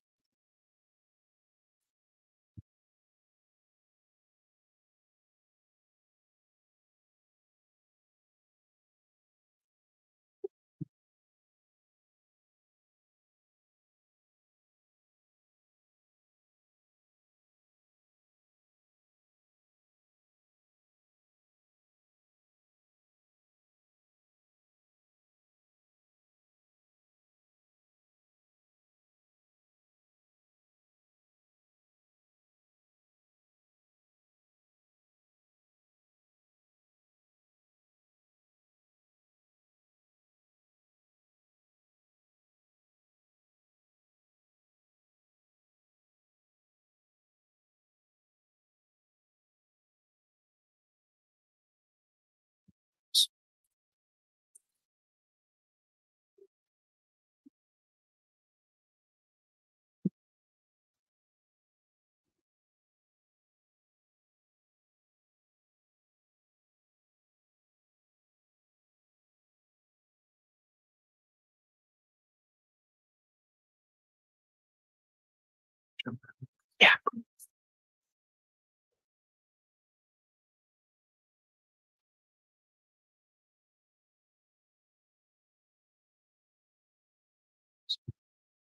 D: Yeah.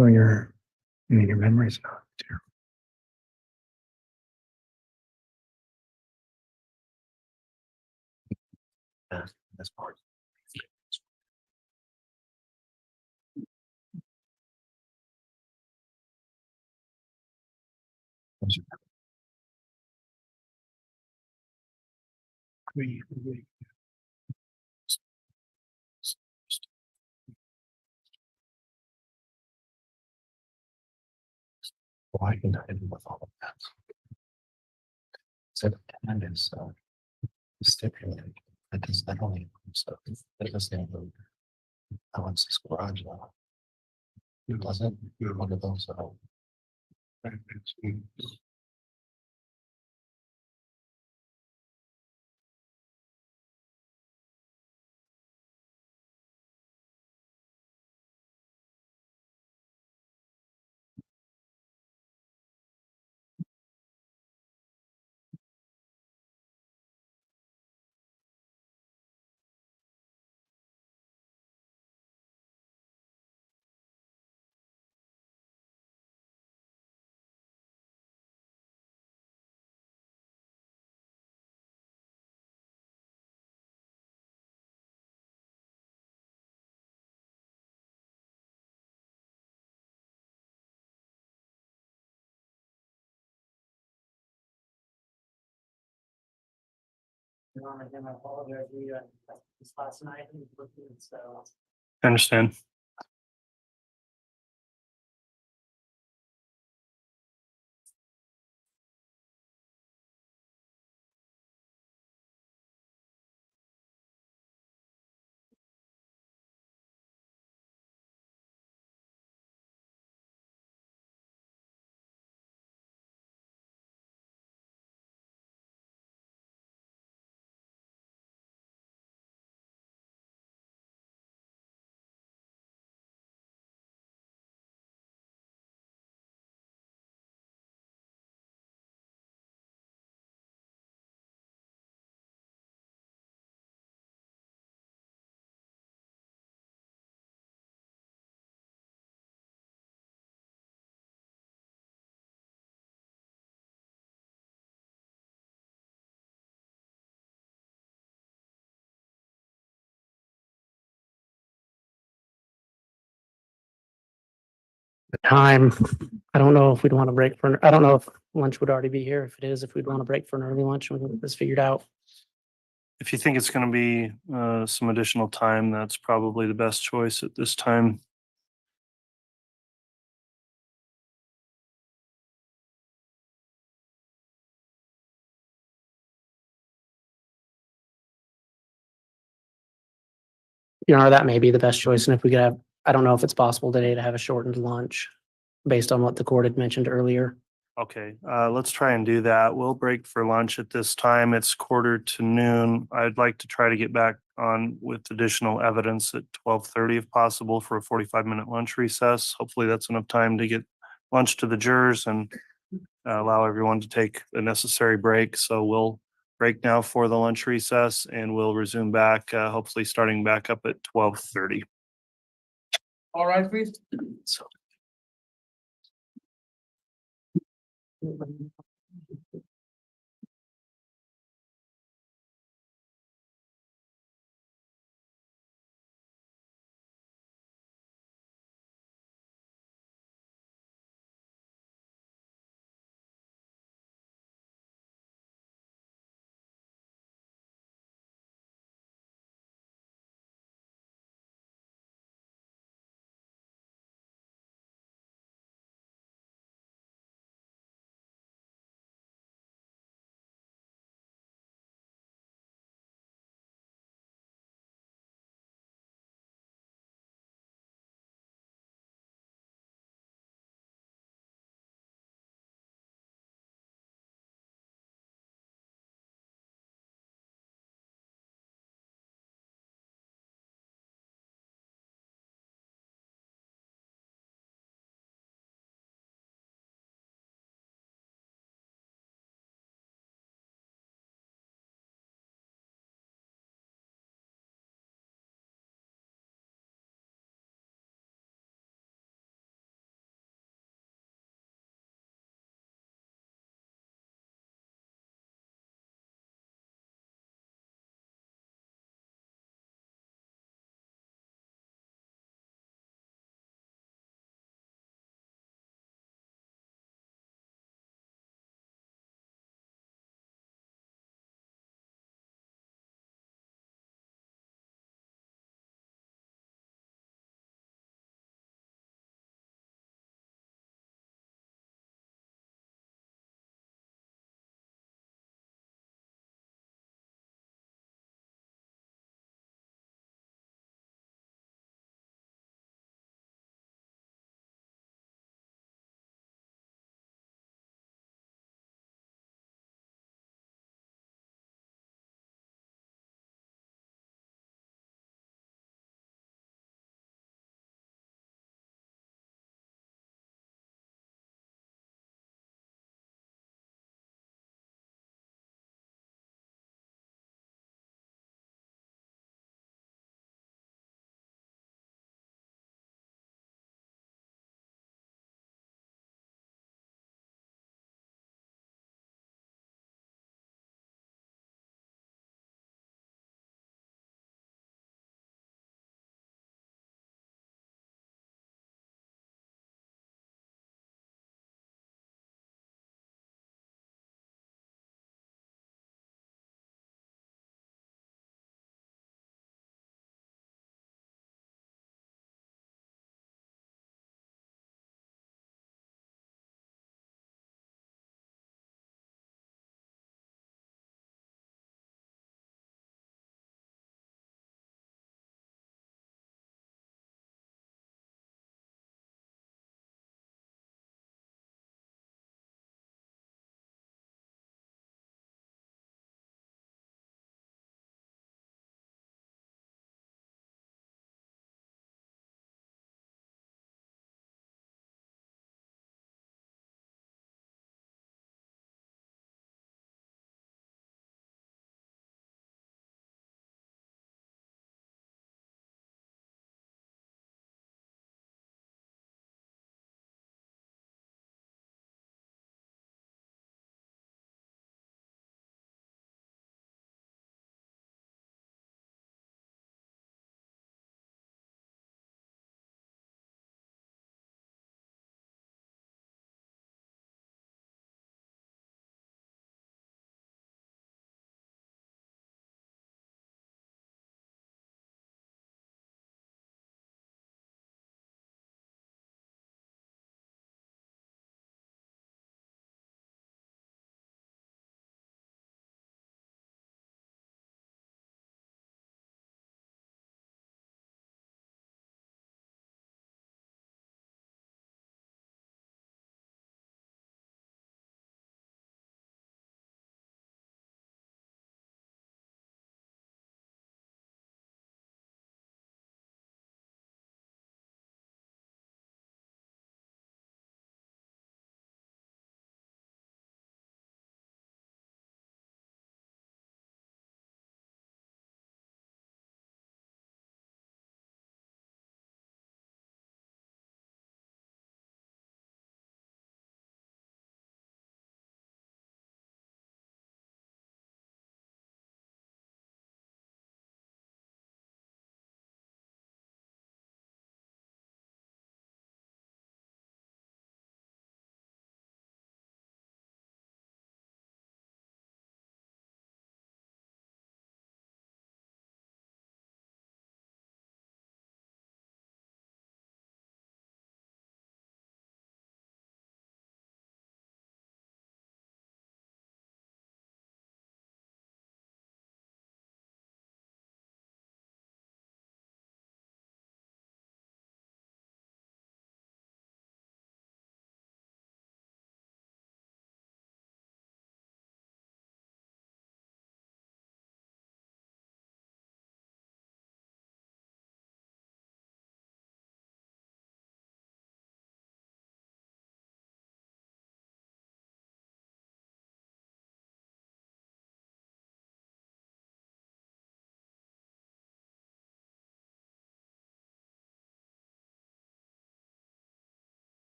E: So your memory's not terrible. That's part.
C: Why can I do with all of that? So and is stipulated that does not only include stuff, it doesn't include Alan's garage now. It doesn't, you're one of those.
D: Again, I apologize. We this last night and looking at so.
B: I understand.
D: The time, I don't know if we'd want to break for, I don't know if lunch would already be here. If it is, if we'd want to break for an early lunch, we can get this figured out.
B: If you think it's going to be some additional time, that's probably the best choice at this time.
D: That may be the best choice. And if we could have, I don't know if it's possible today to have a shortened lunch based on what the court had mentioned earlier.
B: Okay, let's try and do that. We'll break for lunch at this time. It's 1:45 p.m. I'd like to try to get back on with additional evidence at 12:30 if possible for a 45-minute lunch recess. Hopefully that's enough time to get lunch to the jurors and allow everyone to take the necessary break. So we'll break now for the lunch recess and we'll resume back, hopefully starting back up at 12:30.
A: All right, please.
D: So.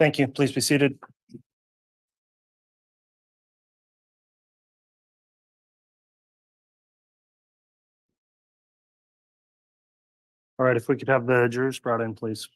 B: Thank you. Please be seated. All right, if we could have the jurors brought in, please.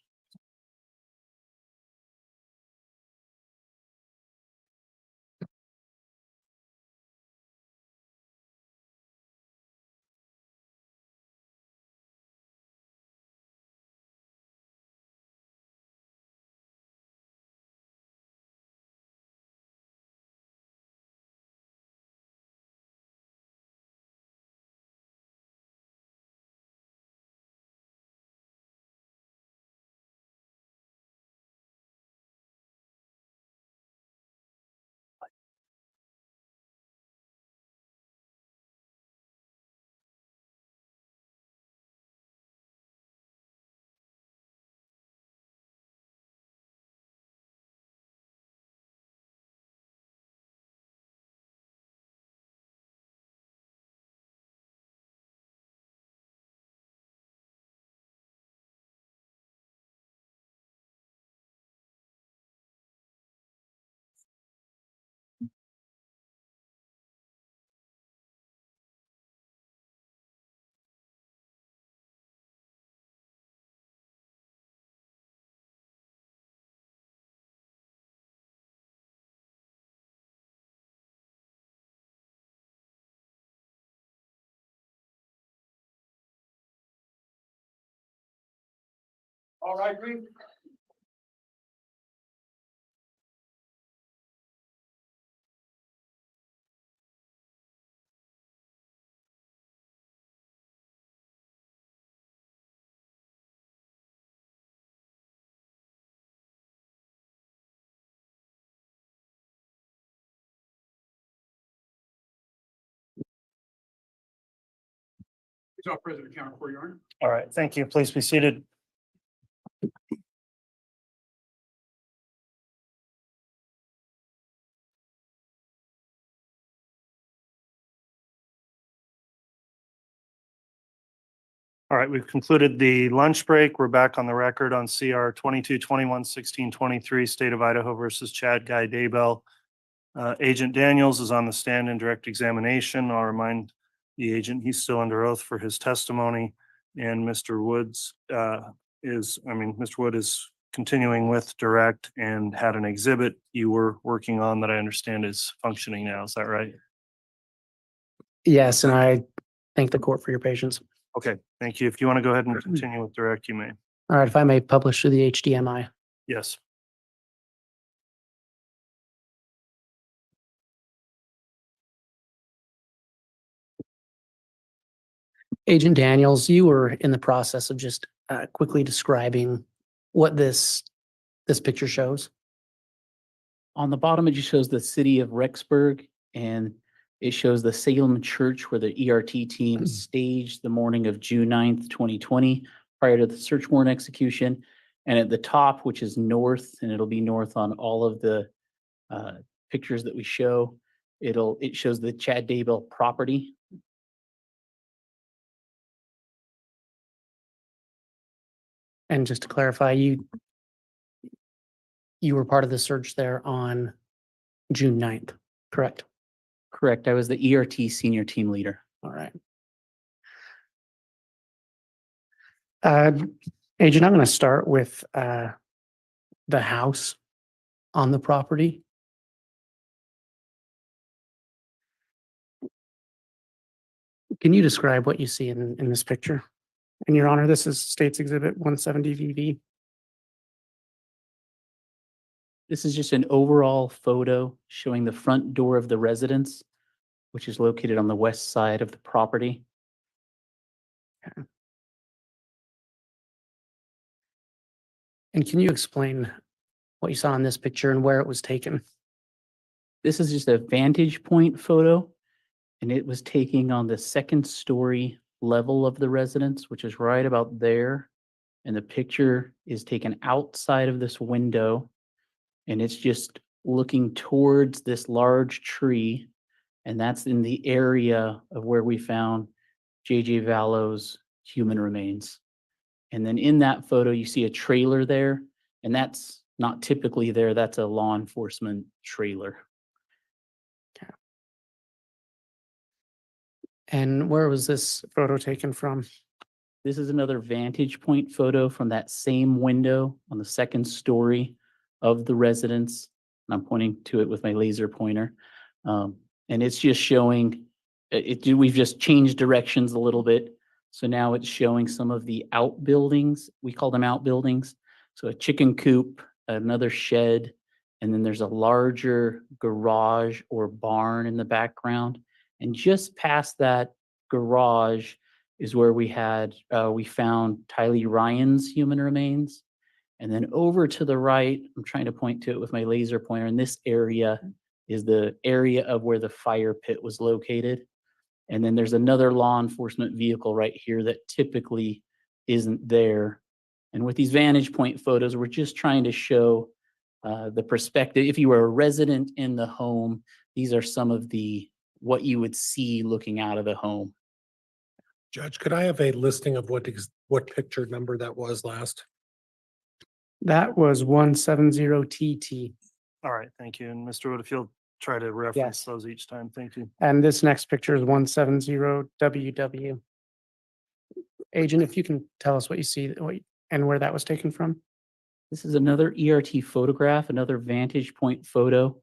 A: All right, Reed. He's our president, County Court, Your Honor.
B: All right, thank you. Please be seated. All right, we've concluded the lunch break. We're back on the record on CR 22-21-16-23, State of Idaho versus Chad Guy Daybell. Agent Daniels is on the stand in direct examination. I'll remind the agent he's still under oath for his testimony. And Mr. Woods Mr. Wood is continuing with direct and had an exhibit you were working on that I understand is functioning now. Is that right?
D: Yes, and I thank the court for your patience.
B: Okay, thank you. If you want to go ahead and continue with direct, you may.
D: All right, if I may publish to the HDMI.
B: Yes.
D: Agent Daniels, you were in the process of just quickly describing what this picture shows.
H: On the bottom, it just shows the city of Rexburg, and it shows the Salem Church where the ERT team staged the morning of June 9th, 2020, prior to the search warrant execution. And at the top, which is north, and it'll be north on all of the pictures that we show, it shows the Chad Daybell property.
D: And just to clarify, you were part of the search there on June 9th, correct?
H: Correct. I was the ERT senior team leader.
D: All right. Agent, I'm going to start with the house on the property. Can you describe what you see in this picture? And Your Honor, this is State's Exhibit 170 VV.
H: This is just an overall photo showing the front door of the residence, which is located on the west side of the property.
D: Okay. And can you explain what you saw in this picture and where it was taken?
H: This is just a vantage point photo, and it was taken on the second story level of the residence, which is right about there. And the picture is taken outside of this window, and it's just looking towards this large tree. And that's in the area of where we found J.J. Vallow's human remains. And then in that photo, you see a trailer there, and that's not typically there. That's a law enforcement trailer.
D: And where was this photo taken from?
H: This is another vantage point photo from that same window on the second story of the residence. And I'm pointing to it with my laser pointer. And it's just showing, we've just changed directions a little bit. So now it's showing some of the outbuildings. We call them outbuildings. So a chicken coop, another shed, and then there's a larger garage or barn in the background. And just past that garage is where we found Tylee Ryan's human remains. And then over to the right, I'm trying to point to it with my laser pointer, and this area is the area of where the fire pit was located. And then there's another law enforcement vehicle right here that typically isn't there. And with these vantage point photos, we're just trying to show the perspective. If you were a resident in the home, these are some of what you would see looking out of the home.
E: Judge, could I have a listing of what picture number that was last?
D: That was 170TT.
B: All right, thank you. And Mr. Wood, if you'll try to reference
D: Yes.
B: those each time, thank you.
D: And this next picture is 170WW. Agent, if you can tell us what you see and where that was taken from?
H: This is another ERT photograph, another vantage point photo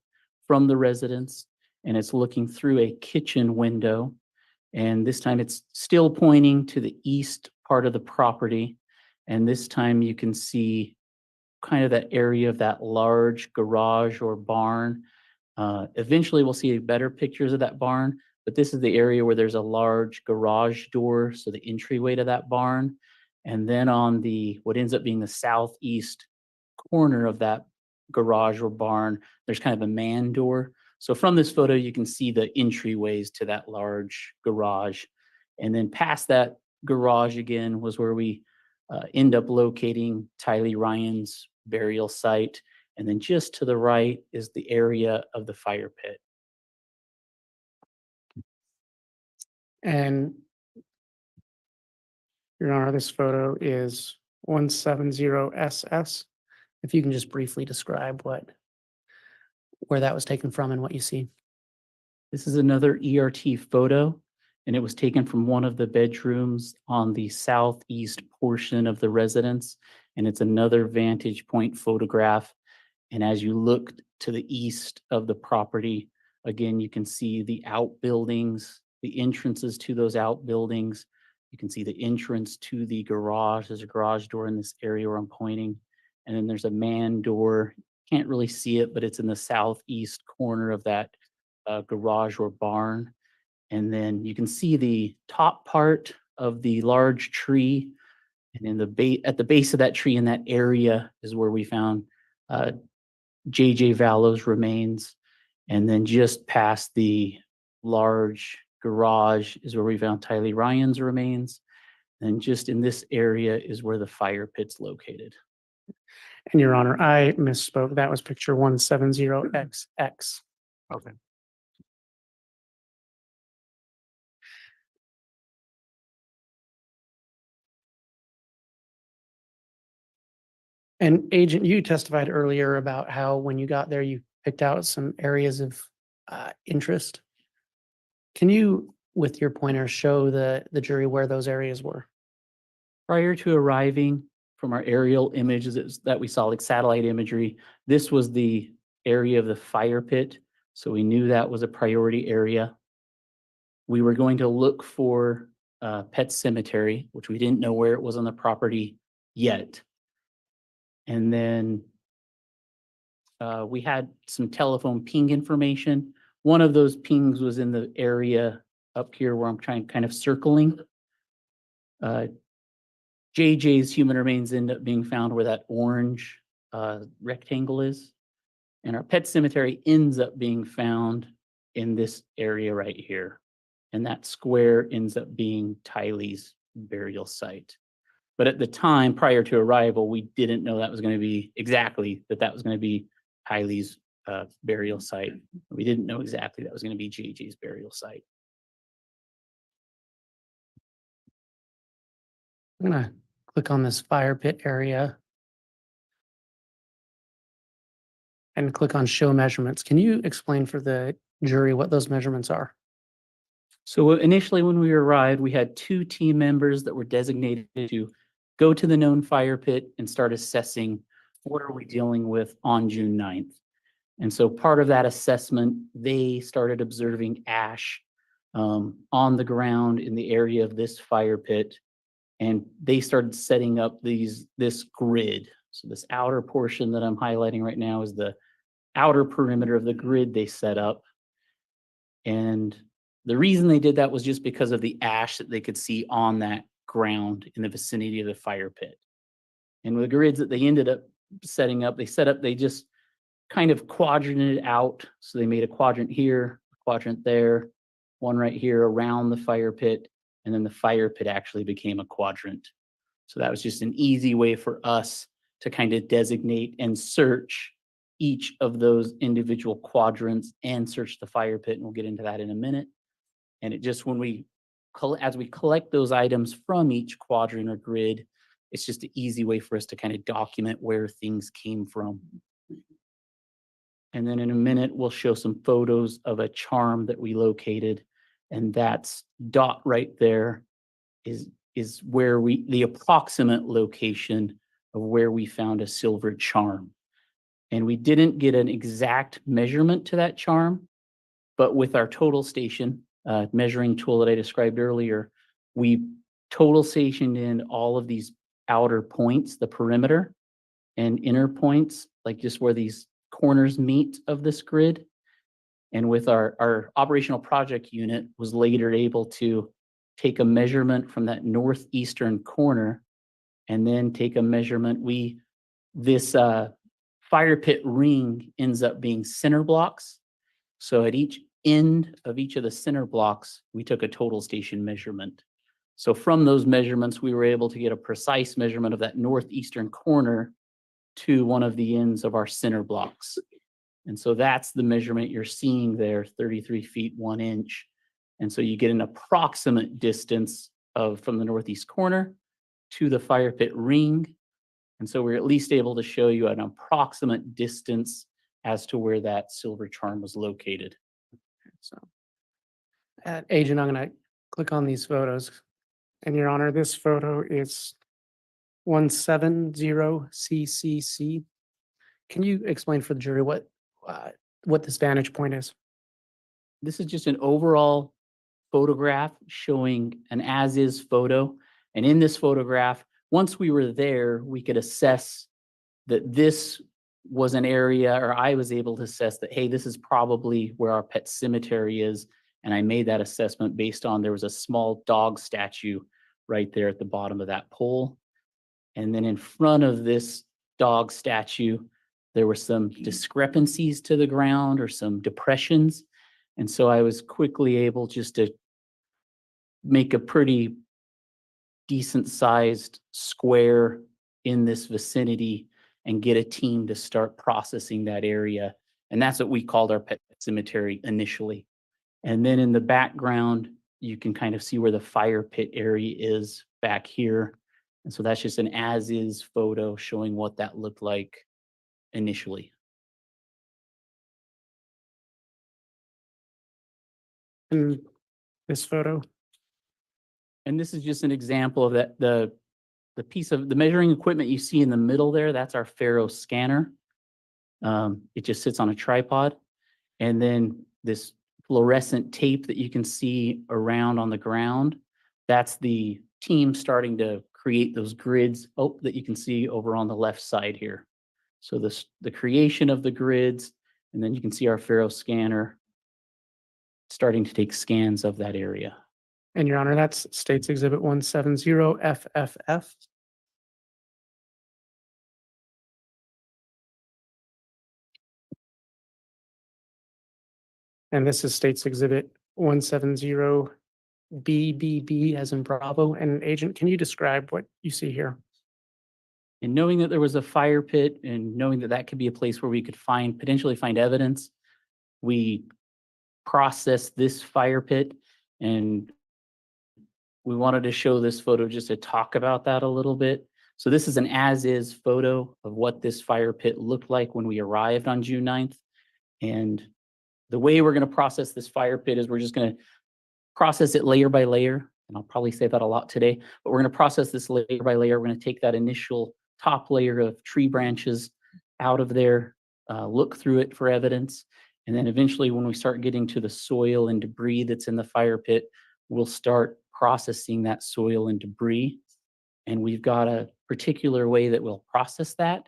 H: from the residence, and it's looking through a kitchen window. And this time it's still pointing to the east part of the property. And this time you can see kind of that area of that large garage or barn. Eventually we'll see better pictures of that barn, but this is the area where there's a large garage door, so the entryway to that barn. And then on what ends up being the southeast corner of that garage or barn, there's kind of a man door. So from this photo, you can see the entryways to that large garage. And then past that garage again was where we end up locating Tylee Ryan's burial site. And then just to the right is the area of the fire pit.
D: And Your Honor, this photo is 170SS. If you can just briefly describe where that was taken from and what you see.
H: This is another ERT photo, and it was taken from one of the bedrooms on the southeast portion of the residence. And it's another vantage point photograph. And as you look to the east of the property, again, you can see the outbuildings, the entrances to those outbuildings. You can see the entrance to the garage. There's a garage door in this area where I'm pointing. And then there's a man door. Can't really see it, but it's in the southeast corner of that garage or barn. And then you can see the top part of the large tree. And in at the base of that tree in that area is where we found J.J. Vallow's remains. And then just past the large garage is where we found Tylee Ryan's remains. And just in this area is where the fire pit's located.
D: And Your Honor, I misspoke. That was picture 170XX.
B: Okay.
D: And Agent, you testified earlier about how when you got there, you picked out some areas of interest. Can you, with your pointer, show the jury where those areas were?
H: Prior to arriving from our aerial images that we saw, like satellite imagery, this was the area of the fire pit. So we knew that was a priority area. We were going to look for Pet Cemetery, which we didn't know where it was on the property yet. And then we had some telephone ping information. One of those pings was in the area up here where I'm trying kind of circling. JJ's human remains end up being found where that orange rectangle is. And our Pet Cemetery ends up being found in this area right here. And that square ends up being Tylee's burial site. But at the time, prior to arrival, we didn't know that was going to be exactly that was going to be Tylee's burial site. We didn't know exactly that was going to be JJ's burial site.
D: I'm gonna click on this fire pit area. and click on show measurements. Can you explain for the jury what those measurements are?
H: So initially, when we arrived, we had 2 team members that were designated to go to the known fire pit and start assessing what are we dealing with on June 9th. And so part of that assessment, they started observing ash on the ground in the area of this fire pit. And they started setting up this grid. So this outer portion that I'm highlighting right now is the outer perimeter of the grid they set up. And the reason they did that was just because of the ash that they could see on that ground in the vicinity of the fire pit. And with the grids that they ended up setting up, they just kind of quadranted out. So they made a quadrant here, a quadrant there, one right here around the fire pit, and then the fire pit actually became a quadrant. So that was just an easy way for us to kind of designate and search each of those individual quadrants and search the fire pit. And we'll get into that in a minute. And it just, as we collect those items from each quadrant or grid, it's just an easy way for us to kind of document where things came from. And then in a minute, we'll show some photos of a charm that we located. And that's dot right there is where the approximate location of where we found a silver charm. And we didn't get an exact measurement to that charm, but with our total station measuring tool that I described earlier, we total stationed in all of these outer points, the perimeter and inner points, like just where these corners meet of this grid. And with our operational project unit was later able to take a measurement from that northeastern corner and then take a measurement. This fire pit ring ends up being center blocks. So at each end of each of the center blocks, we took a total station measurement. So from those measurements, we were able to get a precise measurement of that northeastern corner to one of the ends of our center blocks. And so that's the measurement you're seeing there, 33 feet, 1 inch. And so you get an approximate distance from the northeast corner to the fire pit ring. And so we're at least able to show you an approximate distance as to where that silver charm was located.
D: So, Agent, I'm going to click on these photos. And Your Honor, this photo is 170CCC. Can you explain for the jury what this vantage point is?
H: This is just an overall photograph showing an as-is photo. And in this photograph, once we were there, we could assess that this was an area, or I was able to assess that, hey, this is probably where our pet cemetery is. And I made that assessment based on there was a small dog statue right there at the bottom of that pole. And then in front of this dog statue, there were some discrepancies to the ground or some depressions. And so I was quickly able just to make a pretty decent sized square in this vicinity and get a team to start processing that area. And that's what we called our pet cemetery initially. And then in the background, you can kind of see where the fire pit area is back here. And so that's just an as-is photo showing what that looked like initially.
D: In this photo?
H: And this is just an example of that. The piece of the measuring equipment you see in the middle there, that's our Faro scanner. It just sits on a tripod. And then this fluorescent tape that you can see around on the ground, that's the team starting to create those grids that you can see over on the left side here. So the creation of the grids, and then you can see our Faro scanner starting to take scans of that area.
D: And Your Honor, that's States Exhibit 170FFF. And this is States Exhibit 170BBB as in Bravo. And Agent, can you describe what you see here?
H: And knowing that there was a fire pit and knowing that that could be a place where we could potentially find evidence, we processed this fire pit, and we wanted to show this photo just to talk about that a little bit. So this is an as-is photo of what this fire pit looked like when we arrived on June 9th. And the way we're going to process this fire pit is we're just going to process it layer by layer. And I'll probably say that a lot today, but we're going to process this layer by layer. We're going to take that initial top layer of tree branches out of there, look through it for evidence. And then eventually when we start getting to the soil and debris that's in the fire pit, we'll start processing that soil and debris. And we've got a particular way that we'll process that.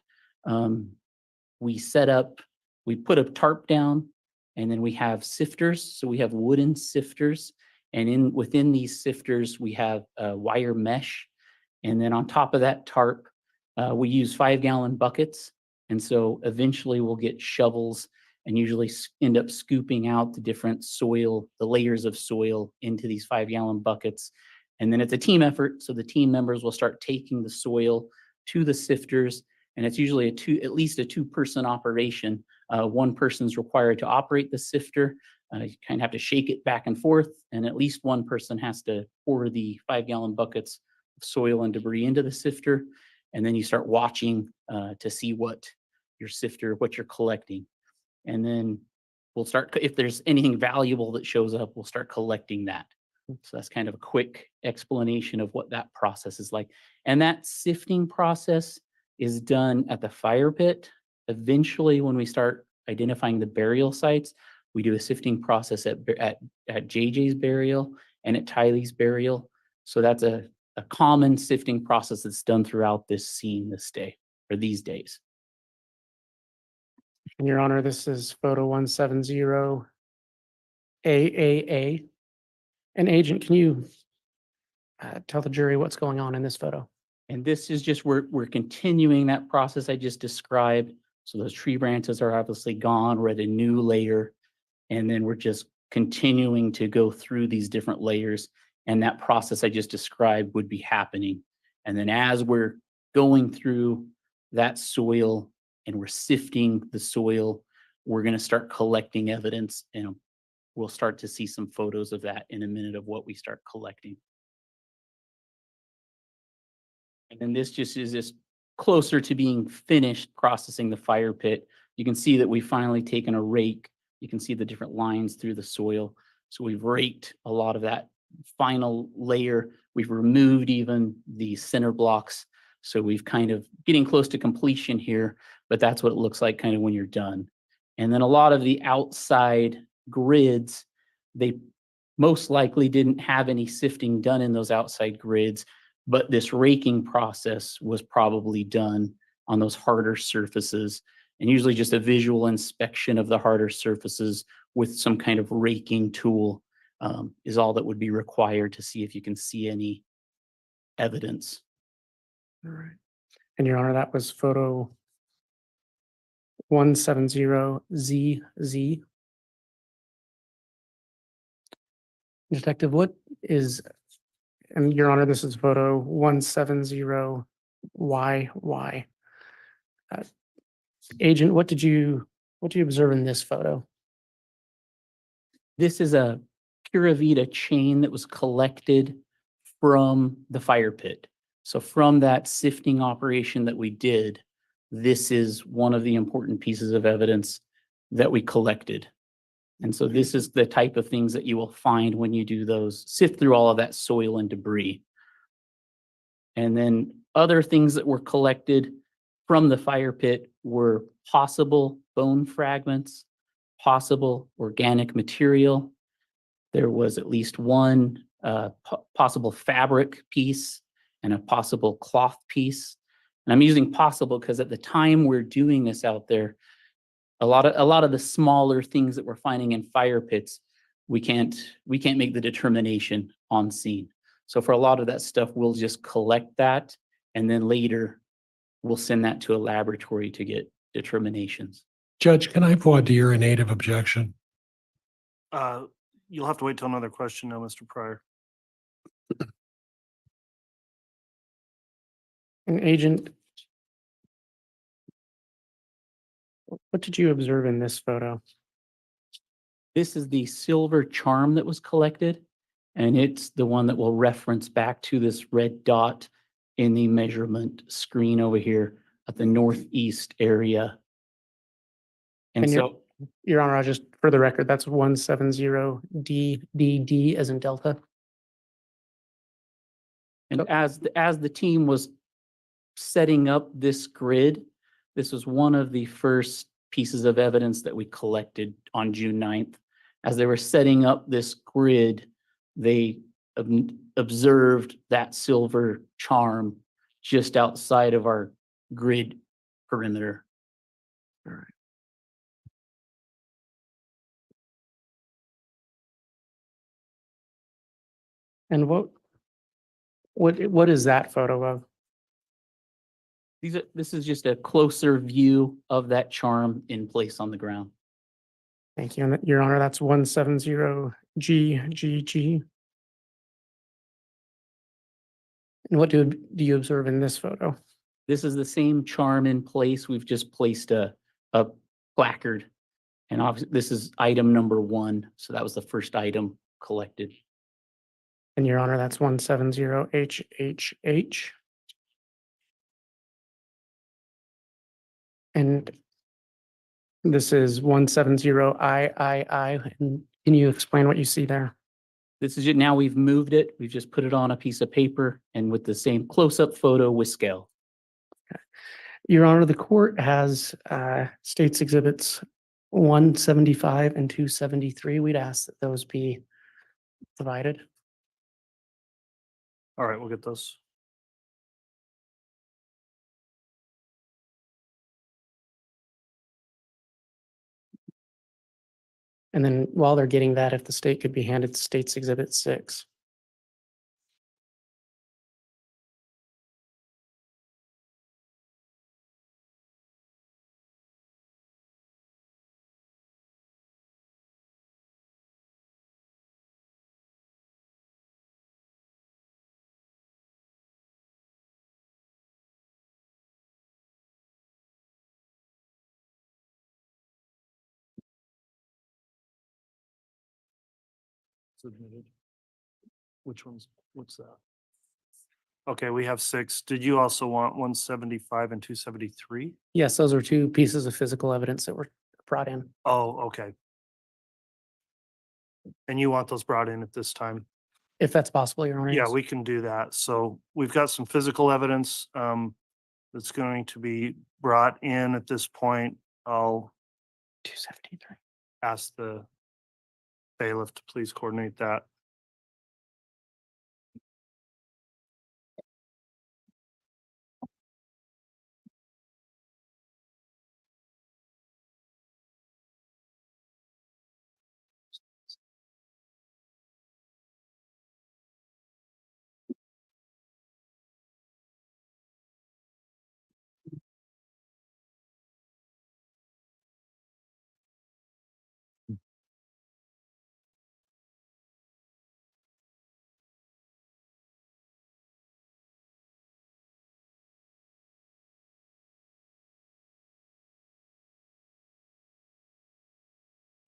H: We put a tarp down, and then we have sifters. So we have wooden sifters, and within these sifters, we have wire mesh. And then on top of that tarp, we use 5-gallon buckets. And so eventually we'll get shovels and usually end up scooping out the different soil, the layers of soil into these 5-gallon buckets. And then it's a team effort. So the team members will start taking the soil to the sifters. And it's usually at least a 2-person operation. One person's required to operate the sifter. You kind of have to shake it back and forth. And at least one person has to pour the 5-gallon buckets of soil and debris into the sifter. And then you start watching to see what you're collecting. And then we'll start, if there's anything valuable that shows up, we'll start collecting that. So that's kind of a quick explanation of what that process is like. And that sifting process is done at the fire pit. Eventually, when we start identifying the burial sites, we do a sifting process at JJ's burial and at Tylee's burial. So that's a common sifting process that's done throughout this scene this day, or these days.
D: Your Honor, this is photo 170 AAA. And Agent, can you tell the jury what's going on in this photo?
H: And this is just, we're continuing that process I just described. So those tree branches are obviously gone. We're at a new layer. And then we're just continuing to go through these different layers. And that process I just described would be happening. And then as we're going through that soil and we're sifting the soil, we're going to start collecting evidence. And we'll start to see some photos of that in a minute of what we start collecting. And then this just is just closer to being finished processing the fire pit. You can see that we've finally taken a rake. You can see the different lines through the soil. So we've raked a lot of that final layer. We've removed even the center blocks. So we've kind of getting close to completion here, but that's what it looks like kind of when you're done. And then a lot of the outside grids, they most likely didn't have any sifting done in those outside grids, but this raking process was probably done on those harder surfaces, and usually just a visual inspection of the harder surfaces with some kind of raking tool is all that would be required to see if you can see any evidence.
D: All right. And Your Honor, that was photo 170ZZ. Detective, what is, and Your Honor, this is photo 170YY. Agent, what did you observe in this photo?
H: This is a Pura Vida chain that was collected from the fire pit. So from that sifting operation that we did, this is one of the important pieces of evidence that we collected. And so this is the type of things that you will find when you do those, sift through all of that soil and debris. And then other things that were collected from the fire pit were possible bone fragments, possible organic material. There was at least one possible fabric piece and a possible cloth piece. And I'm using possible because at the time we're doing this out there, a lot of the smaller things that we're finding in fire pits, we can't make the determination on scene. So for a lot of that stuff, we'll just collect that, and then later we'll send that to a laboratory to get determinations.
E: Judge, can I voir dire a native objection?
B: You'll have to wait till another question now, Mr. Pryor.
D: And Agent, what did you observe in this photo?
H: This is the silver charm that was collected, and it's the one that will reference back to this red dot in the measurement screen over here at the northeast area. And
D: And
H: so,
D: Your Honor, I'll just, for the record, that's 170 D as in Delta.
H: and as the team was setting up this grid, this was one of the first pieces of evidence that we collected on June 9th. As they were setting up this grid, they observed that silver charm just outside of our grid perimeter.
D: And what is that photo of?
H: This is just a closer view of that charm in place on the ground.
D: Thank you. And Your Honor, that's 170 GGG. And what do you observe in this photo?
H: This is the same charm in place. We've just placed a placard. And obviously, this is item number 1. So that was the first item collected.
D: And Your Honor, that's 170HHH. And this is 170III. And can you explain what you see there?
H: This is it. Now we've moved it. We've just put it on a piece of paper and with the same close-up photo with scale.
D: Your Honor, the court has States Exhibits 175 and 273. We'd ask that those be provided.
B: All right, we'll get those.
D: And then while they're getting that, if the state could be handed States Exhibit 6.
B: Submitted. What's that? Okay, we have 6. Did you also want 175 and 273?
D: Yes, those are 2 pieces of physical evidence that were brought in.
B: Oh, okay. And you want those brought in at this time?
D: If that's possible, Your Honor.
B: Yeah,
D: yes.
B: we can do that. So we've got some physical evidence that's going to be brought in at this point. I'll
D: 273.
B: ask the bailiff to please coordinate that.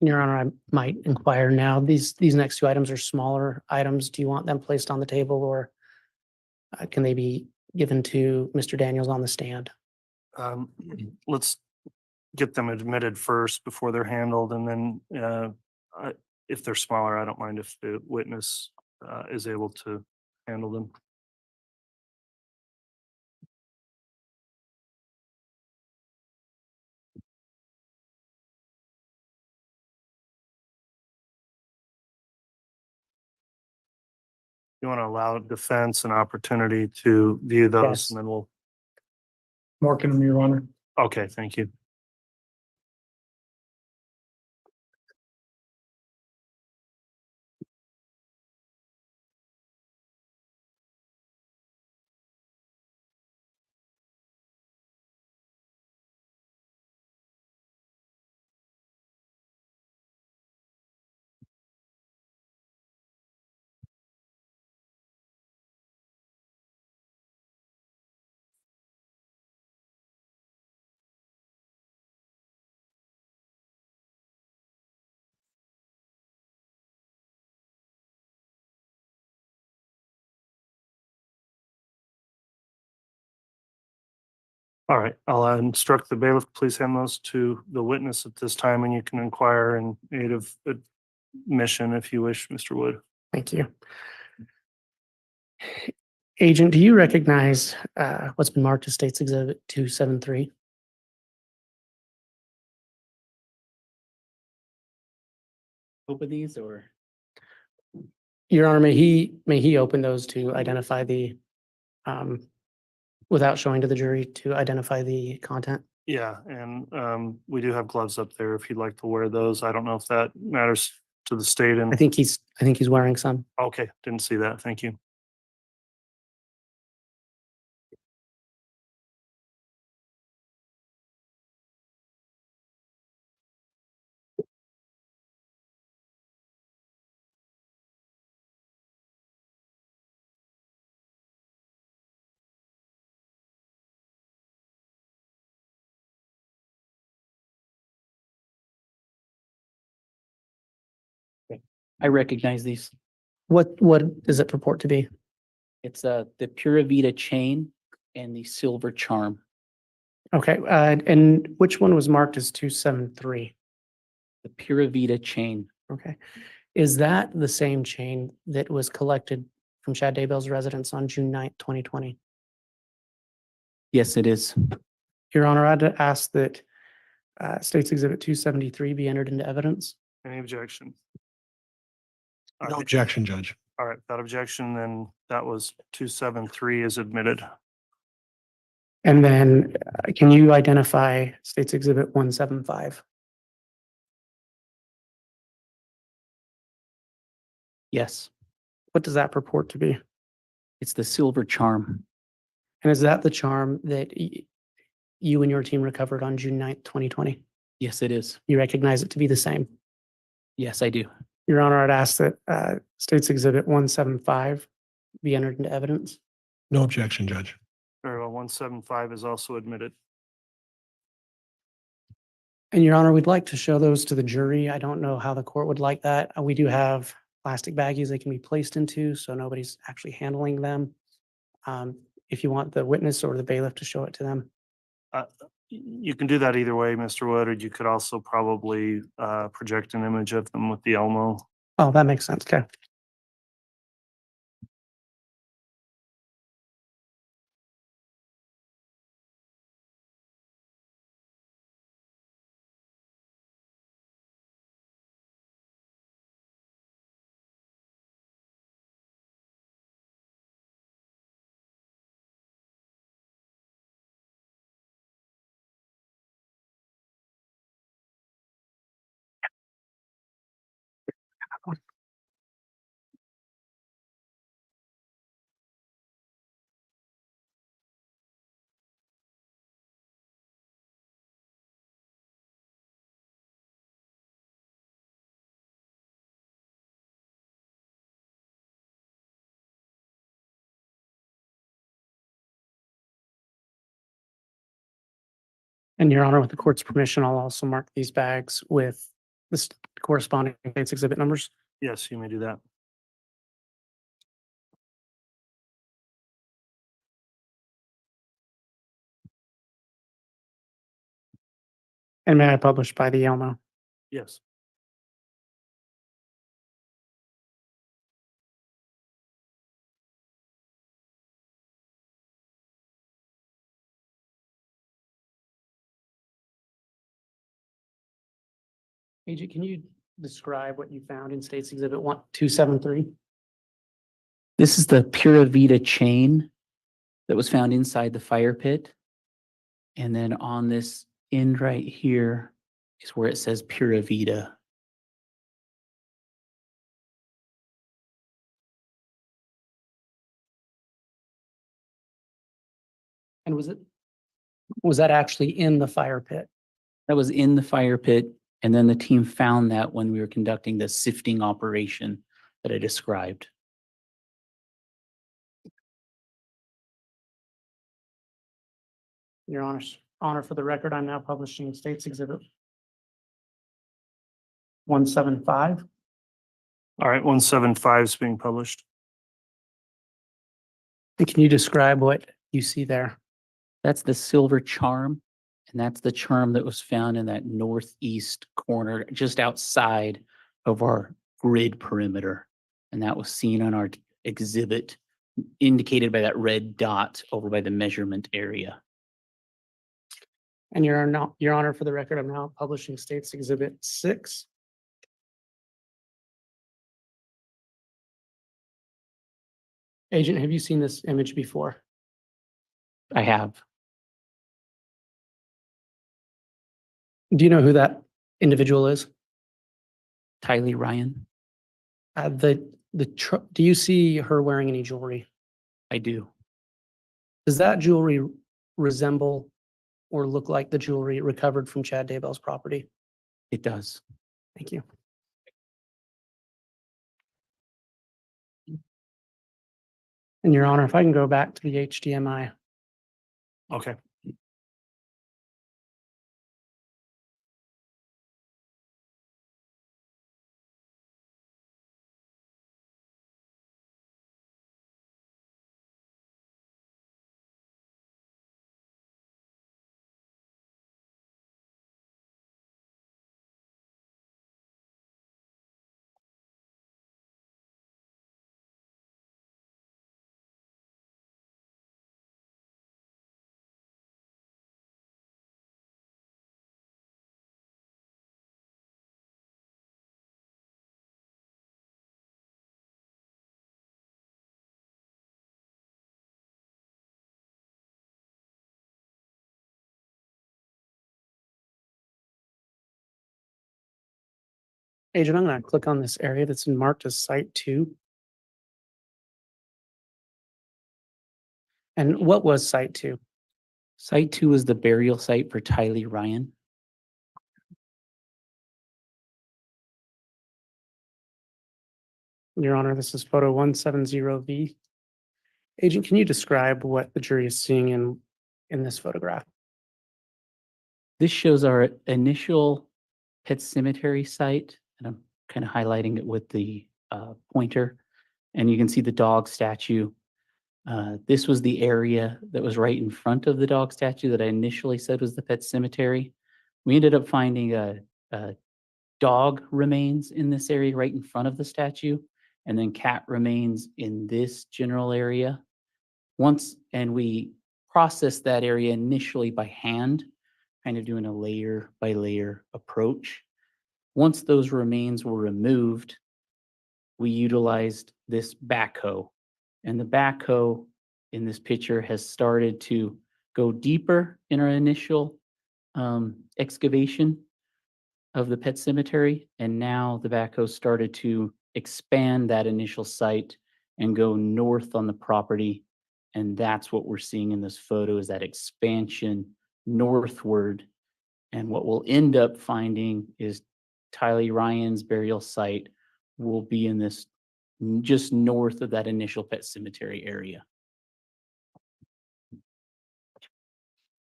D: Your Honor, I might inquire now. These next 2 items are smaller items. Do you want them placed on the table or can they be given to Mr. Daniels on the stand?
B: Let's get them admitted first before they're handled, and then if they're smaller, I don't mind if the witness is able to handle them. You want to allow defense an opportunity to view those,
D: Yes.
B: and then we'll,
A: Marking, Your Honor.
B: okay, thank you. All right, I'll instruct the bailiff, please hand those to the witness at this time, and you can inquire in aid of admission if you wish, Mr. Wood.
D: Thank you. Agent, do you recognize what's been marked as State's Exhibit 273?
H: Open these or?
D: Your Honor, may he open those to identify the, without showing to the jury, to identify the content?
B: Yeah, and we do have gloves up there if you'd like to wear those. I don't know if that matters to the state
D: I
B: and,
D: think he's wearing some.
B: okay, didn't see that. Thank you.
H: I recognize these.
D: What does it purport to be?
H: It's the Pura Vida chain and the silver charm.
D: Okay, and which one was marked as 273?
H: The Pura Vida chain.
D: Okay. Is that the same chain that was collected from Chad Daybell's residence on June 9th, 2020?
H: Yes, it is.
D: Your Honor, I'd ask that State's Exhibit 273 be entered into evidence.
B: Any objection? All
E: No
B: right,
E: objection, Judge.
B: all right, without objection, then that was 273 is admitted.
D: And then can you identify State's Exhibit 175?
H: Yes,
D: What does that purport to be?
H: it's the silver charm.
D: And is that the charm that you and your team recovered on June 9th, 2020?
H: Yes, it is.
D: You recognize it to be the same?
H: Yes, I do.
D: Your Honor, I'd ask that State's Exhibit 175 be entered into evidence.
E: No objection, Judge.
B: Very well, 175 is also admitted.
D: And Your Honor, we'd like to show those to the jury. I don't know how the court would like that. We do have plastic baggies they can be placed into, so nobody's actually handling them. If you want the witness or the bailiff to show it to them.
B: You can do that either way, Mr. Wood, or you could also probably project an image of them with the Elmo.
D: Oh, that makes sense. Okay. And Your Honor, with the court's permission, I'll also mark these bags with the corresponding State's Exhibit numbers.
B: Yes, you may do that.
D: And may I publish by the Elmo?
B: Yes.
D: Agent, can you describe what you found in State's Exhibit 273?
H: This is the Pura Vida chain that was found inside the fire pit. And then on this end right here is where it says Pura Vida.
D: And was that actually in the fire pit?
H: That was in the fire pit. And then the team found that when we were conducting the sifting operation that I described.
D: Your Honor, for the record, I'm now publishing State's Exhibit 175.
B: All right, 175 is being published.
D: And can you describe what you see there?
H: That's the silver charm. And that's the charm that was found in that northeast corner, just outside of our grid perimeter. And that was seen on our exhibit, indicated by that red dot over by the measurement area.
D: And Your Honor, for the record, I'm now publishing State's Exhibit 6. Agent, have you seen this image before?
H: I have.
D: Do you know who that individual is?
H: Tylee Ryan?
D: Do you see her wearing any jewelry?
H: I do.
D: Does that jewelry resemble or look like the jewelry recovered from Chad Daybell's property?
H: It does.
D: Thank you. And Your Honor, if I can go back to the HDMI.
B: Okay.
D: Agent, I'm going to click on this area that's marked as Site 2. And what was Site 2?
H: Site 2 is the burial site for Tylee Ryan.
D: Your Honor, this is photo 170V. Agent, can you describe what the jury is seeing in this photograph?
H: This shows our initial pet cemetery site, and I'm kind of highlighting it with the pointer. And you can see the dog statue. This was the area that was right in front of the dog statue that I initially said was the pet cemetery. We ended up finding a dog remains in this area right in front of the statue, and then cat remains in this general area. And we processed that area initially by hand, kind of doing a layer by layer approach. Once those remains were removed, we utilized this backhoe. And the backhoe in this picture has started to go deeper in our initial excavation of the pet cemetery. And now the backhoe started to expand that initial site and go north on the property. And that's what we're seeing in this photo, is that expansion northward. And what we'll end up finding is Tylee Ryan's burial site will be in this just north of that initial pet cemetery area.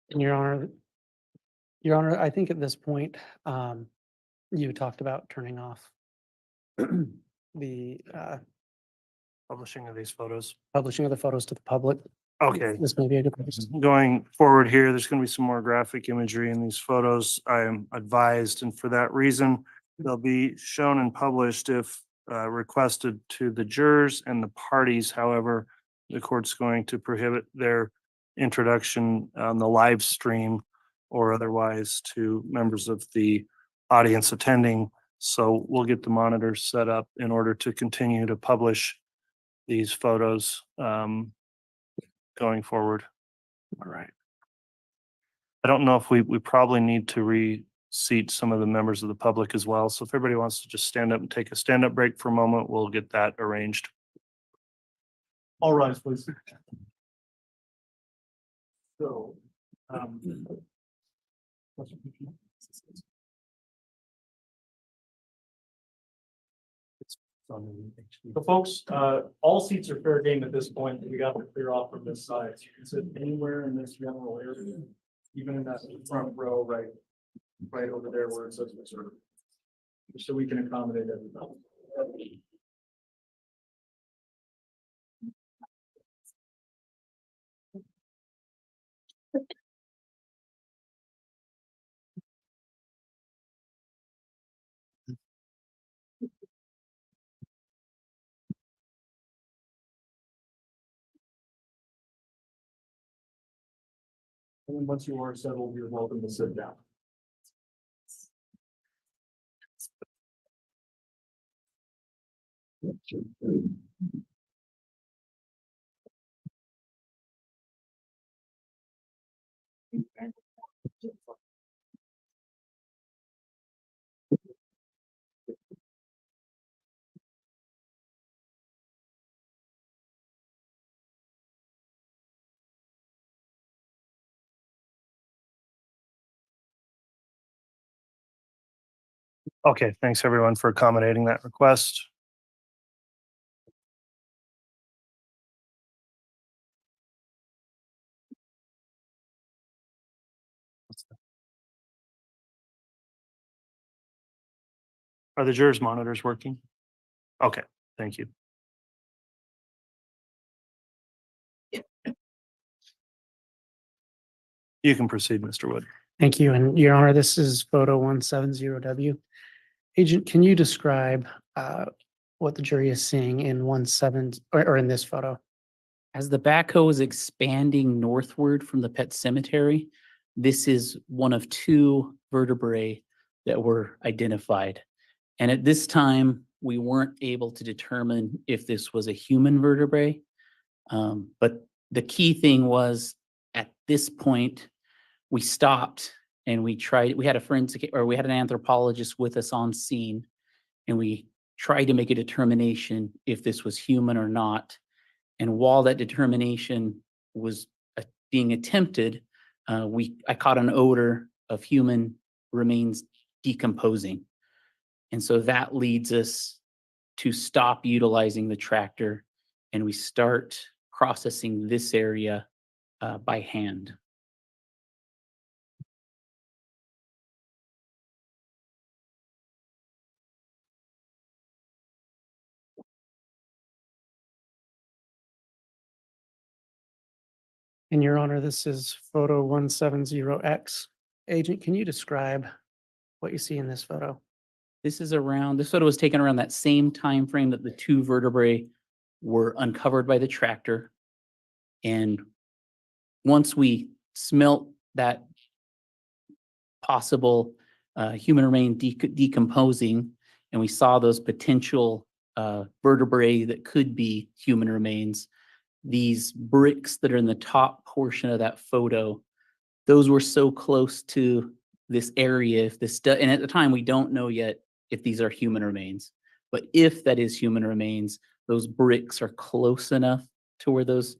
D: And Your Honor, I think at this point, you talked about turning off the
B: Publishing of these photos.
D: publishing of the photos to the public.
B: Okay.
D: This may be a good place.
B: Going forward here, there's going to be some more graphic imagery in these photos. I am advised, and for that reason, they'll be shown and published if requested to the jurors and the parties. However, the court's going to prohibit their introduction on the live stream or otherwise to members of the audience attending. So we'll get the monitors set up in order to continue to publish these photos going forward. All right. I don't know if we probably need to reseat some of the members of the public as well. So if everybody wants to just stand up and take a stand-up break for a moment, we'll get that arranged. All rise, please. So,
A: So folks, all seats are fair game at this point. We got to clear off from this side. So you can sit anywhere in this general area, even in that front row, right over there where it says reserve. So we can accommodate everybody. And then once you are settled, you're welcome to sit down.
B: Okay, thanks everyone for accommodating that request. Are the jurors monitors working? Okay, thank you. You can proceed, Mr. Wood.
D: Thank you. And Your Honor, this is photo 170W. Agent, can you describe what the jury is seeing in 17 or in this photo?
H: As the backhoe is expanding northward from the pet cemetery, this is one of two vertebrae that were identified. And at this time, we weren't able to determine if this was a human vertebrae. But the key thing was at this point, we stopped and we had a forensic, or we had an anthropologist with us on scene, and we tried to make a determination if this was human or not. And while that determination was being attempted, I caught an odor of human remains decomposing. And so that leads us to stop utilizing the tractor, and we start processing this area by hand.
D: And Your Honor, this is photo 170X. Agent, can you describe what you see in this photo?
H: This photo was taken around that same time frame that the two vertebrae were uncovered by the tractor. And once we smelt that possible human remain decomposing, and we saw those potential vertebrae that could be human remains, these bricks that are in the top portion of that photo, those were so close to this area. And at the time, we don't know yet if these are human remains. But if that is human remains, those bricks are close enough to where this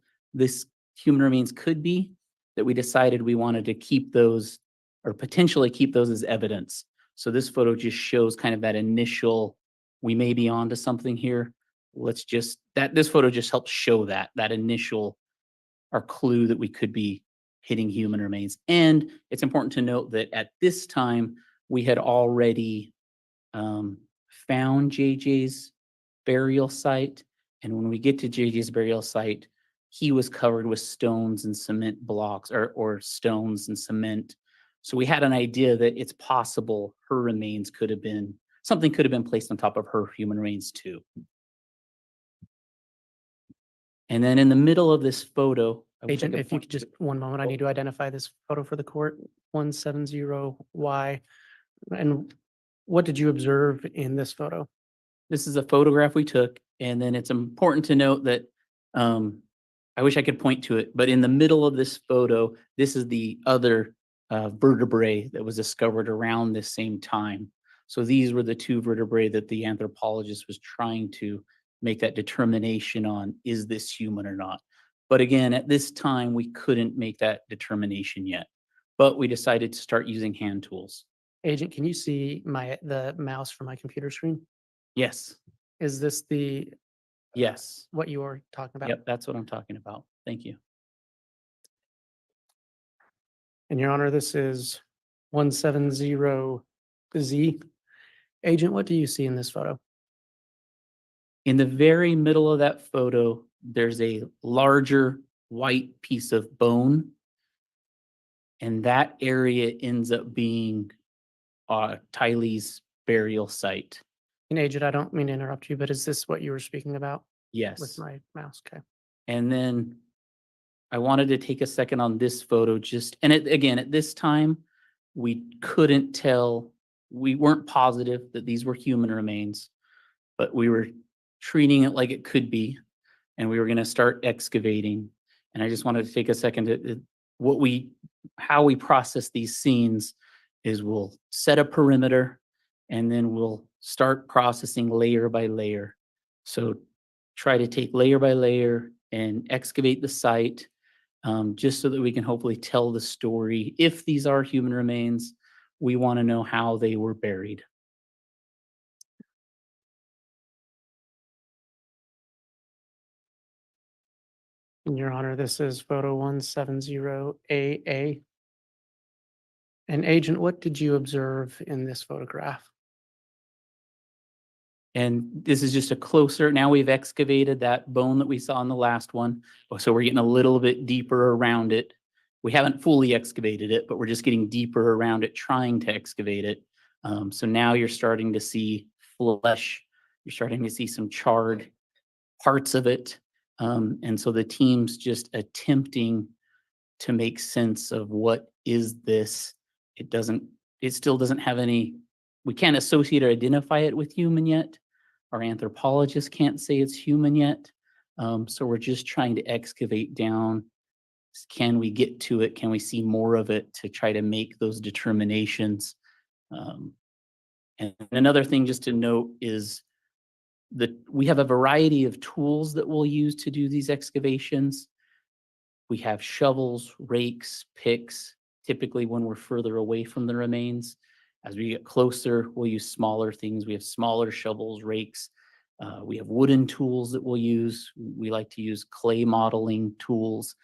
H: human remains could be, that we decided we wanted to keep those, or potentially keep those as evidence. So this photo just shows kind of that initial, we may be onto something here. This photo just helps show that initial, our clue that we could be hitting human remains. And it's important to note that at this time, we had already found JJ's burial site. And when we get to JJ's burial site, he was covered with stones and cement blocks, or stones and cement. So we had an idea that it's possible her remains something could have been placed on top of her human remains too. And then in the middle of this photo, I wish I
D: Agent,
H: could
D: if you
H: point
D: could
H: to
D: just, one moment, I need to identify this photo for the court, 170Y. And what did you observe in this photo?
H: This is a photograph we took, and then it's important to note that I wish I could point to it, but in the middle of this photo, this is the other vertebrae that was discovered around this same time. So these were the two vertebrae that the anthropologist was trying to make that determination on, is this human or not? But again, at this time, we couldn't make that determination yet, but we decided to start using hand tools.
D: Agent, can you see the mouse from my computer screen?
H: Yes,
D: Is this
H: yes.
D: what you were talking about?
H: Yep, that's what I'm talking about. Thank you.
D: And Your Honor, this is 170Z. Agent, what do you see in this photo?
H: In the very middle of that photo, there's a larger white piece of bone. And that area ends up being Tylee's burial site.
D: And Agent, I don't mean to interrupt you, but is this what you were speaking about
H: Yes.
D: with my mouse? Okay.
H: And then I wanted to take a second on this photo and again, at this time, we couldn't tell, we weren't positive that these were human remains, but we were treating it like it could be, and we were going to start excavating. And I just wanted to take a second to how we process these scenes is we'll set a perimeter and then we'll start processing layer by layer. So try to take layer by layer and excavate the site, just so that we can hopefully tell the story. If these are human remains, we want to know how they were buried.
D: In Your Honor, this is photo 170AA. And Agent, what did you observe in this photograph?
H: And this is just a closer, now we've excavated that bone that we saw in the last one. So we're getting a little bit deeper around it. We haven't fully excavated it, but we're just getting deeper around it, trying to excavate it. So now you're starting to see flesh. You're starting to see some charred parts of it. And so the team's just attempting to make sense of what is this. It still doesn't have any, we can't associate or identify it with human yet. Our anthropologists can't say it's human yet. So we're just trying to excavate down. Can we get to it? Can we see more of it to try to make those determinations? And another thing just to note is that we have a variety of tools that we'll use to do these excavations. We have shovels, rakes, picks, typically when we're further away from the remains. As we get closer, we'll use smaller things. We have smaller shovels, rakes. We have wooden tools that we'll use. We like to use clay modeling tools.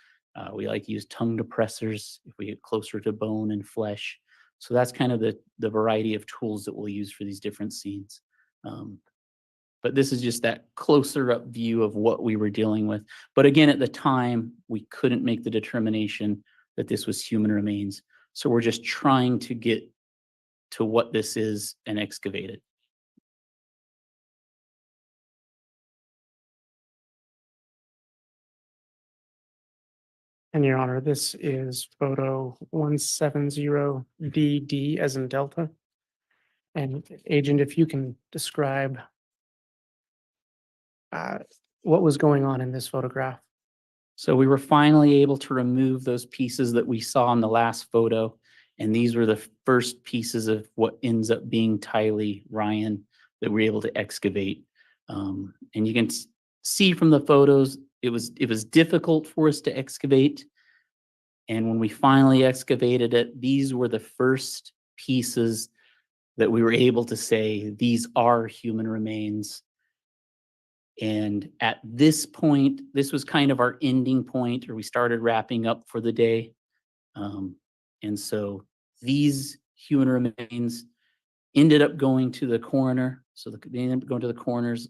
H: We like to use tongue depressors if we get closer to bone and flesh. So that's kind of the variety of tools that we'll use for these different scenes. But this is just that closer up view of what we were dealing with. But again, at the time, we couldn't make the determination that this was human remains. So we're just trying to get to what this is and excavate it.
D: And Your Honor, this is photo 170DD as in Delta. And Agent, if you can describe what was going on in this photograph.
H: So we were finally able to remove those pieces that we saw in the last photo. And these were the first pieces of what ends up being Tylee Ryan that we're able to excavate. And you can see from the photos, it was difficult for us to excavate. And when we finally excavated it, these were the first pieces that we were able to say, these are human remains. And at this point, this was kind of our ending point, or we started wrapping up for the day. And so these human remains ended up going to the coroner. So they ended up going to the coroners.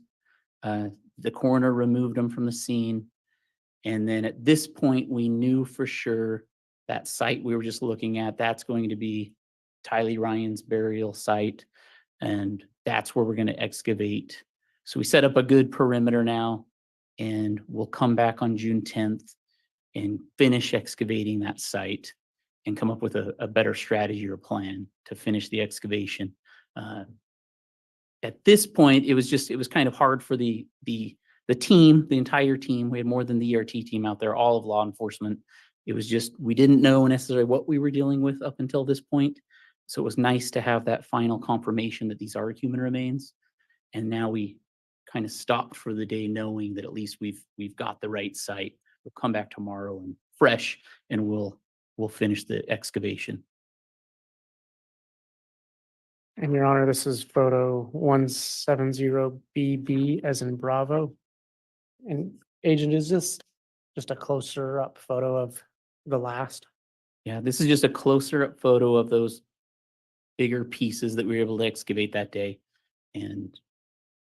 H: The coroner removed them from the scene. And then at this point, we knew for sure that site we were just looking at, that's going to be Tylee Ryan's burial site. And that's where we're going to excavate. So we set up a good perimeter now, and we'll come back on June 10th and finish excavating that site and come up with a better strategy or plan to finish the excavation. At this point, it was kind of hard for the team, the entire team. We had more than the ERT team out there, all of law enforcement. It was just, we didn't know necessarily what we were dealing with up until this point. So it was nice to have that final confirmation that these are human remains. And now we kind of stopped for the day knowing that at least we've got the right site. We'll come back tomorrow and fresh, and we'll finish the excavation.
D: And Your Honor, this is photo 170BB as in Bravo. And Agent, is this just a closer up photo of the last?
H: Yeah, this is just a closer up photo of those bigger pieces that we were able to excavate that day. And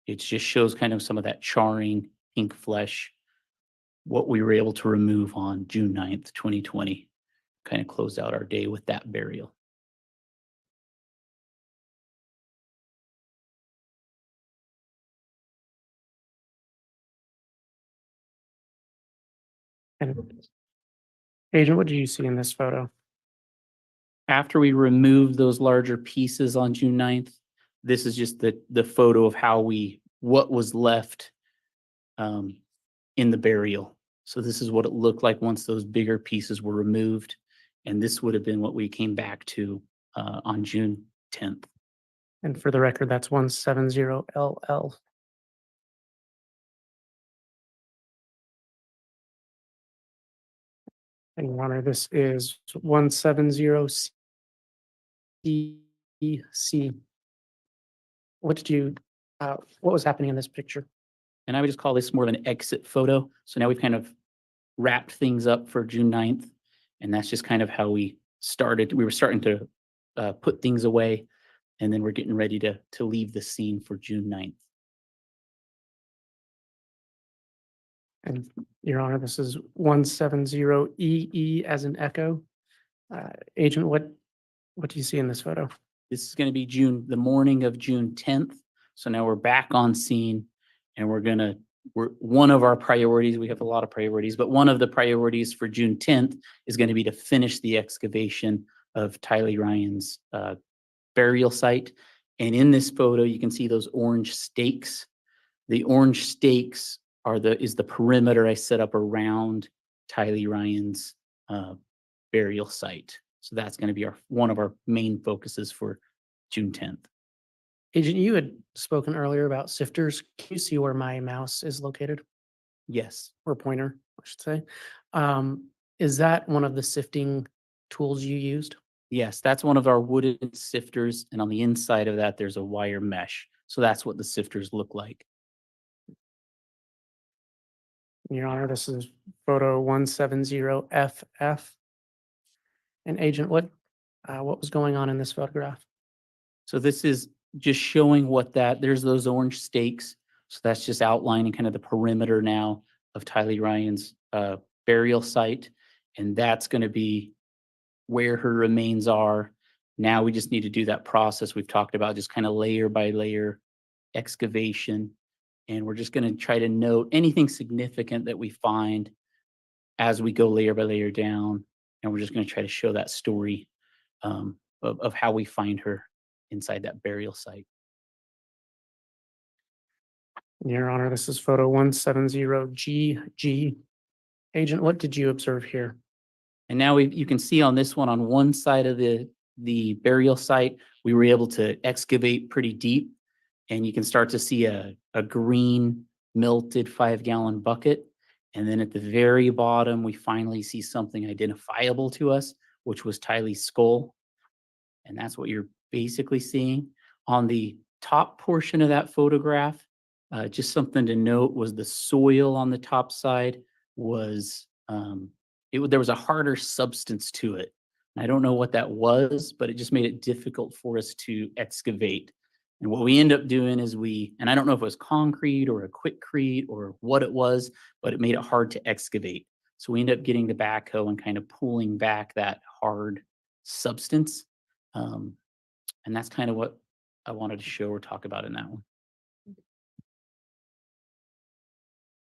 H: it just shows kind of some of that charring pink flesh, what we were able to remove on June 9th, 2020. kind of closed out our day with that burial.
D: And Agent, what do you see in this photo?
H: After we removed those larger pieces on June 9th, this is just the photo of what was left in the burial. So this is what it looked like once those bigger pieces were removed. And this would have been what we came back to on June 10th.
D: And for the record, that's 170LL. And Your Honor, this is 170CC. What was happening in this picture?
H: And I would just call this more of an exit photo. So now we've kind of wrapped things up for June 9th. And that's just kind of how we started. We were starting to put things away, and then we're getting ready to leave the scene for June 9th.
D: And Your Honor, this is 170EE as in echo. Agent, what do you see in this photo?
H: This is going to be the morning of June 10th. So now we're back on scene, and we're one of our priorities. We have a lot of priorities, but one of the priorities for June 10th is going to be to finish the excavation of Tylee Ryan's burial site. And in this photo, you can see those orange stakes. The orange stakes is the perimeter I set up around Tylee Ryan's burial site. So that's going to be one of our main focuses for June 10th.
D: Agent, you had spoken earlier about sifters. Can you see where my mouse is located,
H: Yes.
D: or pointer, I should say? Is that one of the sifting tools you used?
H: Yes, that's one of our wooden sifters. And on the inside of that, there's a wire mesh. So that's what the sifters look like.
D: Your Honor, this is photo 170FF. And Agent, what was going on in this photograph?
H: So this is just showing there's those orange stakes. So that's just outlining kind of the perimeter now of Tylee Ryan's burial site. And that's going to be where her remains are. Now we just need to do that process we've talked about, just kind of layer by layer excavation. And we're just going to try to note anything significant that we find as we go layer by layer down. And we're just going to try to show that story of how we find her inside that burial site.
D: Your Honor, this is photo 170GG. Agent, what did you observe here?
H: And now you can see on this one, on one side of the burial site, we were able to excavate pretty deep, and you can start to see a green melted 5-gallon bucket. And then at the very bottom, we finally see something identifiable to us, which was Tylee's skull. And that's what you're basically seeing. On the top portion of that photograph, just something to note was the soil on the top side was, there was a harder substance to it. And I don't know what that was, but it just made it difficult for us to excavate. And what we end up doing is and I don't know if it was concrete or a quickcrete or what it was, but it made it hard to excavate. So we end up getting the backhoe and kind of pulling back that hard substance. And that's kind of what I wanted to show or talk about in that one.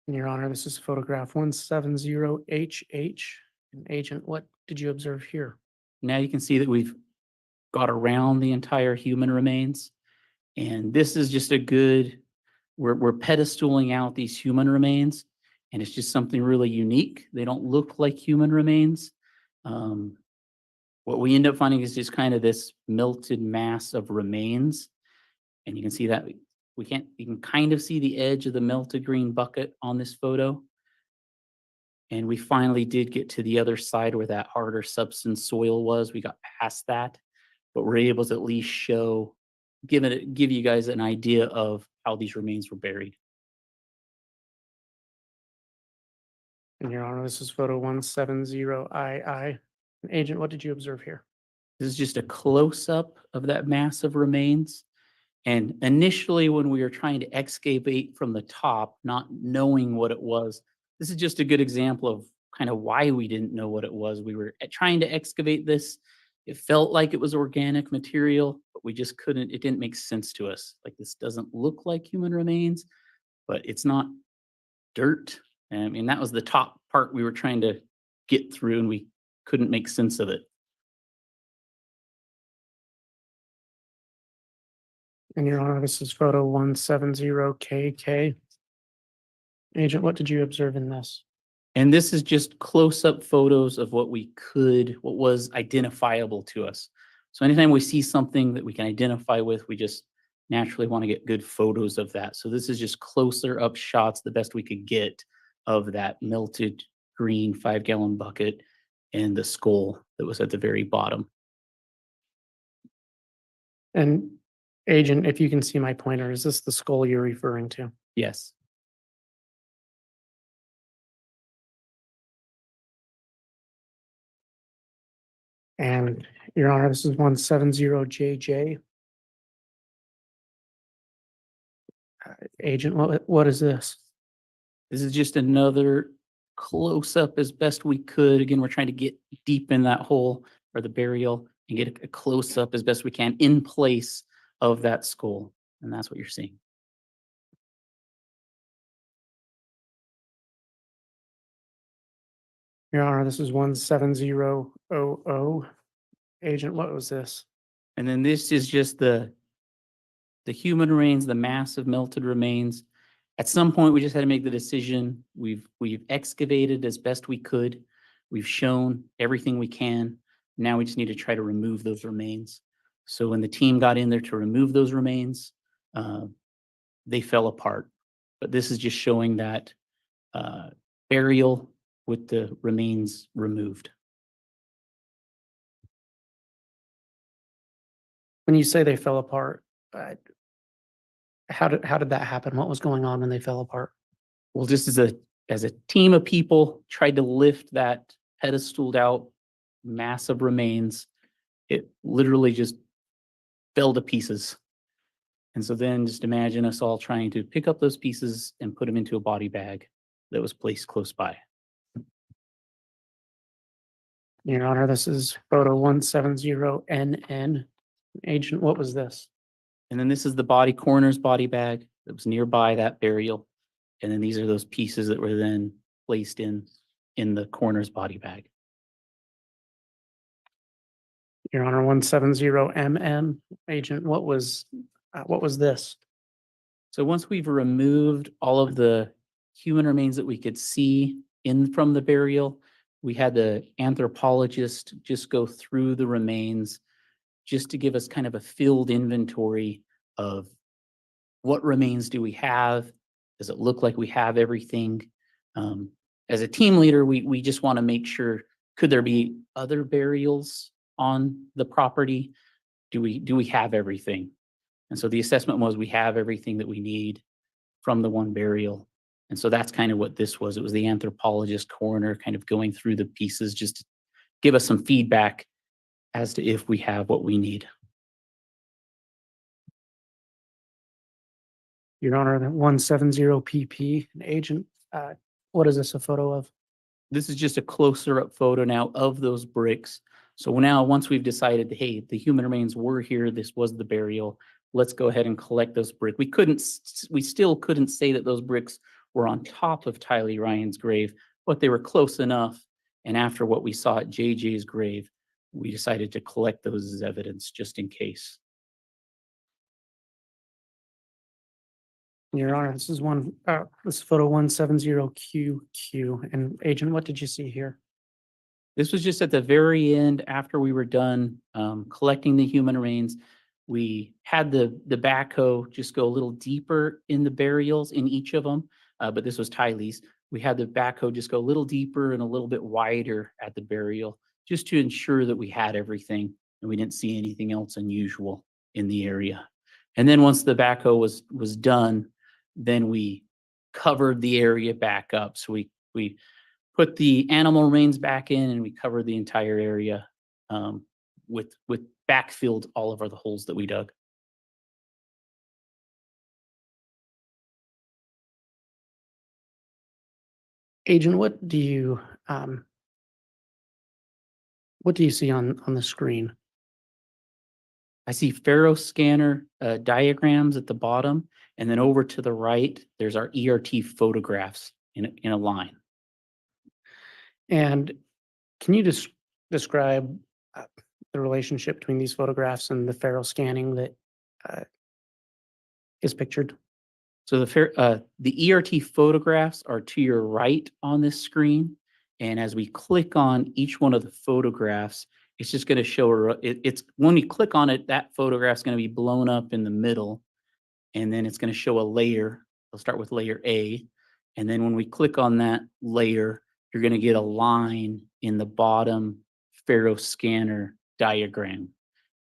D: Your Honor, this is photograph 170HH. And Agent, what did you observe here?
H: Now you can see that we've got around the entire human remains. And this is just we're pedestaling out these human remains, and it's just something really unique. They don't look like human remains. What we end up finding is just kind of this melted mass of remains. And you can see that you can kind of see the edge of the melted green bucket on this photo. And we finally did get to the other side where that harder substance soil was. We got past that, but we're able to at least give you guys an idea of how these remains were buried.
D: And Your Honor, this is photo 170II. Agent, what did you observe here?
H: This is just a close-up of that mass of remains. And initially, when we were trying to excavate from the top, not knowing what it was, this is just a good example of kind of why we didn't know what it was. We were trying to excavate this. It felt like it was organic material, but we just couldn't, it didn't make sense to us. Like, this doesn't look like human remains, but it's not dirt. I mean, that was the top part we were trying to get through, and we couldn't make sense of it.
D: And Your Honor, this is photo 170KK. Agent, what did you observe in this?
H: And this is just close-up photos of what was identifiable to us. So anytime we see something that we can identify with, we just naturally want to get good photos of that. So this is just closer up shots, the best we could get of that melted green 5-gallon bucket and the skull that was at the very bottom.
D: And Agent, if you can see my pointer, is this the skull you're referring to?
H: Yes.
D: And Your Honor, this is 170JJ. Agent, what is this?
H: This is just another close-up as best we could. Again, we're trying to get deep in that hole or the burial and get a close-up as best we can in place of that skull. And that's what you're seeing.
D: Your Honor, this is 17000. Agent, what was this?
H: And then this is just the human remains, the massive melted remains. At some point, we just had to make the decision. We've excavated as best we could. We've shown everything we can. Now we just need to try to remove those remains. So when the team got in there to remove those remains, they fell apart. But this is just showing that burial with the remains removed.
D: When you say they fell apart, how did that happen? What was going on when they fell apart?
H: Well, just as a team of people tried to lift that pedestaled out massive remains, it literally just fell to pieces. And so then just imagine us all trying to pick up those pieces and put them into a body bag that was placed close by.
D: Your Honor, this is photo 170NN. Agent, what was this?
H: And then this is the coroner's body bag that was nearby that burial. And then these are those pieces that were then placed in the coroner's body bag.
D: Your Honor, 170MM. Agent, what was this?
H: So once we've removed all of the human remains that we could see in from the burial, we had the anthropologist just go through the remains just to give us kind of a field inventory of what remains do we have? Does it look like we have everything? As a team leader, we just want to make sure, could there be other burials on the property? Do we have everything? And so the assessment was we have everything that we need from the one burial. And so that's kind of what this was. It was the anthropologist coroner kind of going through the pieces just to give us some feedback as to if we have what we need.
D: Your Honor, that 170PP. Agent, what is this a photo of?
H: This is just a closer up photo now of those bricks. So now once we've decided, hey, the human remains were here, this was the burial, let's go ahead and collect those bricks. We still couldn't say that those bricks were on top of Tylee Ryan's grave, but they were close enough. And after what we saw at JJ's grave, we decided to collect those as evidence just in case.
D: Your Honor, this is photo 170QQ. And Agent, what did you see here?
H: This was just at the very end after we were done collecting the human remains. We had the backhoe just go a little deeper in the burials in each of them, but this was Tylee's. We had the backhoe just go a little deeper and a little bit wider at the burial, just to ensure that we had everything and we didn't see anything else unusual in the area. And then once the backhoe was done, then we covered the area back up. So we put the animal remains back in and we covered the entire area with backfilled all of the holes that we dug.
D: Agent, what do you see on the screen?
H: I see Faro scanner diagrams at the bottom, and then over to the right, there's our ERT photographs in a line.
D: And can you just describe the relationship between these photographs and the Faro scanning that is pictured?
H: So the ERT photographs are to your right on this screen. And as we click on each one of the photographs, it's just going to show it's when you click on it, that photograph's going to be blown up in the middle. And then it's going to show a layer. We'll start with layer A. And then when we click on that layer, you're going to get a line in the bottom Faro scanner diagram.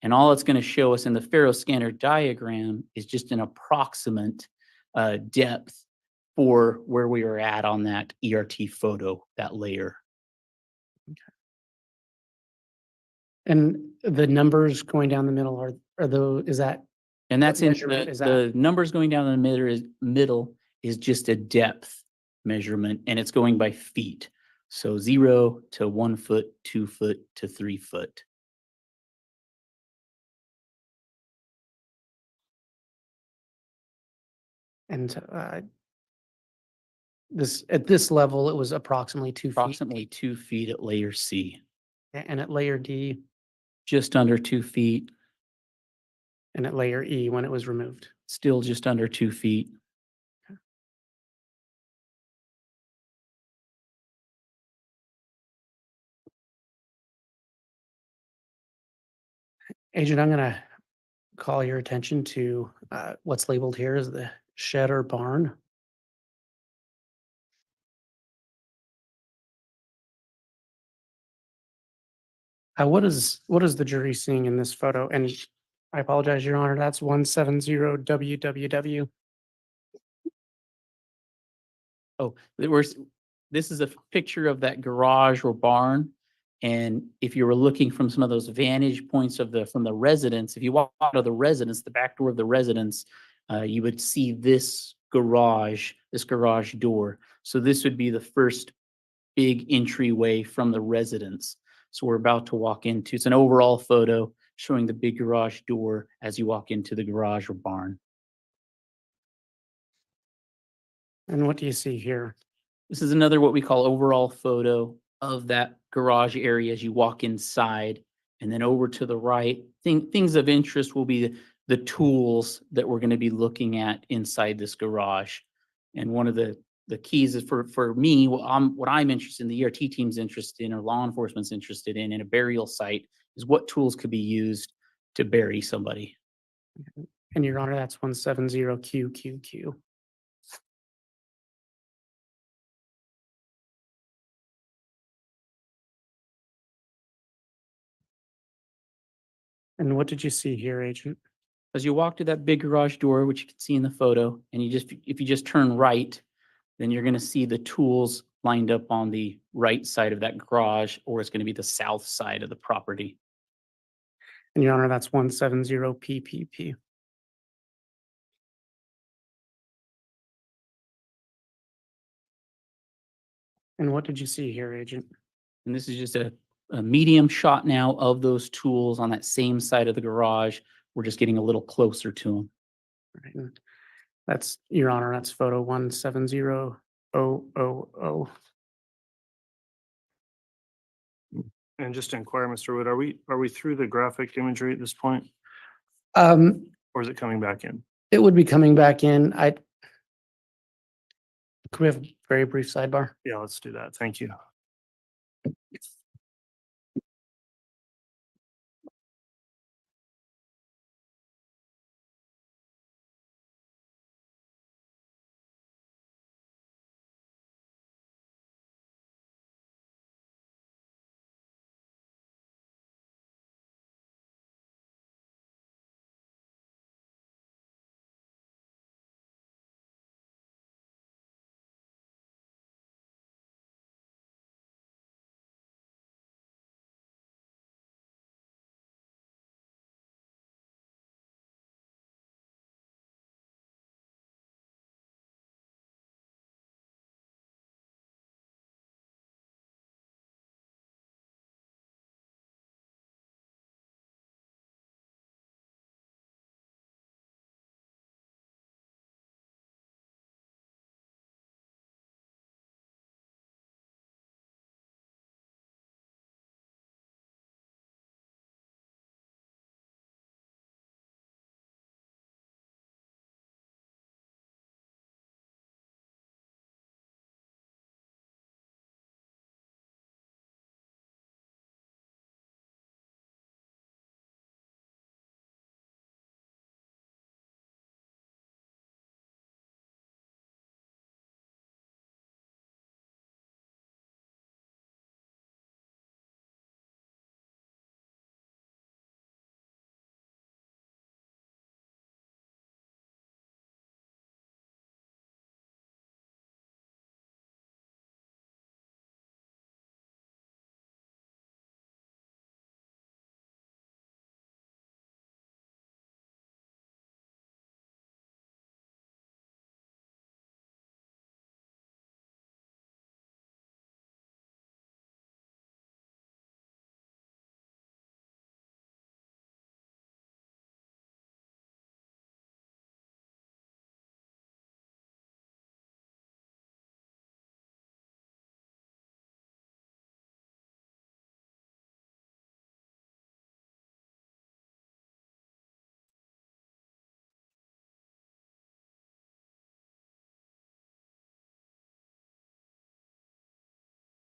H: And all it's going to show us in the Faro scanner diagram is just an approximate depth for where we are at on that ERT photo, that layer.
D: And the numbers going down the middle are those, is that,
H: And that's in
D: measurement is
H: the numbers going down the middle is just a depth measurement, and it's going by feet. So 0 to 1 foot, 2 foot to 3 foot.
D: and at this level, it was approximately 2 feet.
H: Approximately 2 feet at layer C,
D: And at layer D
H: just under 2 feet,
D: and at layer E when it was removed.
H: still just under 2 feet.
D: Agent, I'm gonna call your attention to what's labeled here as the shed or barn. What is the jury seeing in this photo? And I apologize, Your Honor, that's 170 WWW.
H: Oh, this is a picture of that garage or barn. And if you were looking from some of those vantage points from the residence, if you walk out of the residence, the back door of the residence, you would see this garage door. So this would be the first big entryway from the residence. So we're about to walk into, it's an overall photo showing the big garage door as you walk into the garage or barn.
D: And what do you see here?
H: This is another what we call overall photo of that garage area as you walk inside. And then over to the right, things of interest will be the tools that we're going to be looking at inside this garage. And one of the keys is for me, what I'm interested in, the ERT team's interested in, or law enforcement's interested in a burial site, is what tools could be used to bury somebody.
D: And Your Honor, that's 170 QQQ. And what did you see here, Agent?
H: As you walk to that big garage door, which you can see in the photo, and if you just turn right, then you're going to see the tools lined up on the right side of that garage, or it's going to be the south side of the property.
D: And Your Honor, that's 170 PPP. And what did you see here, Agent?
H: And this is just a medium shot now of those tools on that same side of the garage. We're just getting a little closer to them.
D: Right, and that's, Your Honor, that's photo 170000.
B: And just to inquire, Mr. Wood, are we through the graphic imagery at this point, or is it coming back in?
D: It would be coming back in. Could we have a very brief sidebar?
B: Yeah, let's do that. Thank you.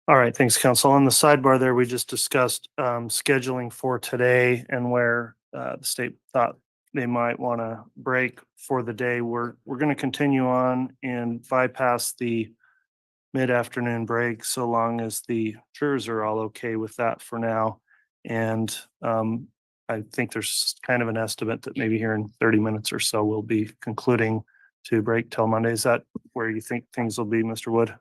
B: All right, thanks, council. On the sidebar there, we just discussed scheduling for today and where the state thought they might want to break for the day. We're going to continue on and bypass the mid-afternoon break so long as the jurors are all okay with that for now. And I think there's kind of an estimate that maybe here in 30 minutes or so we'll be concluding to break till Monday. Is that where you think things will be, Mr. Wood?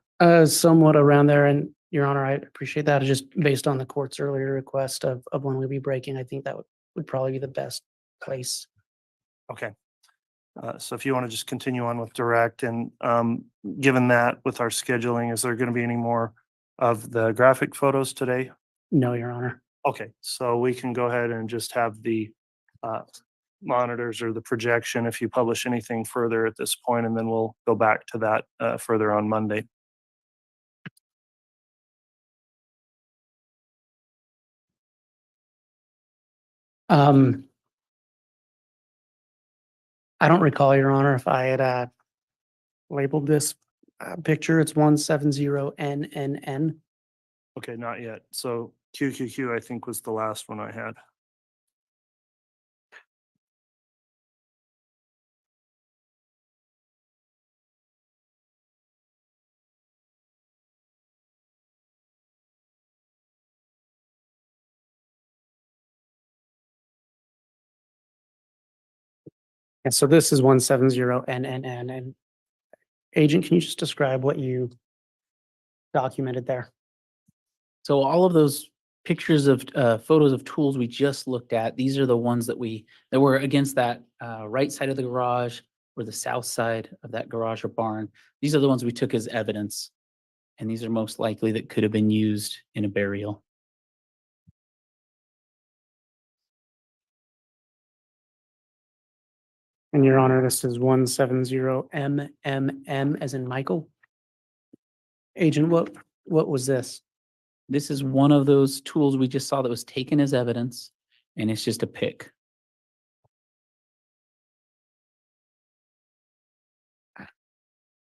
D: Somewhat around there, and Your Honor, I appreciate that. Just based on the court's earlier request of when we'll be breaking, I think that would probably be the best place.
B: Okay. So if you want to just continue on with direct and given that with our scheduling, is there going to be any more of the graphic photos today?
D: No, Your Honor.
B: Okay, so we can go ahead and just have the monitors or the projection if you publish anything further at this point, and then we'll go back to that further on Monday.
D: I don't recall, Your Honor, if I had labeled this picture. It's 170NNN.
B: Okay, not yet. So QQQ, I think, was the last one I had.
D: And so this is 170NNN. And Agent, can you just describe what you documented there?
H: So all of those pictures of photos of tools we just looked at, these are the ones that were against that right side of the garage or the south side of that garage or barn. These are the ones we took as evidence. And these are most likely that could have been used in a burial.
D: And Your Honor, this is 170MMM as in Michael. Agent, what was this?
H: This is one of those tools we just saw that was taken as evidence, and it's just a pick.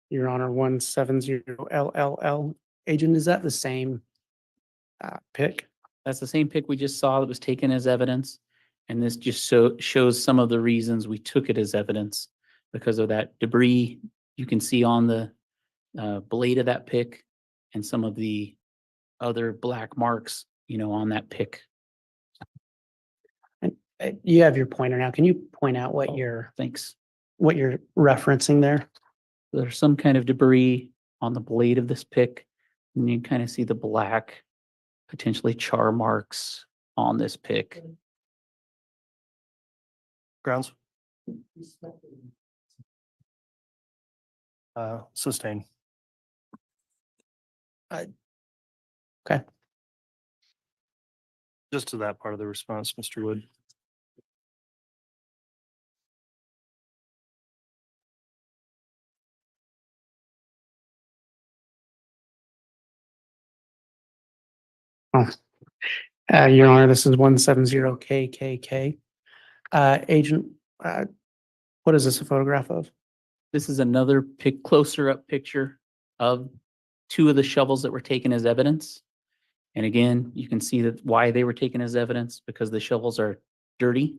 D: Your Honor, 170LLL. Agent, is that the same pick?
H: That's the same pick we just saw that was taken as evidence. And this just shows some of the reasons we took it as evidence because of that debris you can see on the blade of that pick and some of the other black marks, on that pick.
D: And you have your pointer now. Can you point out what you're referencing there?
H: There's some kind of debris on the blade of this pick, and you can kind of see the black, potentially char marks on this pick.
B: Grounds? Sustain.
D: Okay.
B: Just to that part of the response, Mr. Wood.
D: Your Honor, this is 170KKK. Agent, what is this a photograph of?
H: This is another closer up picture of two of the shovels that were taken as evidence. And again, you can see that why they were taken as evidence because the shovels are dirty.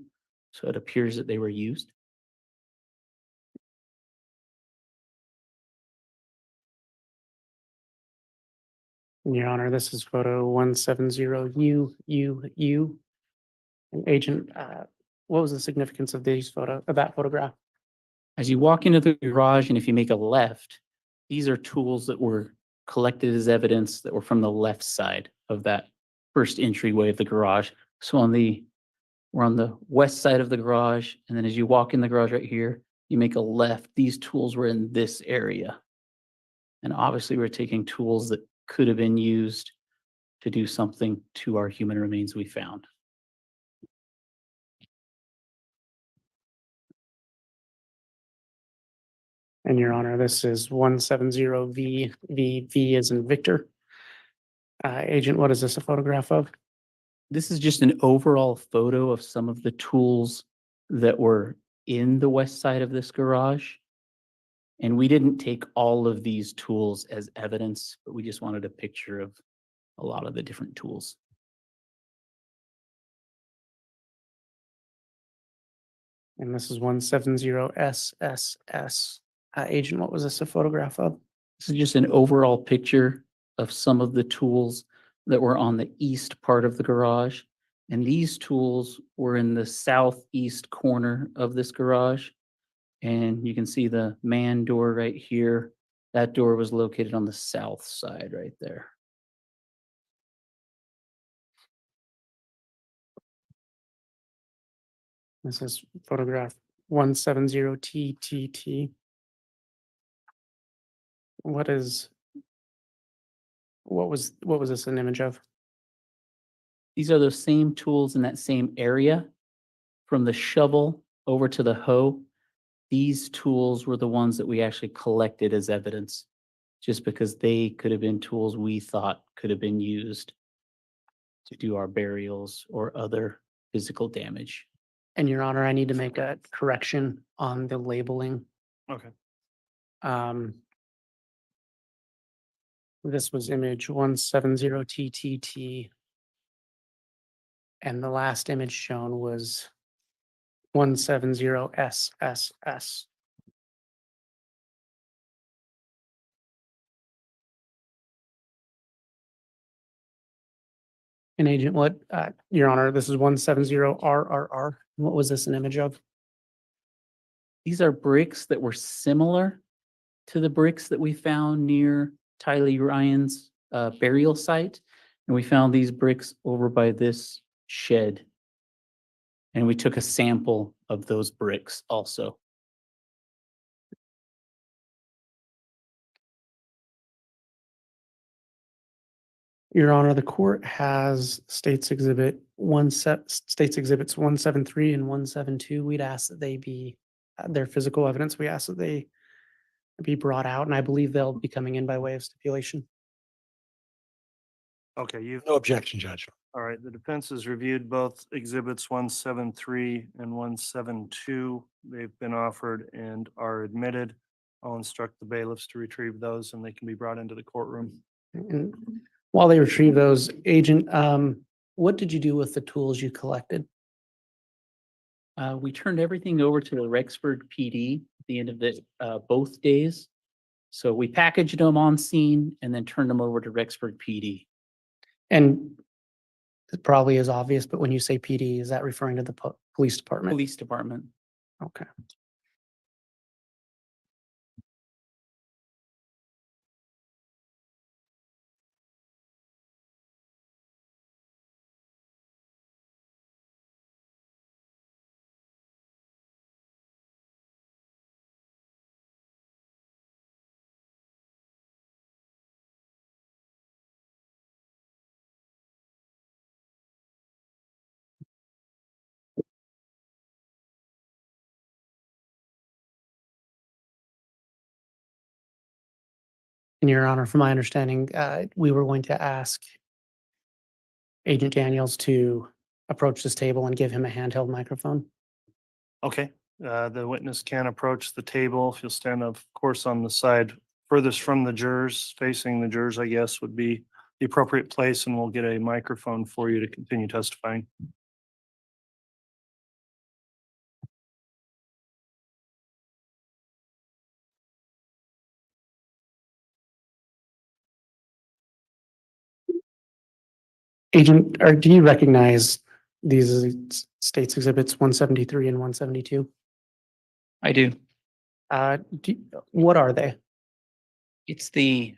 H: So it appears that they were used.
D: Your Honor, this is photo 170UUU. And Agent, what was the significance of that photograph?
H: As you walk into the garage and if you make a left, these are tools that were collected as evidence that were from the left side of that first entryway of the garage. So we're on the west side of the garage. And then as you walk in the garage right here, you make a left. These tools were in this area. And obviously we're taking tools that could have been used to do something to our human remains we found.
D: And Your Honor, this is 170V as in Victor. Agent, what is this a photograph of?
H: This is just an overall photo of some of the tools that were in the west side of this garage. And we didn't take all of these tools as evidence, but we just wanted a picture of a lot of the different tools.
D: And this is 170 SSS. Agent, what was this a photograph of?
H: This is just an overall picture of some of the tools that were on the east part of the garage. And these tools were in the southeast corner of this garage. And you can see the man door right here. That door was located on the south side right there.
D: This is photograph 170 TTT. What was this an image of?
H: These are those same tools in that same area. From the shovel over to the hoe, these tools were the ones that we actually collected as evidence, just because they could have been tools we thought could have been used to do our burials or other physical damage.
D: And Your Honor, I need to make a correction on the labeling.
B: Okay.
D: This was image 170 TTT. And the last image shown was 170 SSS. And Agent, Your Honor, this is 170 RRR. What was this an image of?
H: These are bricks that were similar to the bricks that we found near Tylee Ryan's burial site. And we found these bricks over by this shed. And we took a sample of those bricks also.
D: Your Honor, the court has States Exhibits 173 and 172. We'd ask that they be, their physical evidence, we ask that they be brought out, and I believe they'll be coming in by way of stipulation.
B: Okay,
E: No objection, Judge.
B: all right, the defense has reviewed both exhibits 173 and 172. They've been offered and are admitted. I'll instruct the bailiffs to retrieve those and they can be brought into the courtroom.
D: And while they retrieve those, Agent, what did you do with the tools you collected?
H: We turned everything over to the Rexford PD at the end of the both days. So we packaged them on scene and then turned them over to Rexford PD.
D: And it probably is obvious, but when you say PD, is that referring to the police department?
H: Police department.
D: Okay. And Your Honor, from my understanding, we were going to ask Agent Daniels to approach this table and give him a handheld microphone.
B: Okay, the witness can approach the table. If you'll stand, of course, on the side furthest from the jurors, facing the jurors, I guess, would be the appropriate place, and we'll get a microphone for you to continue testifying.
D: Agent, or do you recognize these as States Exhibits 173 and 172?
H: I do.
D: What are they?
H: It's the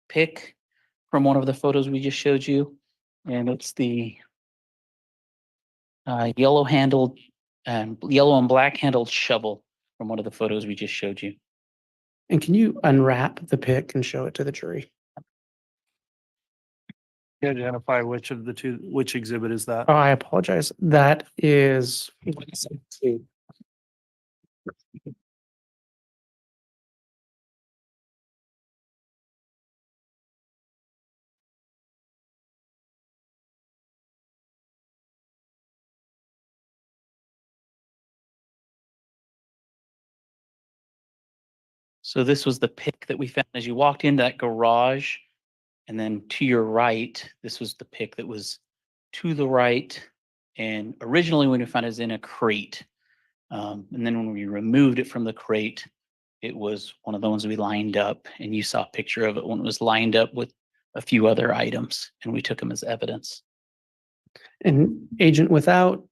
H: pick from one of the photos we just showed you, and it's the yellow handled, yellow and black handled shovel from one of the photos we just showed you.
D: And can you unwrap the pick and show it to the jury?
B: Can you identify which of the two, which exhibit is that?
D: Oh, I apologize. That is.
H: So this was the pick that we found as you walked into that garage. And then to your right, this was the pick that was to the right. And originally when we found it was in a crate. And then when we removed it from the crate, it was one of the ones we lined up, and you saw a picture of it when it was lined up with a few other items, and we took them as evidence.
D: And Agent, without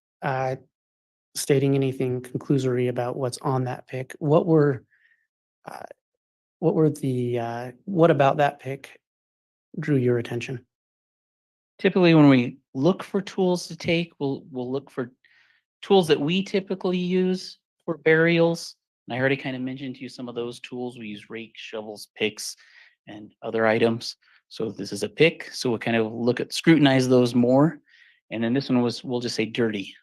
D: stating anything conclusory about what's on that pick, what about that pick drew your attention?
H: Typically, when we look for tools to take, we'll look for tools that we typically use for burials. And I already kind of mentioned to you some of those tools. We use rakes, shovels, picks, and other items. So this is a pick, so we'll kind of scrutinize those more. And then this one was, we'll just say dirty.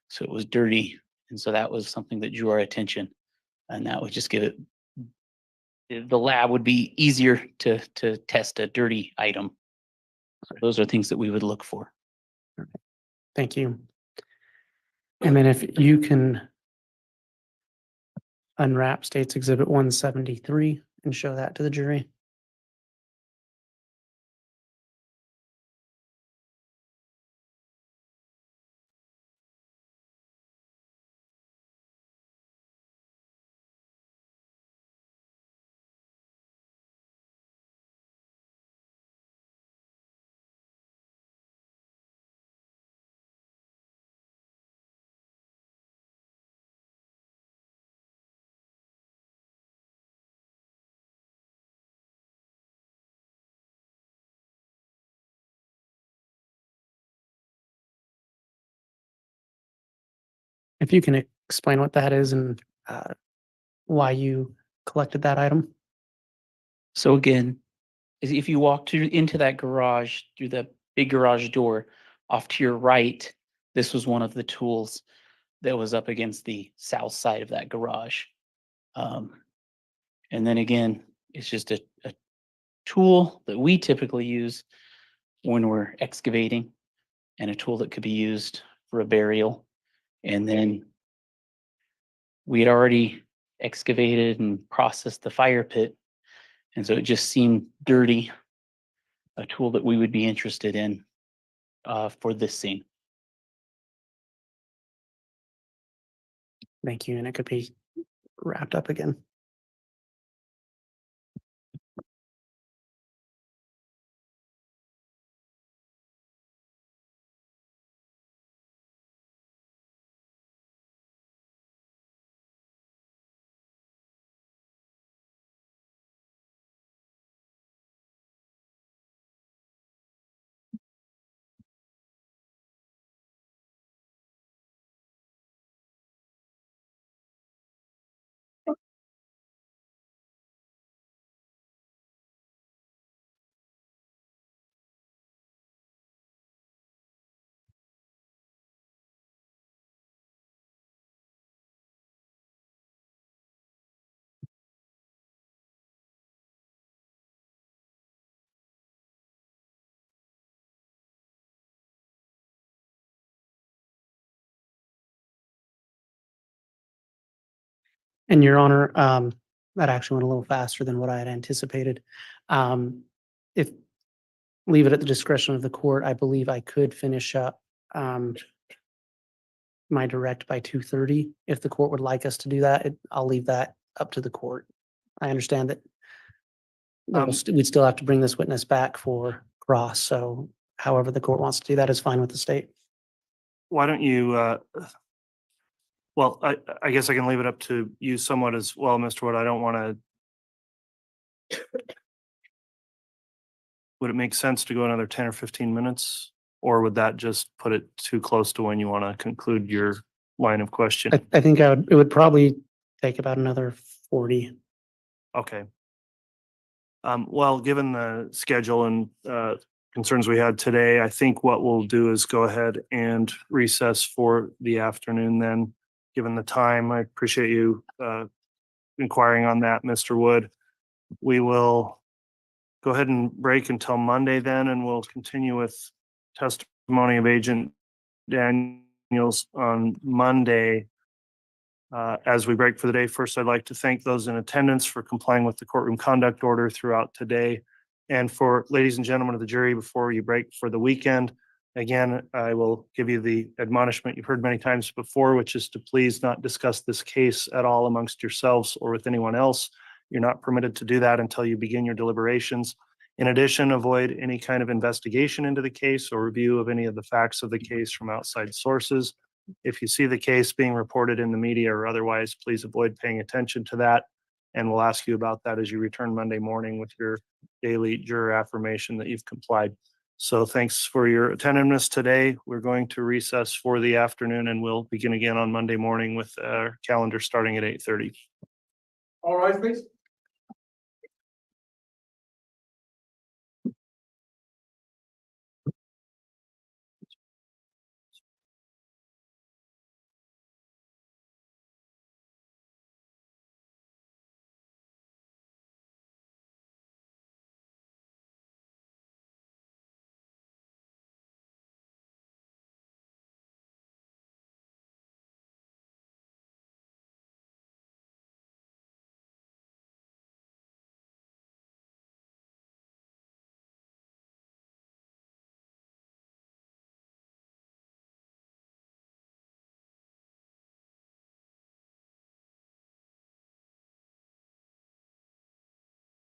H: So it was dirty. And so that was something that drew our attention. And that would just give it, the lab would be easier to test a dirty item. So those are things that we would look for.
D: Thank you. And then if you can unwrap State's Exhibit 173 and show that to the jury. If you can explain what that is and why you collected that item.
H: So again, if you walk into that garage through the big garage door off to your right, this was one of the tools that was up against the south side of that garage. And then again, it's just a tool that we typically use when we're excavating, and a tool that could be used for a burial. And then we had already excavated and processed the fire pit. And so it just seemed dirty, a tool that we would be interested in for this scene.
D: Thank you. And it could be wrapped up again. And Your Honor, that actually went a little faster than what I had anticipated. If leave it at the discretion of the court, I believe I could finish up my direct by 2:30. If the court would like us to do that, I'll leave that up to the court. I understand that we'd still have to bring this witness back for cross. So however the court wants to do that is fine with the state.
B: Why don't you, well, I guess I can leave it up to you somewhat as well, Mr. Wood. I don't want to. Would it make sense to go another 10 or 15 minutes? Or would that just put it too close to when you want to conclude your line of question?
D: I think it would probably take about another 40.
B: Okay. Well, given the schedule and concerns we had today, I think what we'll do is go ahead and recess for the afternoon then, given the time. I appreciate you inquiring on that, Mr. Wood. We will go ahead and break until Monday then, and we'll continue with testimony of Agent Daniels on Monday. As we break for the day, first, I'd like to thank those in attendance for complying with the courtroom conduct order throughout today. And for ladies and gentlemen of the jury, before you break for the weekend, again, I will give you the admonishment you've heard many times before, which is to please not discuss this case at all amongst yourselves or with anyone else. You're not permitted to do that until you begin your deliberations. In addition, avoid any kind of investigation into the case or review of any of the facts of the case from outside sources. If you see the case being reported in the media or otherwise, please avoid paying attention to that. And we'll ask you about that as you return Monday morning with your daily juror affirmation that you've complied. So thanks for your attentiveness today. We're going to recess for the afternoon and we'll begin again on Monday morning with our calendar starting at 8:30.
A: All right, please.